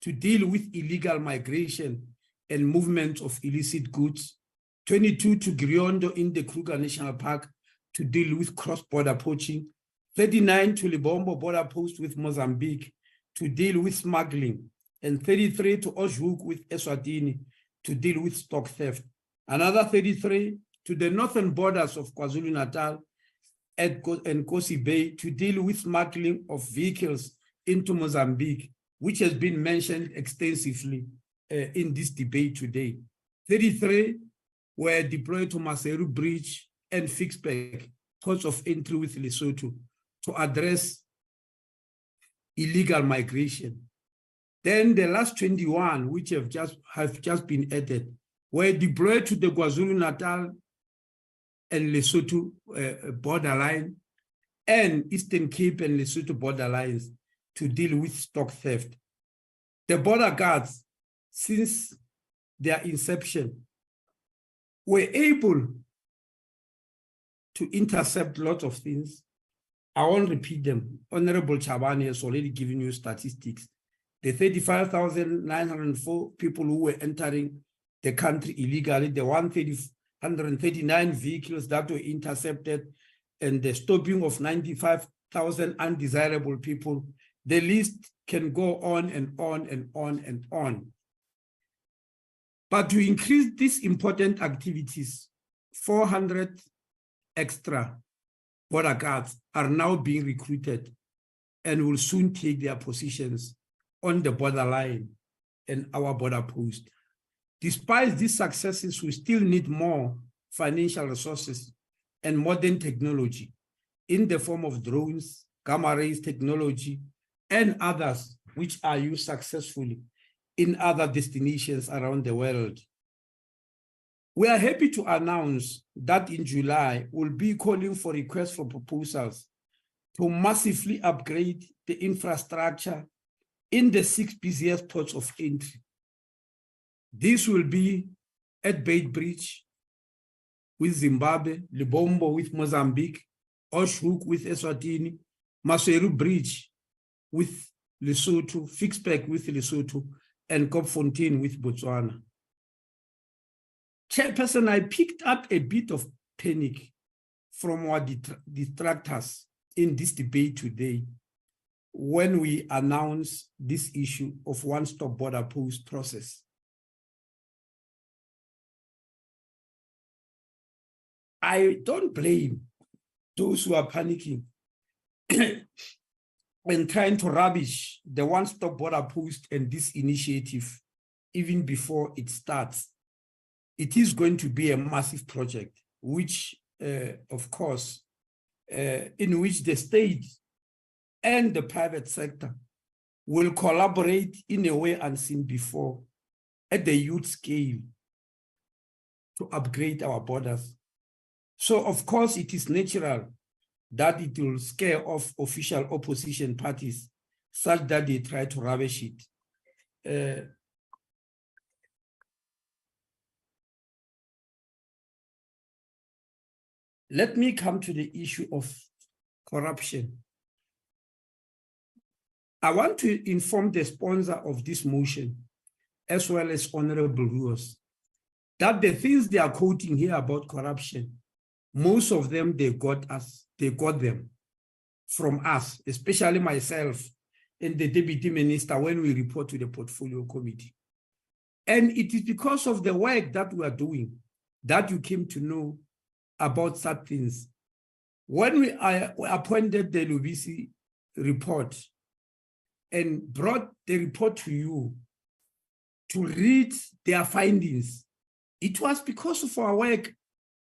to deal with illegal migration and movement of illicit goods, 22 to Griondo in the Kruger National Park to deal with cross-border poaching, 39 to Libombo border post with Mozambique to deal with smuggling, and 33 to Oshhoek with Eswatini to deal with stock theft. Another 33 to the northern borders of KwaZulu-Natal and Kosi Bay to deal with smuggling of vehicles into Mozambique, which has been mentioned extensively in this debate today. 33 were deployed to Maseru Bridge and Fixback, ports of entry with Lesotho, to address illegal migration. Then the last 21, which have just been added, were deployed to the KwaZulu-Natal and Lesotho borderline and Eastern Cape and Lesotho borderlines to deal with stock theft. The border guards, since their inception, were able to intercept lots of things. I won't repeat them. Honorable Chabane has already given you statistics. The 35,904 people who were entering the country illegally, the 139 vehicles that were intercepted, and the stopping of 95,000 undesirable people. The list can go on and on and on and on. But to increase these important activities, 400 extra border guards are now being recruited and will soon take their positions on the borderline and our border post. Despite these successes, we still need more financial resources and modern technology in the form of drones, gamma rays technology, and others which are used successfully in other destinations around the world. We are happy to announce that in July, we'll be calling for requests for proposals to massively upgrade the infrastructure in the 6 busiest ports of entry. This will be at Beitbridge with Zimbabwe, Libombo with Mozambique, Oshhoek with Eswatini, Maseru Bridge with Lesotho, Fixback with Lesotho, and Kopfontein with Botswana. Chairperson, I picked up a bit of panic from our detractors in this debate today when we announced this issue of one-stop border post process. I don't blame those who are panicking and trying to rubbish the one-stop border post and this initiative even before it starts. It is going to be a massive project, which, of course, in which the state and the private sector will collaborate in a way unseen before at the youth scale to upgrade our borders. So of course it is natural that it will scare off official opposition parties such that they try to rubbish it. Let me come to the issue of corruption. I want to inform the sponsor of this motion, as well as honorable viewers, that the things they are quoting here about corruption, most of them, they got them from us, especially myself and the deputy minister when we report to the portfolio committee. And it is because of the work that we are doing that you came to know about such things. When we appointed the Lubisi report and brought the report to you to read their findings, it was because of our work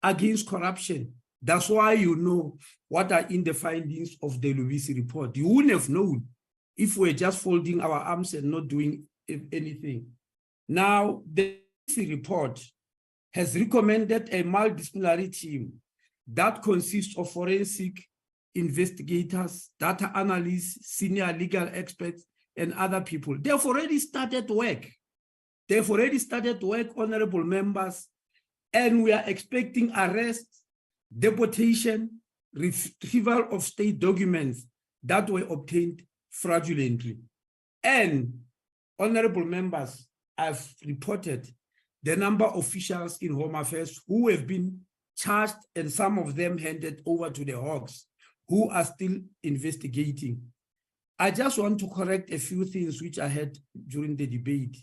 against corruption. That's why you know what are in the findings of the Lubisi report. You wouldn't have known if we're just folding our arms and not doing anything. Now, the Lubisi report has recommended a multidisciplinary team that consists of forensic investigators, data analysts, senior legal experts, and other people. They've already started work. Honorable members, and we are expecting arrest, deportation, retrieval of state documents that were obtained fraudulently. And honorable members, I've reported the number of officials in Home Affairs who have been charged and some of them handed over to the Hawks who are still investigating. I just want to correct a few things which I had during the debate,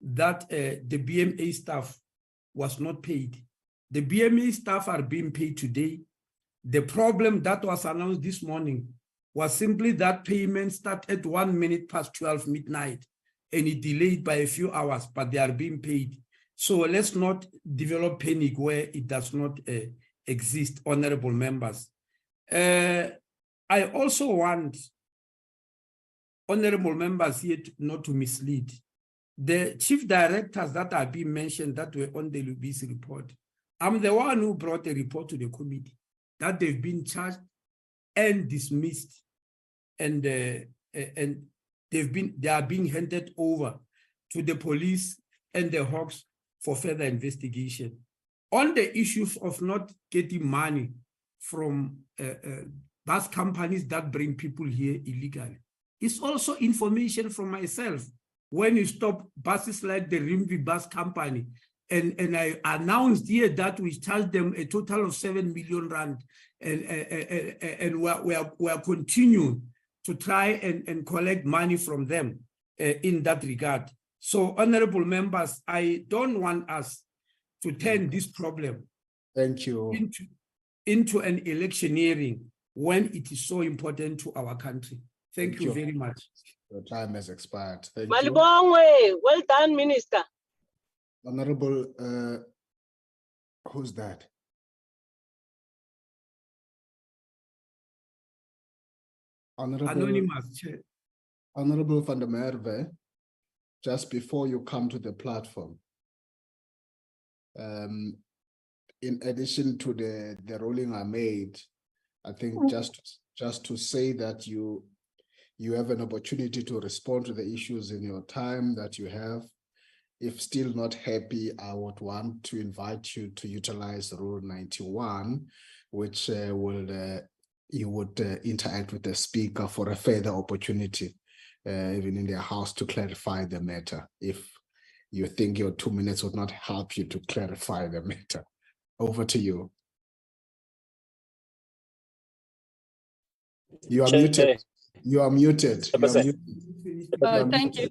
that the BMA staff was not paid. The BMA staff are being paid today. The problem that was announced this morning was simply that payment started at 1 minute past 12 midnight and it delayed by a few hours, but they are being paid. So let's not develop panic where it does not exist, honorable members. I also want honorable members here not to mislead. The chief directors that are being mentioned that were on the Lubisi report, I'm the one who brought the report to the committee that they've been charged and dismissed, and they are being handed over to the police and the Hawks for further investigation. On the issues of not getting money from bus companies that bring people here illegally, it's also information from myself. When you stop buses like the Rimvi Bus Company, and I announced here that we charged them a total of 7 million rand, and we are continuing to try and collect money from them in that regard. So, honorable members, I don't want us to turn this problem into an electioneering when it is so important to our country. Thank you very much. Your time has expired. Thank you. Malibongwe, well done, Minister. Honorable, who's that? Anonymous, Chair. Honorable van der Merwe, just before you come to the platform, in addition to the ruling I made, I think just to say that you have an opportunity to respond to the issues in your time that you have. If still not happy, I would want to invite you to utilize Rule 91, which you would interact with the speaker for a further opportunity, even in their house, to clarify the matter. If you think your 2 minutes would not help you to clarify the matter. Over to you. You are muted. You are muted. You are muted. Oh, thank you.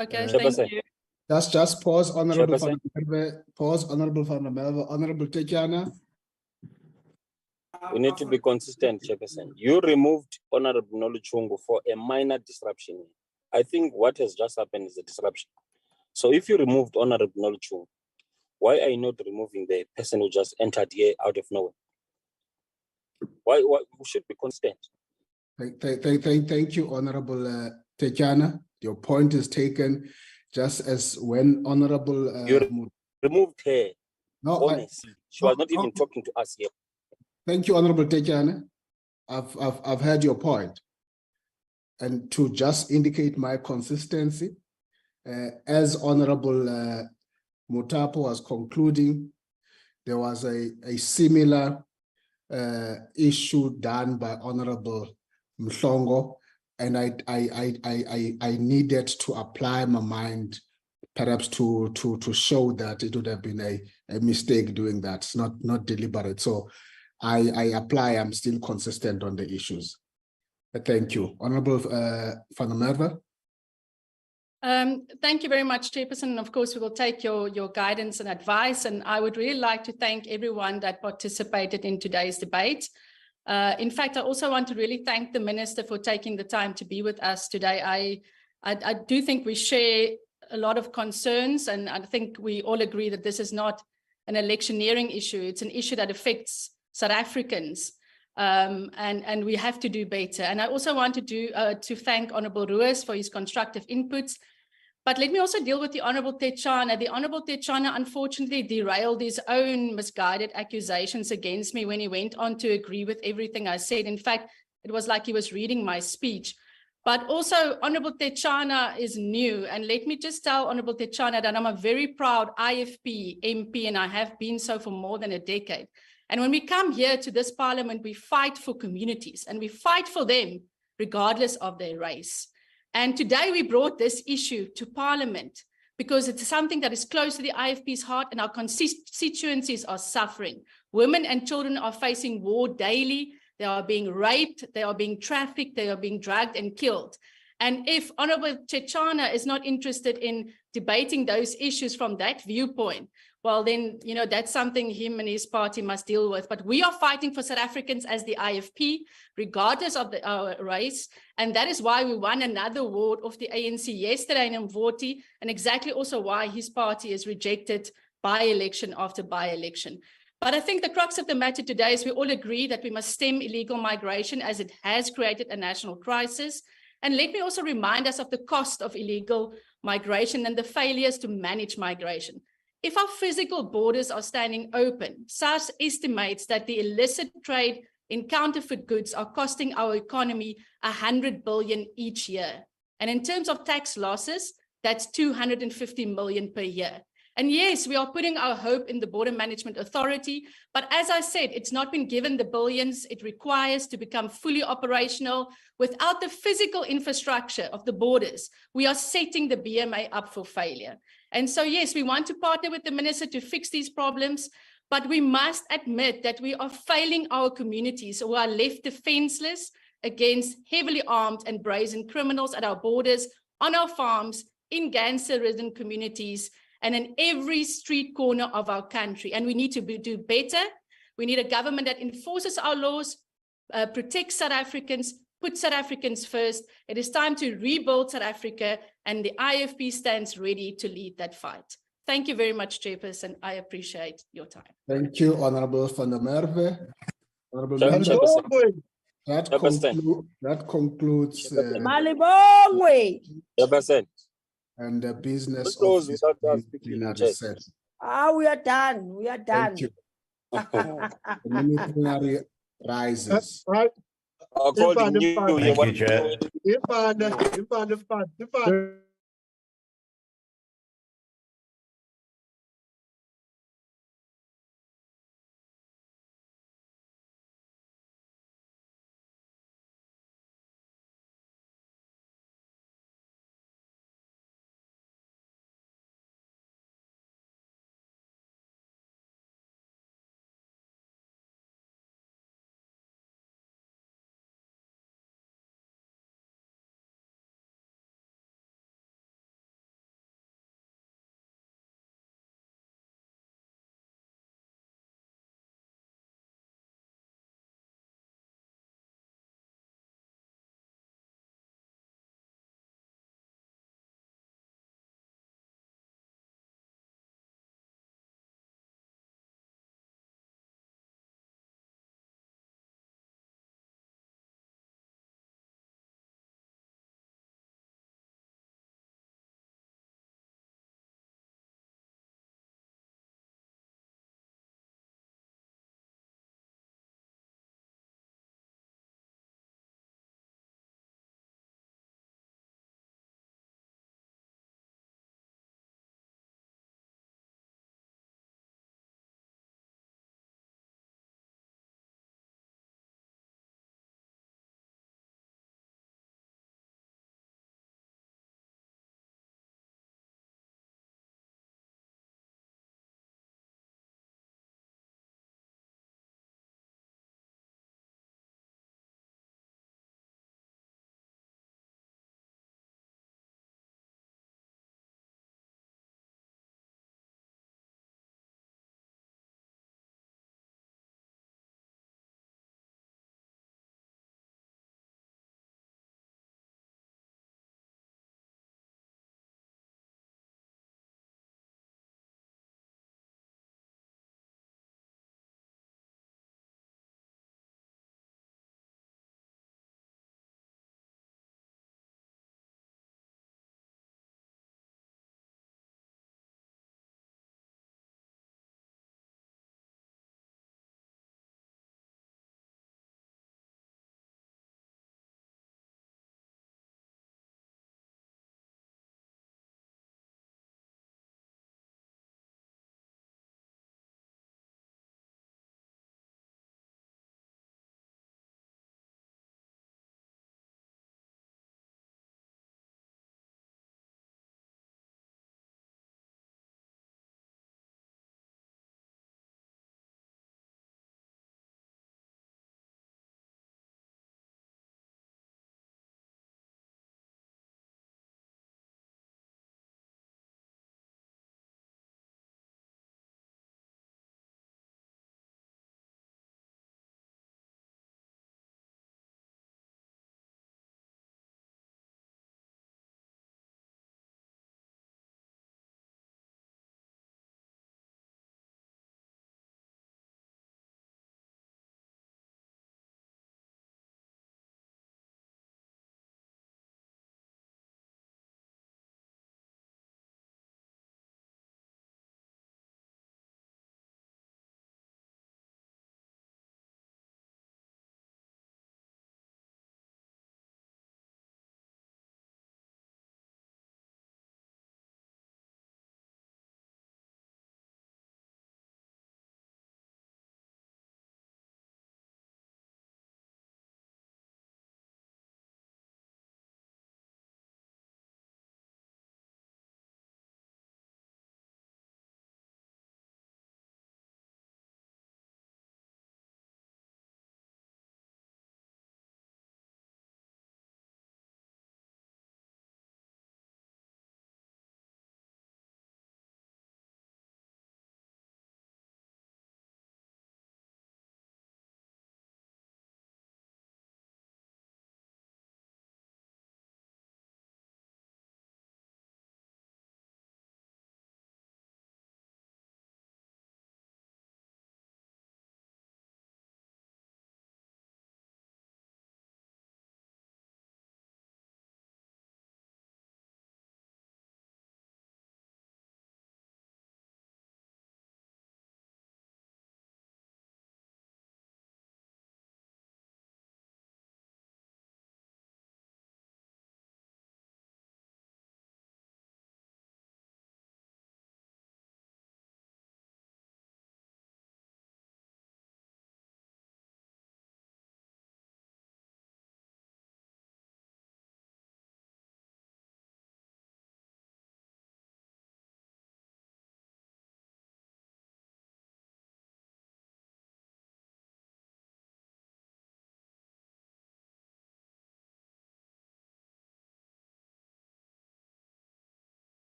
Okay, thank you. Just pause, Honorable Van der Merwe. Pause, Honorable Van der Merwe. Honorable Tekana. We need to be consistent, Chairperson. You removed Honorable Noluchungu for a minor disruption. I think what has just happened is a disruption. So if you removed Honorable Noluchungu, why are you not removing the person who just entered here out of nowhere? Why we should be constant? Thank you, Honorable Tetiana. Your point is taken. Just as when Honorable You removed her. No, honestly, she was not even talking to us here. Thank you, Honorable Tetiana. I've heard your point. And to just indicate my consistency, as Honorable Mutapo was concluding, there was a similar issue done by Honorable Mhlongo, and I needed to apply my mind, perhaps to show that it would have been a mistake doing that. It's not deliberate. So I apply. I'm still consistent on the issues. Thank you, Honorable Van der Merwe. Thank you very much, Chairperson. And of course, we will take your guidance and advice. And I would really like to thank everyone that participated in today's debate. In fact, I also want to really thank the Minister for taking the time to be with us today. I do think we share a lot of concerns, and I think we all agree that this is not an electioneering issue. It's an issue that affects South Africans, and we have to do better. And I also want to thank Honorable Ruiz for his constructive inputs. But let me also deal with the Honorable Tetiana. The Honorable Tetiana unfortunately derailed his own misguided accusations against me when he went on to agree with everything I said. In fact, it was like he was reading my speech. But also, Honorable Tetiana is new. And let me just tell Honorable Tetiana that I'm a very proud IFP MP, and I have been so for more than a decade. And when we come here to this parliament, we fight for communities, and we fight for them regardless of their race. And today we brought this issue to Parliament because it's something that is close to the IFP's heart, and our constituencies are suffering. Women and children are facing war daily. They are being raped, they are being trafficked, they are being dragged and killed. And if Honorable Tetiana is not interested in debating those issues from that viewpoint, well then, you know, that's something him and his party must deal with. But we are fighting for South Africans as the IFP, regardless of our race. And that is why we won another award of the ANC yesterday in Mvoti, and exactly also why his party is rejected by-election after by-election. But I think the crux of the matter today is we all agree that we must stem illegal migration as it has created a national crisis. And let me also remind us of the cost of illegal migration and the failures to manage migration. If our physical borders are standing open, SARS estimates that the illicit trade in counterfeit goods are costing our economy 100 billion each year. And in terms of tax losses, that's 250 million per year. And yes, we are putting our hope in the Border Management Authority, but as I said, it's not been given the billions it requires to become fully operational. Without the physical infrastructure of the borders, we are setting the BMA up for failure. And so, yes, we want to partner with the Minister to fix these problems, but we must admit that we are failing our communities who are left defenseless against heavily armed and brazen criminals at our borders, on our farms, in gangster-ridden communities, and in every street corner of our country. And we need to do better. We need a government that enforces our laws, protects South Africans, puts South Africans first. It is time to rebuild South Africa, and the IFP stands ready to lead that fight. Thank you very much, Chairperson. I appreciate your time. Thank you, Honorable Van der Merwe. Honorable that concludes and the business of this plenary session. We are done. We are done. Thank you. The mini-plenary rises. Right.